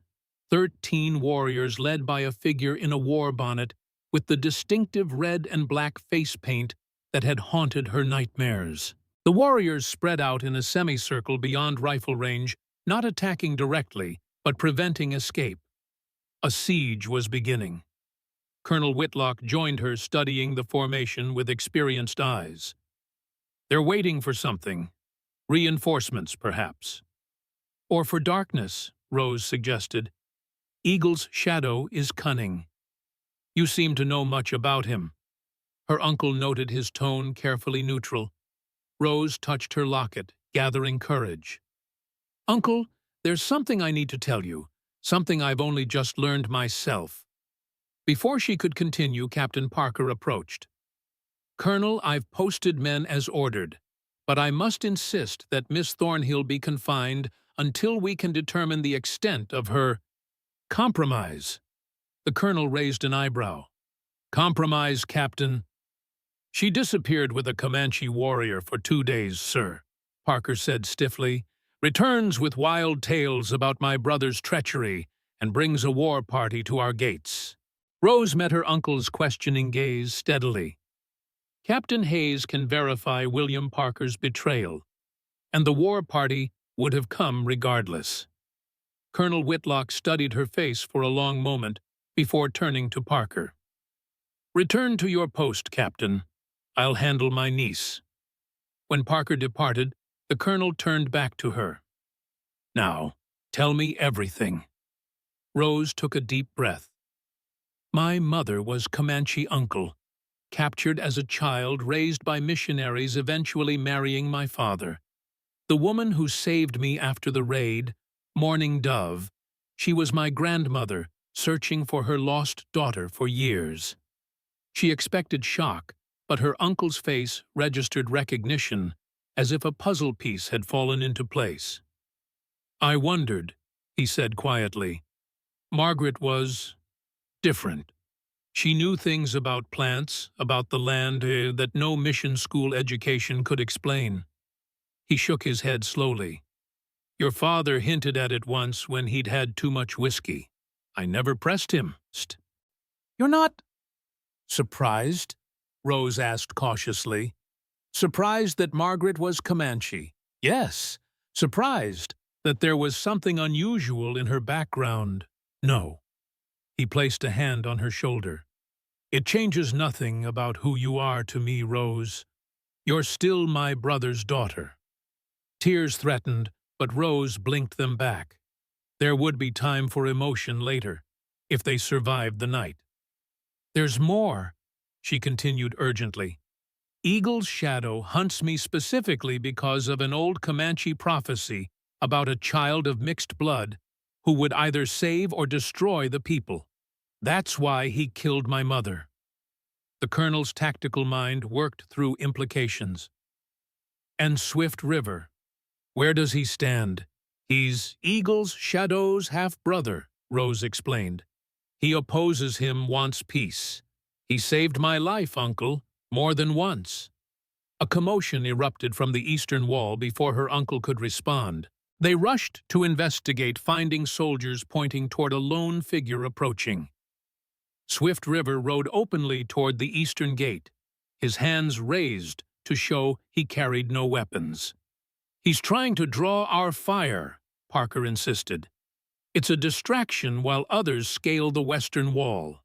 13 warriors led by a figure in a war bonnet with the distinctive red and black face paint that had haunted her nightmares. The warriors spread out in a semicircle beyond rifle range, not attacking directly, but preventing escape. A siege was beginning. Colonel Whitlock joined her, studying the formation with experienced eyes. They're waiting for something. Reinforcements, perhaps. Or for darkness, Rose suggested. Eagle's shadow is cunning. You seem to know much about him. Her uncle noted his tone, carefully neutral. Rose touched her locket, gathering courage. Uncle, there's something I need to tell you, something I've only just learned myself. Before she could continue, Captain Parker approached. Colonel, I've posted men as ordered, but I must insist that Miss Thornhill be confined until we can determine the extent of her compromise. The colonel raised an eyebrow. Compromise, Captain? She disappeared with a Comanche warrior for 2 days, sir, Parker said stiffly. Returns with wild tales about my brother's treachery and brings a war party to our gates. Rose met her uncle's questioning gaze steadily. Captain Hayes can verify William Parker's betrayal, and the war party would have come regardless. Colonel Whitlock studied her face for a long moment before turning to Parker. Return to your post, Captain. I'll handle my niece. When Parker departed, the colonel turned back to her. Now, tell me everything. Rose took a deep breath. My mother was Comanche uncle, captured as a child, raised by missionaries, eventually marrying my father. The woman who saved me after the raid, Morning Dove, she was my grandmother, searching for her lost daughter for years. She expected shock, but her uncle's face registered recognition, as if a puzzle piece had fallen into place. I wondered, he said quietly. Margaret was different. She knew things about plants, about the land, that no mission school education could explain. He shook his head slowly. Your father hinted at it once when he'd had too much whiskey. I never pressed him. You're not surprised? Rose asked cautiously. Surprised that Margaret was Comanche? Yes. Surprised that there was something unusual in her background? No. He placed a hand on her shoulder. It changes nothing about who you are to me, Rose. You're still my brother's daughter. Tears threatened, but Rose blinked them back. There would be time for emotion later, if they survived the night. There's more, she continued urgently. Eagle's shadow hunts me specifically because of an old Comanche prophecy about a child of mixed blood who would either save or destroy the people. That's why he killed my mother. The colonel's tactical mind worked through implications. And Swift River, where does he stand? He's Eagle's shadow's half-brother, Rose explained. He opposes him, wants peace. He saved my life, Uncle, more than once. A commotion erupted from the eastern wall before her uncle could respond. They rushed to investigate, finding soldiers pointing toward a lone figure approaching. Swift River rode openly toward the eastern gate, his hands raised to show he carried no weapons. "He's trying to draw our fire," Parker insisted. "It's a distraction while others scale the western wall."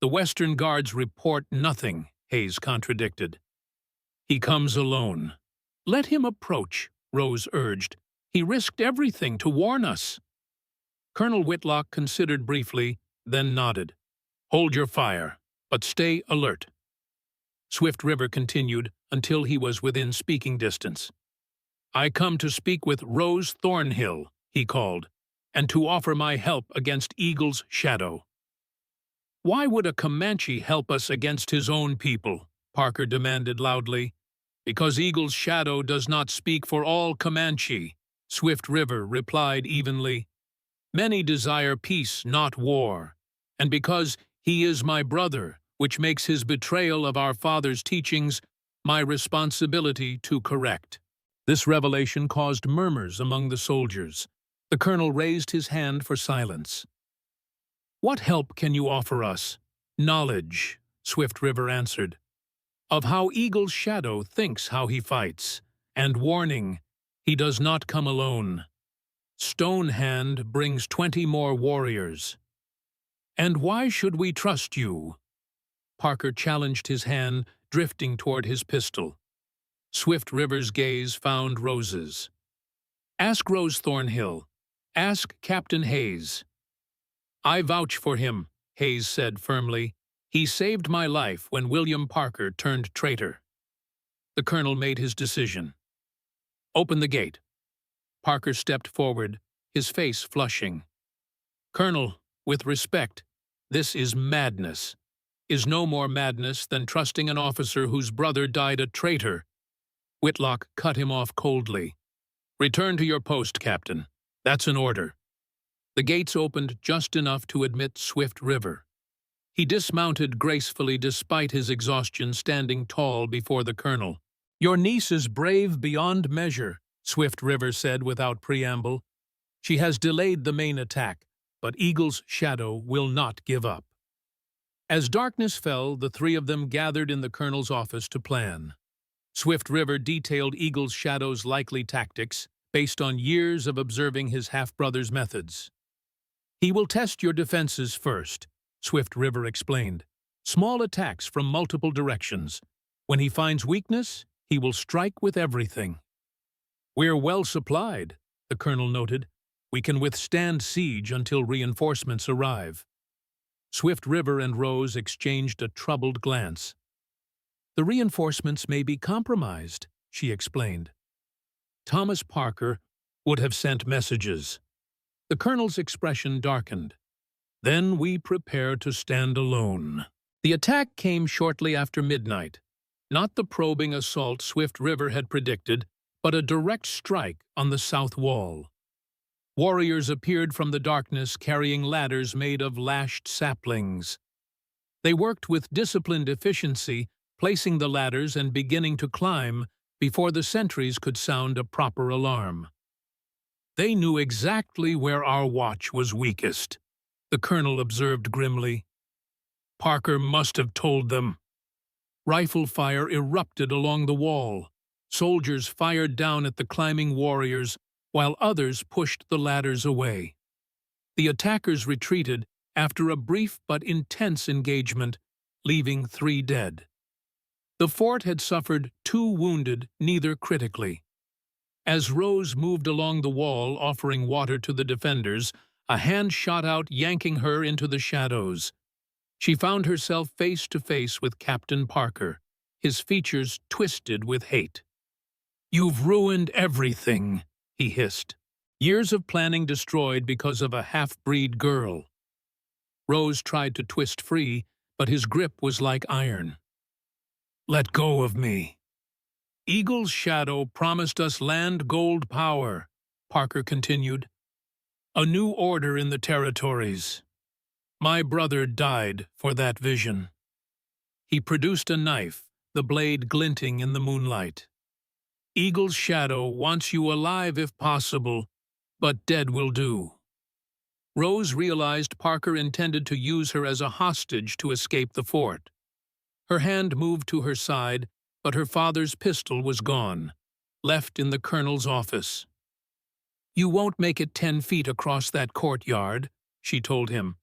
"The Western Guards report nothing," Hayes contradicted. "He comes alone." "Let him approach," Rose urged. "He risked everything to warn us." Colonel Whitlock considered briefly, then nodded. "Hold your fire, but stay alert." Swift River continued until he was within speaking distance. "I come to speak with Rose Thornhill," he called, "and to offer my help against Eagle's shadow." "Why would a Comanche help us against his own people?" Parker demanded loudly. "Because Eagle's shadow does not speak for all Comanche," Swift River replied evenly. "Many desire peace, not war, and because he is my brother, which makes his betrayal of our father's teachings my responsibility to correct." This revelation caused murmurs among the soldiers. The colonel raised his hand for silence. "What help can you offer us?" "Knowledge," Swift River answered, "of how Eagle's shadow thinks how he fights, and warning, he does not come alone. Stone Hand brings 20 more warriors." "And why should we trust you?" Parker challenged his hand, drifting toward his pistol. Swift River's gaze found Rose's. "Ask Rose Thornhill. Ask Captain Hayes." "I vouch for him," Hayes said firmly. "He saved my life when William Parker turned traitor." The colonel made his decision. "Open the gate." Parker stepped forward, his face flushing. "Colonel, with respect, this is madness. Is no more madness than trusting an officer whose brother died a traitor." Whitlock cut him off coldly. "Return to your post, Captain. That's an order." The gates opened just enough to admit Swift River. He dismounted gracefully despite his exhaustion, standing tall before the colonel. "Your niece is brave beyond measure," Swift River said without preamble. "She has delayed the main attack, but Eagle's shadow will not give up." As darkness fell, the three of them gathered in the colonel's office to plan. Swift River detailed Eagle's shadow's likely tactics, based on years of observing his half-brother's methods. "He will test your defenses first," Swift River explained. "Small attacks from multiple directions. When he finds weakness, he will strike with everything." "We're well supplied," the colonel noted. "We can withstand siege until reinforcements arrive." Swift River and Rose exchanged a troubled glance. "The reinforcements may be compromised," she explained. "Thomas Parker would have sent messages." The colonel's expression darkened. "Then we prepare to stand alone." The attack came shortly after midnight. Not the probing assault Swift River had predicted, but a direct strike on the south wall. Warriors appeared from the darkness carrying ladders made of lashed saplings. They worked with disciplined efficiency, placing the ladders and beginning to climb before the sentries could sound a proper alarm. "They knew exactly where our watch was weakest," the colonel observed grimly. "Parker must have told them." Rifle fire erupted along the wall. Soldiers fired down at the climbing warriors, while others pushed the ladders away. The attackers retreated after a brief but intense engagement, leaving 3 dead. The fort had suffered 2 wounded, neither critically. As Rose moved along the wall offering water to the defenders, a hand shot out, yanking her into the shadows. She found herself face to face with Captain Parker, his features twisted with hate. "You've ruined everything," he hissed. "Years of planning destroyed because of a half-breed girl." Rose tried to twist free, but his grip was like iron. "Let go of me." "Eagle's shadow promised us land gold power," Parker continued. "A new order in the territories. My brother died for that vision." He produced a knife, the blade glinting in the moonlight. "Eagle's shadow wants you alive if possible, but dead will do." Rose realized Parker intended to use her as a hostage to escape the fort. Her hand moved to her side, but her father's pistol was gone, left in the colonel's office. "You won't make it 10 feet across that courtyard," she told him.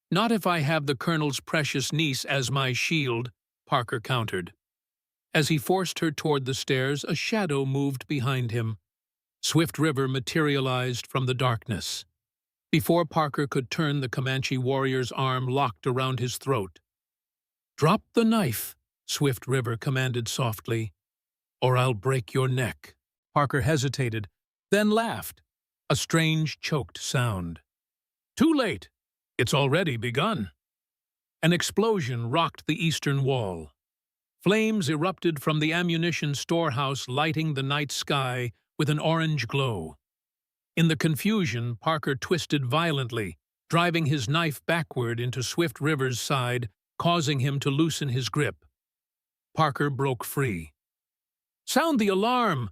"Not if I have the colonel's precious niece as my shield," Parker countered. As he forced her toward the stairs, a shadow moved behind him. Swift River materialized from the darkness. Before Parker could turn, the Comanche warrior's arm locked around his throat. "Drop the knife," Swift River commanded softly, "or I'll break your neck." Parker hesitated, then laughed, a strange, choked sound. "Too late. It's already begun." An explosion rocked the eastern wall. Flames erupted from the ammunition storehouse, lighting the night sky with an orange glow. In the confusion, Parker twisted violently, driving his knife backward into Swift River's side, causing him to loosen his grip. Parker broke free. "Sound the alarm!"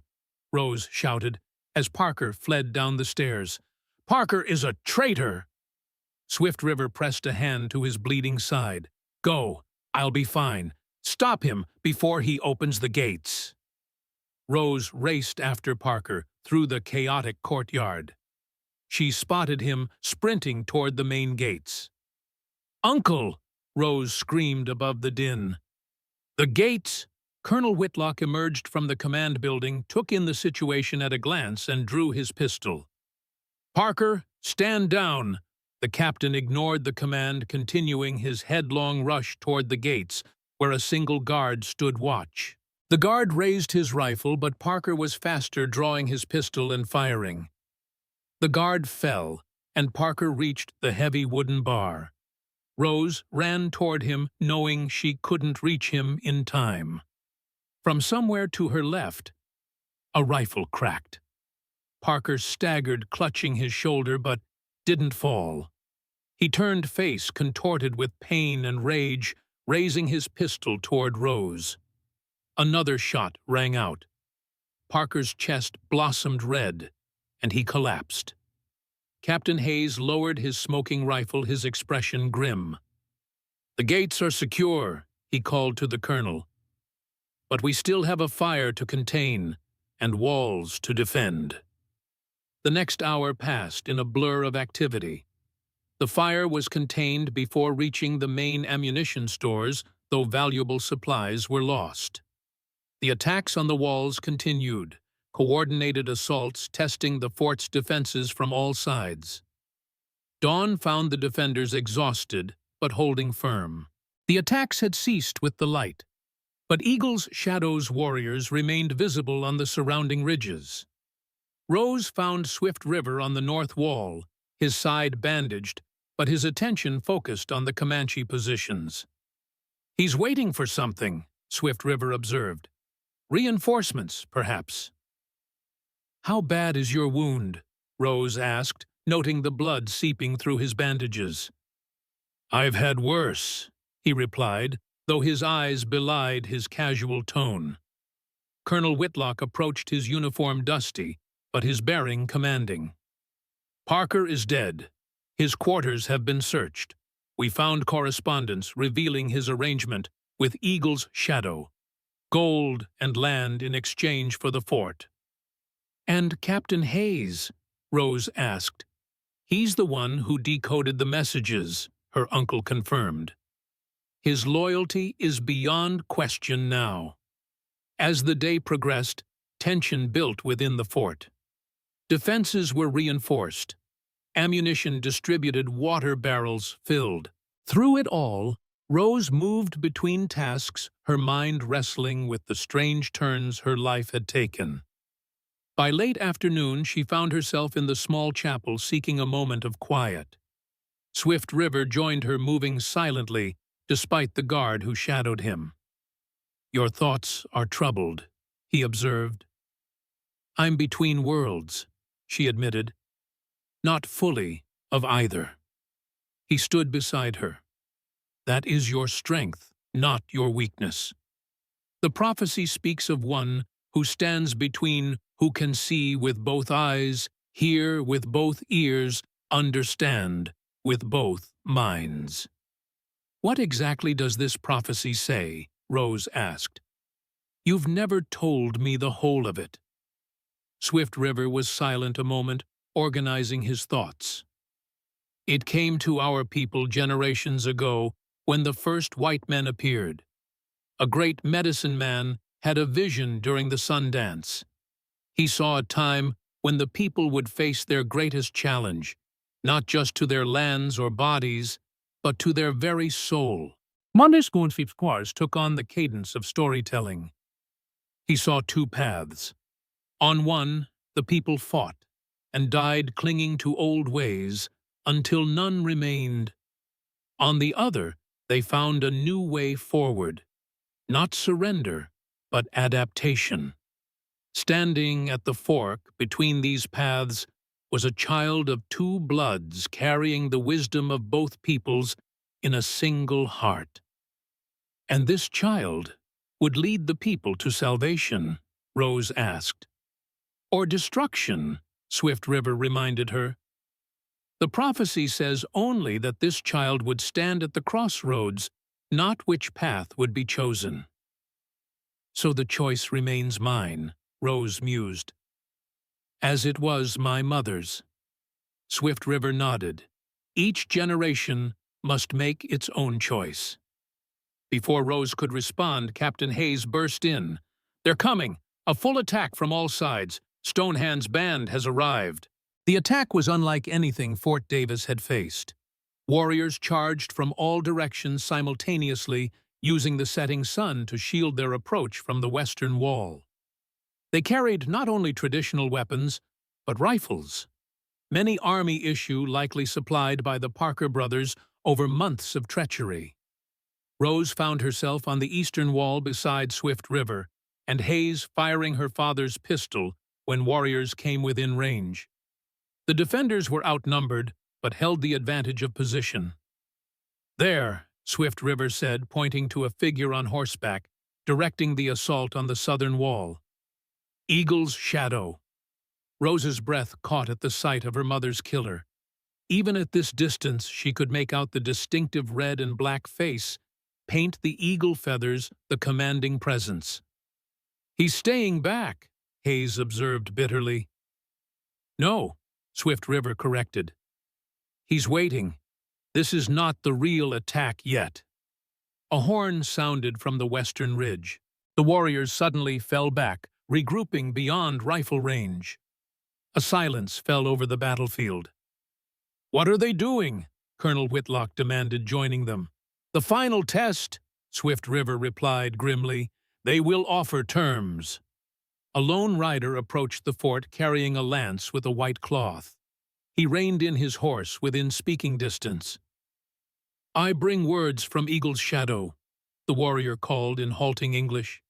Rose shouted, as Parker fled down the stairs. "Parker is a traitor!" Swift River pressed a hand to his bleeding side. "Go. I'll be fine. Stop him before he opens the gates." Rose raced after Parker through the chaotic courtyard. She spotted him sprinting toward the main gates. "Uncle!" Rose screamed above the din. "The gates!" Colonel Whitlock emerged from the command building, took in the situation at a glance, and drew his pistol. "Parker, stand down!" The captain ignored the command, continuing his headlong rush toward the gates, where a single guard stood watch. The guard raised his rifle, but Parker was faster, drawing his pistol and firing. The guard fell, and Parker reached the heavy wooden bar. Rose ran toward him, knowing she couldn't reach him in time. From somewhere to her left, a rifle cracked. Parker staggered, clutching his shoulder, but didn't fall. He turned, face contorted with pain and rage, raising his pistol toward Rose. Another shot rang out. Parker's chest blossomed red, and he collapsed. Captain Hayes lowered his smoking rifle, his expression grim. "The gates are secure," he called to the colonel. "But we still have a fire to contain and walls to defend." The next hour passed in a blur of activity. The fire was contained before reaching the main ammunition stores, though valuable supplies were lost. The attacks on the walls continued, coordinated assaults testing the fort's defenses from all sides. Dawn found the defenders exhausted, but holding firm. The attacks had ceased with the light, but Eagle's Shadow's warriors remained visible on the surrounding ridges. Rose found Swift River on the north wall, his side bandaged, but his attention focused on the Comanche positions. "He's waiting for something," Swift River observed. "Reinforcements, perhaps." "How bad is your wound?" Rose asked, noting the blood seeping through his bandages. "I've had worse," he replied, though his eyes belied his casual tone. Colonel Whitlock approached, his uniform dusty, but his bearing commanding. "Parker is dead. His quarters have been searched. We found correspondence revealing his arrangement with Eagle's Shadow. Gold and land in exchange for the fort." "And Captain Hayes?" Rose asked. "He's the one who decoded the messages," her uncle confirmed. "His loyalty is beyond question now." As the day progressed, tension built within the fort. Defenses were reinforced. Ammunition distributed, water barrels filled. Through it all, Rose moved between tasks, her mind wrestling with the strange turns her life had taken. By late afternoon, she found herself in the small chapel seeking a moment of quiet. Swift River joined her, moving silently, despite the guard who shadowed him. "Your thoughts are troubled," he observed. "I'm between worlds," she admitted. "Not fully of either." He stood beside her. "That is your strength, not your weakness. The prophecy speaks of one who stands between, who can see with both eyes, hear with both ears, understand with both minds." "What exactly does this prophecy say?" Rose asked. "You've never told me the whole of it." Swift River was silent a moment, organizing his thoughts. "It came to our people generations ago when the first white men appeared. A great medicine man had a vision during the sun dance. He saw a time when the people would face their greatest challenge, not just to their lands or bodies, but to their very soul." Monday Spoonsweep's choirs took on the cadence of storytelling. He saw two paths. On one, the people fought and died clinging to old ways until none remained. On the other, they found a new way forward, not surrender, but adaptation. Standing at the fork between these paths was a child of two bloods carrying the wisdom of both peoples in a single heart. And this child would lead the people to salvation, Rose asked. Or destruction, Swift River reminded her. The prophecy says only that this child would stand at the crossroads, not which path would be chosen. So the choice remains mine, Rose mused. As it was my mother's. Swift River nodded. Each generation must make its own choice. Before Rose could respond, Captain Hayes burst in. "They're coming! A full attack from all sides! Stonehand's band has arrived." The attack was unlike anything Fort Davis had faced. Warriors charged from all directions simultaneously, using the setting sun to shield their approach from the western wall. They carried not only traditional weapons, but rifles. Many Army issue likely supplied by the Parker brothers over months of treachery. Rose found herself on the eastern wall beside Swift River, and Hayes firing her father's pistol when warriors came within range. The defenders were outnumbered, but held the advantage of position. "There," Swift River said, pointing to a figure on horseback, directing the assault on the southern wall. "Eagle's shadow." Rose's breath caught at the sight of her mother's killer. Even at this distance, she could make out the distinctive red and black face paint the eagle feathers the commanding presence. "He's staying back," Hayes observed bitterly. "No," Swift River corrected. "He's waiting. This is not the real attack yet." A horn sounded from the western ridge. The warriors suddenly fell back, regrouping beyond rifle range. A silence fell over the battlefield. "What are they doing?" Colonel Whitlock demanded, joining them. "The final test," Swift River replied grimly. "They will offer terms." A lone rider approached the fort carrying a lance with a white cloth. He reined in his horse within speaking distance. "I bring words from Eagle's shadow," the warrior called in halting English.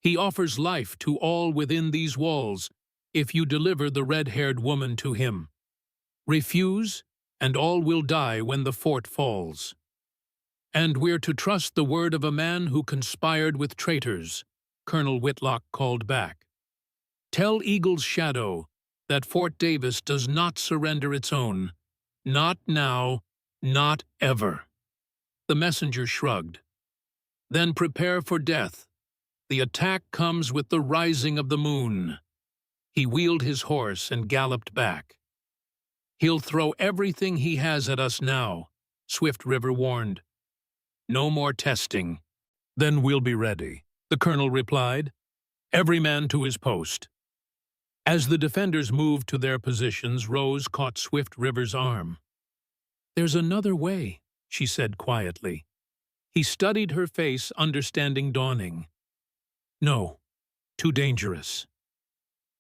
"He offers life to all within these walls if you deliver the red-haired woman to him. Refuse, and all will die when the fort falls. And we're to trust the word of a man who conspired with traitors," Colonel Whitlock called back. "Tell Eagle's shadow that Fort Davis does not surrender its own. Not now, not ever." The messenger shrugged. "Then prepare for death. The attack comes with the rising of the moon." He wheeled his horse and galloped back. "He'll throw everything he has at us now," Swift River warned. "No more testing." "Then we'll be ready," the colonel replied. "Every man to his post." As the defenders moved to their positions, Rose caught Swift River's arm. "There's another way," she said quietly. He studied her face, understanding dawning. "No, too dangerous."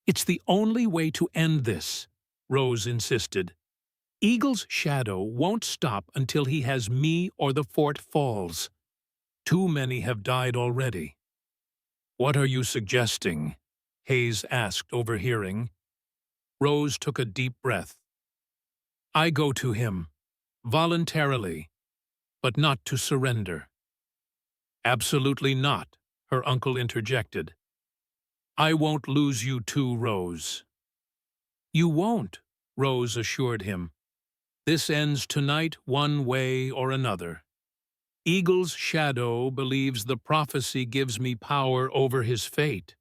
"It's the only way to end this," Rose insisted. "Eagle's shadow won't stop until he has me or the fort falls. Too many have died already." "What are you suggesting?" Hayes asked, overhearing. Rose took a deep breath. "I go to him, voluntarily, but not to surrender." "Absolutely not," her uncle interjected. "I won't lose you too, Rose." "You won't," Rose assured him. "This ends tonight one way or another." Eagle's shadow believes the prophecy gives me power over his fate.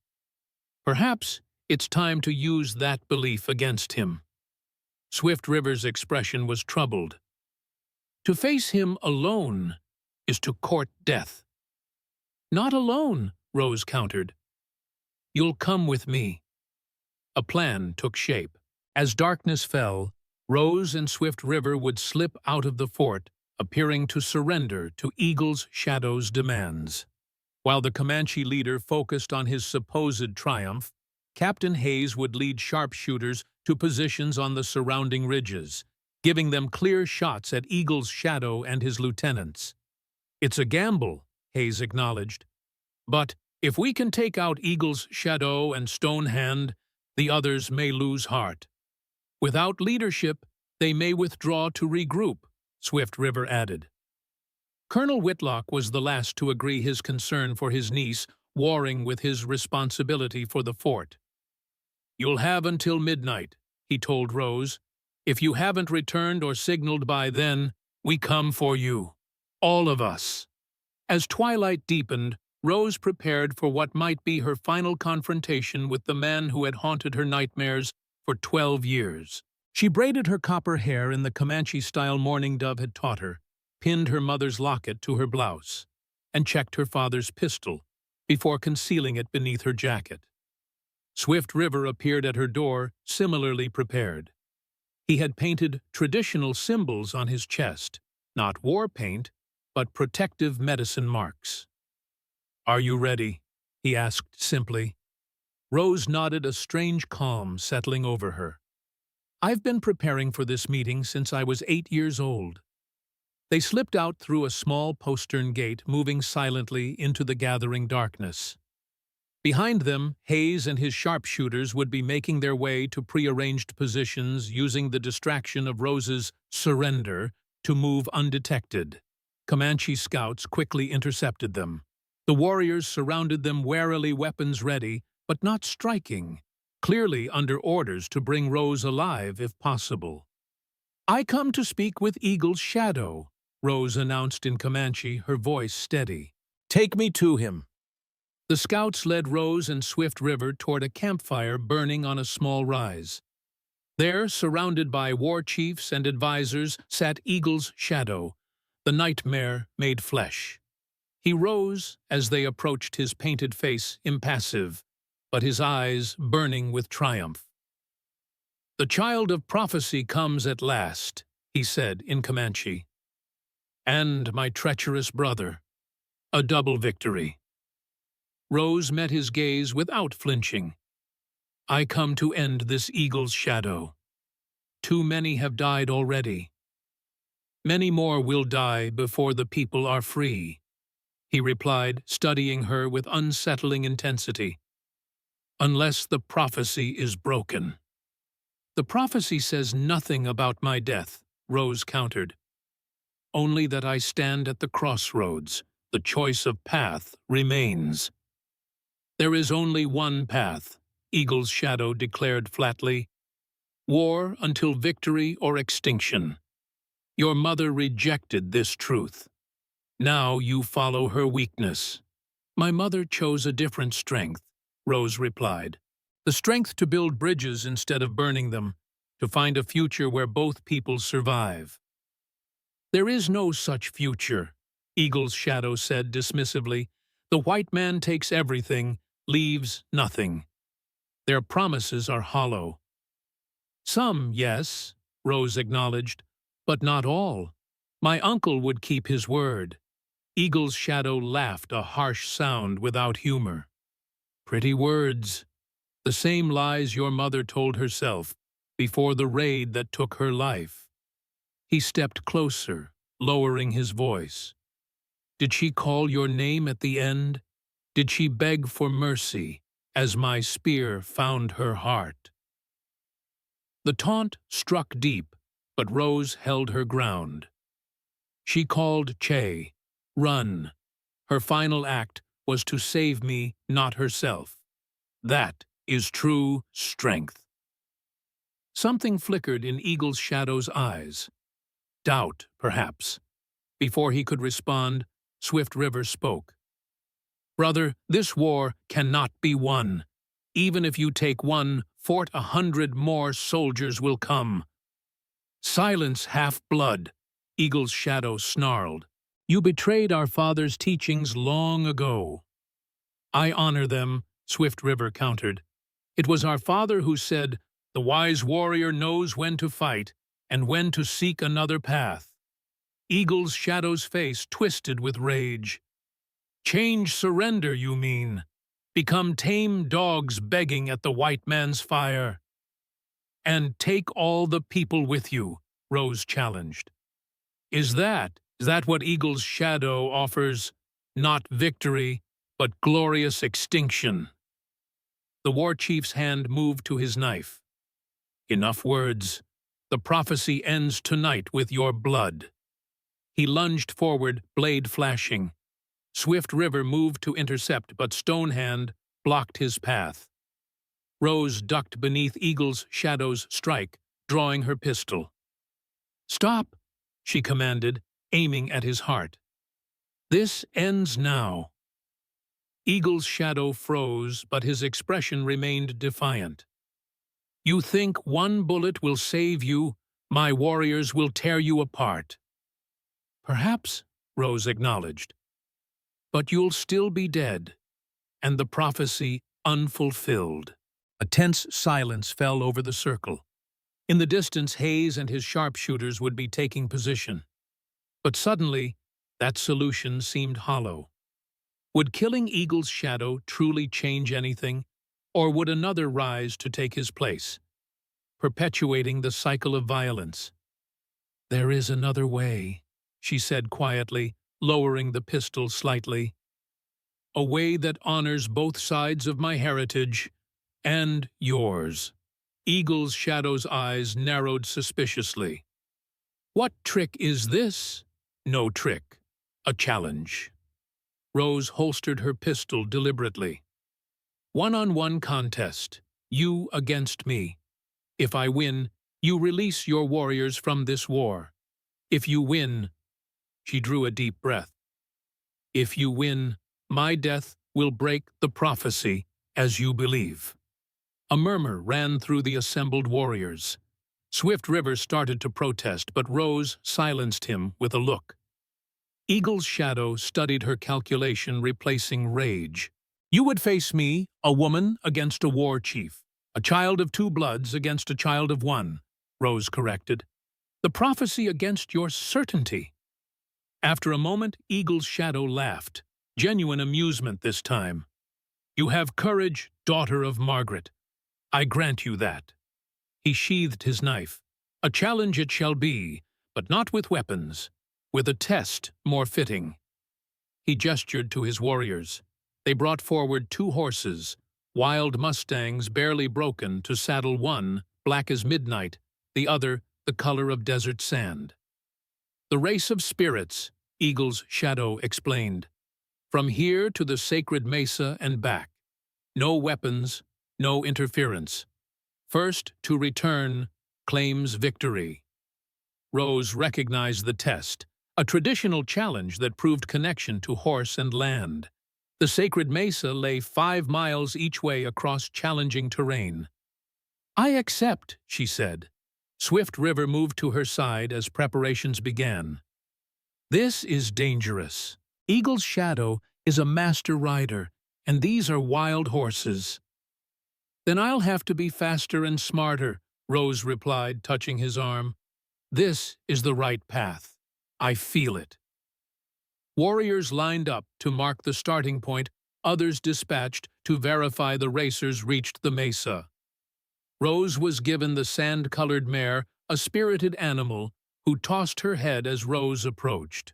Perhaps it's time to use that belief against him. Swift River's expression was troubled. To face him alone is to court death. Not alone, Rose countered. You'll come with me. A plan took shape. As darkness fell, Rose and Swift River would slip out of the fort, appearing to surrender to Eagle's Shadow's demands. While the Comanche leader focused on his supposed triumph, Captain Hayes would lead sharpshooters to positions on the surrounding ridges, giving them clear shots at Eagle's Shadow and his lieutenants. It's a gamble, Hayes acknowledged. But if we can take out Eagle's Shadow and Stone Hand, the others may lose heart. Without leadership, they may withdraw to regroup, Swift River added. Colonel Whitlock was the last to agree his concern for his niece warring with his responsibility for the fort. You'll have until midnight, he told Rose. If you haven't returned or signaled by then, we come for you. All of us. As twilight deepened, Rose prepared for what might be her final confrontation with the man who had haunted her nightmares for 12 years. She braided her copper hair in the Comanche-style Mourning Dove had taught her, pinned her mother's locket to her blouse, and checked her father's pistol before concealing it beneath her jacket. Swift River appeared at her door, similarly prepared. He had painted traditional symbols on his chest, not war paint, but protective medicine marks. "Are you ready?" he asked simply. Rose nodded, a strange calm settling over her. "I've been preparing for this meeting since I was 8 years old." They slipped out through a small postern gate, moving silently into the gathering darkness. Behind them, Hayes and his sharpshooters would be making their way to prearranged positions, using the distraction of Rose's surrender to move undetected. Comanche scouts quickly intercepted them. The warriors surrounded them warily, weapons ready, but not striking, clearly under orders to bring Rose alive if possible. "I come to speak with Eagle's Shadow," Rose announced in Comanche, her voice steady. "Take me to him." The scouts led Rose and Swift River toward a campfire burning on a small rise. There, surrounded by war chiefs and advisors, sat Eagle's Shadow, the nightmare made flesh. He rose as they approached, his painted face impassive, but his eyes burning with triumph. "The child of prophecy comes at last," he said in Comanche. "And my treacherous brother, a double victory." Rose met his gaze without flinching. "I come to end this Eagle's Shadow. Too many have died already. Many more will die before the people are free," he replied, studying her with unsettling intensity. "Unless the prophecy is broken." "The prophecy says nothing about my death," Rose countered. "Only that I stand at the crossroads. The choice of path remains." "There is only one path," Eagle's Shadow declared flatly. "War until victory or extinction. Your mother rejected this truth. Now you follow her weakness." "My mother chose a different strength," Rose replied. "The strength to build bridges instead of burning them, to find a future where both peoples survive." "There is no such future," Eagle's Shadow said dismissively. "The white man takes everything, leaves nothing. Their promises are hollow." "Some, yes," Rose acknowledged, "but not all. My uncle would keep his word." Eagle's Shadow laughed, a harsh sound without humor. "Pretty words. The same lies your mother told herself before the raid that took her life." He stepped closer, lowering his voice. "Did she call your name at the end? Did she beg for mercy as my spear found her heart?" The taunt struck deep, but Rose held her ground. She called Che, "Run." Her final act was to save me, not herself. That is true strength. Something flickered in Eagle's Shadow's eyes. Doubt, perhaps. Before he could respond, Swift River spoke. "Brother, this war cannot be won. Even if you take one fort, 100 more soldiers will come." "Silence, half-blood," Eagle's shadow snarled. "You betrayed our father's teachings long ago." "I honor them," Swift River countered. "It was our father who said, 'The wise warrior knows when to fight and when to seek another path.'" Eagle's shadow's face twisted with rage. "Change surrender, you mean? Become tame dogs begging at the white man's fire?" "And take all the people with you," Rose challenged. Is that what Eagle's shadow offers? Not victory, but glorious extinction." The war chief's hand moved to his knife. "Enough words. The prophecy ends tonight with your blood." He lunged forward, blade flashing. Swift River moved to intercept, but Stonehand blocked his path. Rose ducked beneath Eagle's shadow's strike, drawing her pistol. "Stop," she commanded, aiming at his heart. "This ends now." Eagle's shadow froze, but his expression remained defiant. "You think one bullet will save you? My warriors will tear you apart." "Perhaps," Rose acknowledged. "But you'll still be dead, and the prophecy unfulfilled." A tense silence fell over the circle. In the distance, Hayes and his sharpshooters would be taking position. But suddenly, that solution seemed hollow. Would killing Eagle's shadow truly change anything, or would another rise to take his place, perpetuating the cycle of violence? "There is another way," she said quietly, lowering the pistol slightly. "A way that honors both sides of my heritage and yours." Eagle's shadow's eyes narrowed suspiciously. "What trick is this?" "No trick. A challenge." Rose holstered her pistol deliberately. "One-on-one contest. You against me. If I win, you release your warriors from this war. If you win—" She drew a deep breath. "If you win, my death will break the prophecy as you believe." A murmur ran through the assembled warriors. Swift River started to protest, but Rose silenced him with a look. Eagle's shadow studied her calculation, replacing rage. "You would face me, a woman against a war chief. A child of two bloods against a child of one," Rose corrected. "The prophecy against your certainty." After a moment, Eagle's shadow laughed, genuine amusement this time. "You have courage, daughter of Margaret. I grant you that." He sheathed his knife. "A challenge it shall be, but not with weapons, with a test more fitting." He gestured to his warriors. They brought forward 2 horses, wild mustangs barely broken, to saddle one, black as midnight, the other the color of desert sand. "The race of spirits," Eagle's shadow explained. "From here to the sacred mesa and back. No weapons, no interference. First to return claims victory." Rose recognized the test, a traditional challenge that proved connection to horse and land. The sacred mesa lay 5 miles each way across challenging terrain. "I accept," she said. Swift River moved to her side as preparations began. "This is dangerous. Eagle's shadow is a master rider, and these are wild horses." "Then I'll have to be faster and smarter," Rose replied, touching his arm. "This is the right path. I feel it." Warriors lined up to mark the starting point, others dispatched to verify the racers reached the mesa. Rose was given the sand-colored mare, a spirited animal, who tossed her head as Rose approached.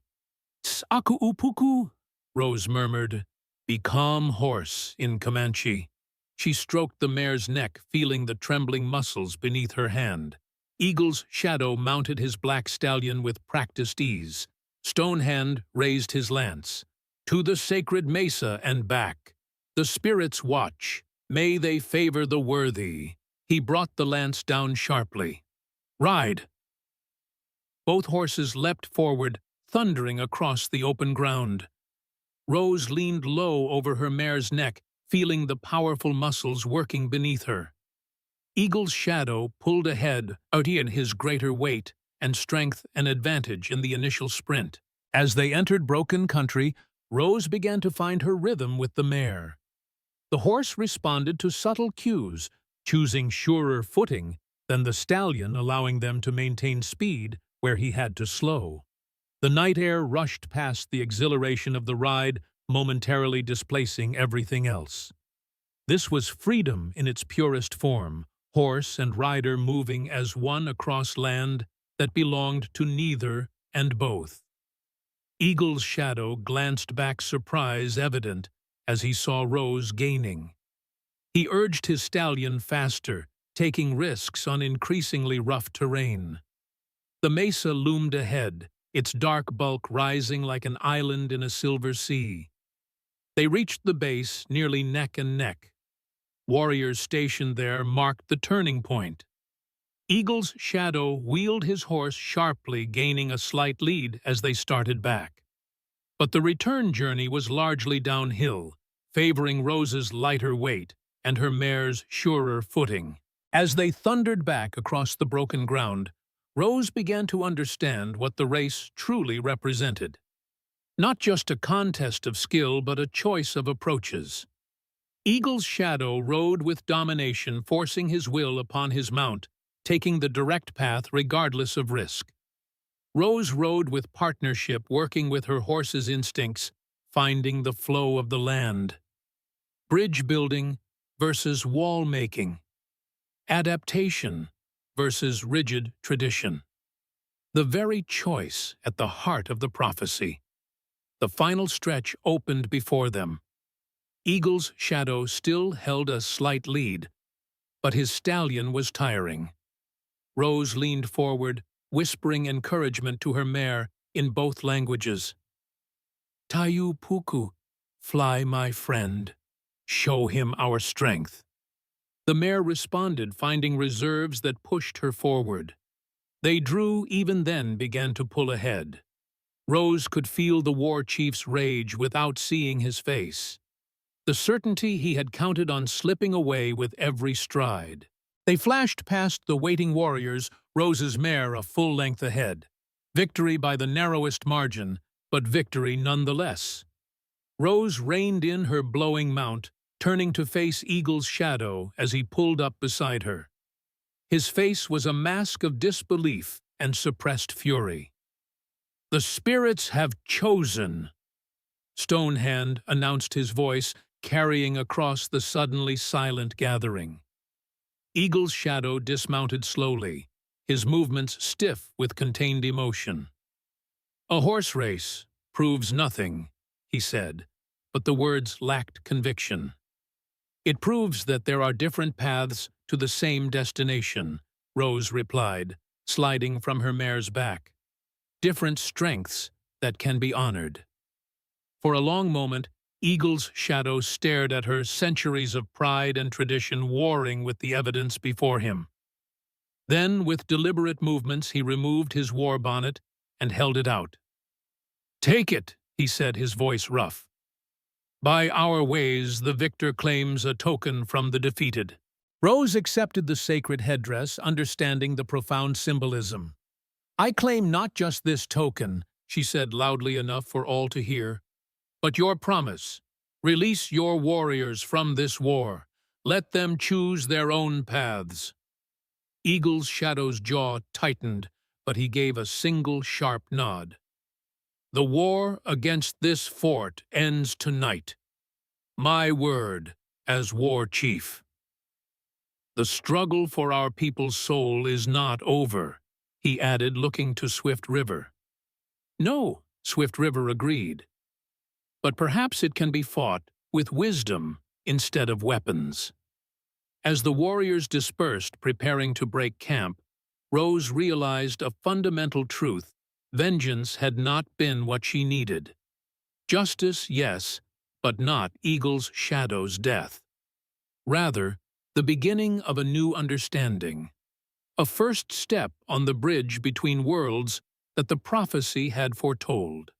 "Tsaku-upuku," Rose murmured. "Be calm, horse," in Comanche. She stroked the mare's neck, feeling the trembling muscles beneath her hand. Eagle's shadow mounted his black stallion with practiced ease. Stonehand raised his lance. "To the sacred mesa and back. The spirits watch. May they favor the worthy." He brought the lance down sharply. "Ride!" Both horses leapt forward, thundering across the open ground. Rose leaned low over her mare's neck, feeling the powerful muscles working beneath her. Eagle's shadow pulled ahead, out in his greater weight and strength an advantage in the initial sprint. As they entered broken country, Rose began to find her rhythm with the mare. The horse responded to subtle cues, choosing surer footing than the stallion, allowing them to maintain speed where he had to slow. The night air rushed past the exhilaration of the ride, momentarily displacing everything else. This was freedom in its purest form, horse and rider moving as one across land that belonged to neither and both. Eagle's shadow glanced back, surprise evident as he saw Rose gaining. He urged his stallion faster, taking risks on increasingly rough terrain. The mesa loomed ahead, its dark bulk rising like an island in a silver sea. They reached the base nearly neck and neck. Warriors stationed there marked the turning point. Eagle's shadow wheeled his horse sharply, gaining a slight lead as they started back. But the return journey was largely downhill, favoring Rose's lighter weight and her mare's surer footing. As they thundered back across the broken ground, Rose began to understand what the race truly represented. Not just a contest of skill, but a choice of approaches. Eagle's shadow rode with domination, forcing his will upon his mount, taking the direct path regardless of risk. Rose rode with partnership, working with her horse's instincts, finding the flow of the land. Bridge building versus wall making. Adaptation versus rigid tradition. The very choice at the heart of the prophecy. The final stretch opened before them. Eagle's shadow still held a slight lead, but his stallion was tiring. Rose leaned forward, whispering encouragement to her mare in both languages. "Tayu Puku, fly my friend. Show him our strength." The mare responded, finding reserves that pushed her forward. They drew, even then began to pull ahead. Rose could feel the war chief's rage without seeing his face. The certainty he had counted on slipping away with every stride. They flashed past the waiting warriors, Rose's mare a full length ahead. Victory by the narrowest margin, but victory nonetheless. Rose reined in her blowing mount, turning to face Eagle's shadow as he pulled up beside her. His face was a mask of disbelief and suppressed fury. "The spirits have chosen," Stonehand announced, his voice carrying across the suddenly silent gathering. Eagle's shadow dismounted slowly, his movements stiff with contained emotion. "A horse race proves nothing," he said, but the words lacked conviction. "It proves that there are different paths to the same destination," Rose replied, sliding from her mare's back. "Different strengths that can be honored." For a long moment, Eagle's shadow stared at her, centuries of pride and tradition warring with the evidence before him. Then, with deliberate movements, he removed his war bonnet and held it out. "Take it," he said, his voice rough. "By our ways, the victor claims a token from the defeated." Rose accepted the sacred headdress, understanding the profound symbolism. "I claim not just this token," she said loudly enough for all to hear, "but your promise. Release your warriors from this war. Let them choose their own paths." Eagle's shadow's jaw tightened, but he gave a single sharp nod. "The war against this fort ends tonight. My word as war chief." "The struggle for our people's soul is not over," he added, looking to Swift River. "No," Swift River agreed. "But perhaps it can be fought with wisdom instead of weapons." As the warriors dispersed, preparing to break camp, Rose realized a fundamental truth. Vengeance had not been what she needed. Justice, yes, but not Eagle's shadow's death. Rather, the beginning of a new understanding. A first step on the bridge between worlds that the prophecy had foretold.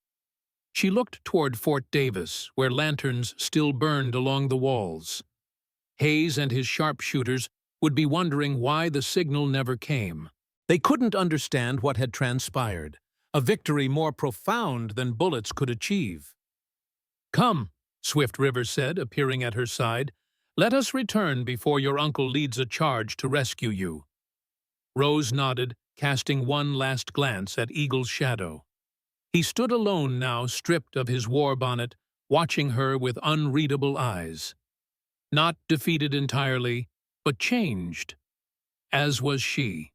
She looked toward Fort Davis, where lanterns still burned along the walls. Hayes and his sharpshooters would be wondering why the signal never came. They couldn't understand what had transpired, a victory more profound than bullets could achieve. "Come," Swift River said, appearing at her side. "Let us return before your uncle leads a charge to rescue you." Rose nodded, casting one last glance at Eagle's shadow. He stood alone now, stripped of his war bonnet, watching her with unreadable eyes. Not defeated entirely, but changed, as was she.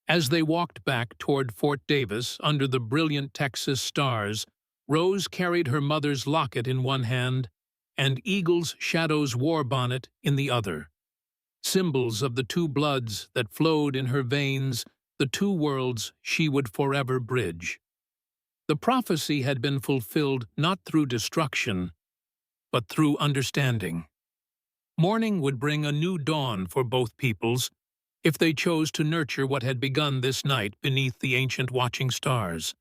As they walked back toward Fort Davis under the brilliant Texas stars, Rose carried her mother's locket in one hand and Eagle's Shadow's war bonnet in the other, symbols of the two bloods that flowed in her veins, the two worlds she would forever bridge. The prophecy had been fulfilled not through destruction, but through understanding. Morning would bring a new dawn for both peoples, if they chose to nurture what had begun this night beneath the ancient watching stars.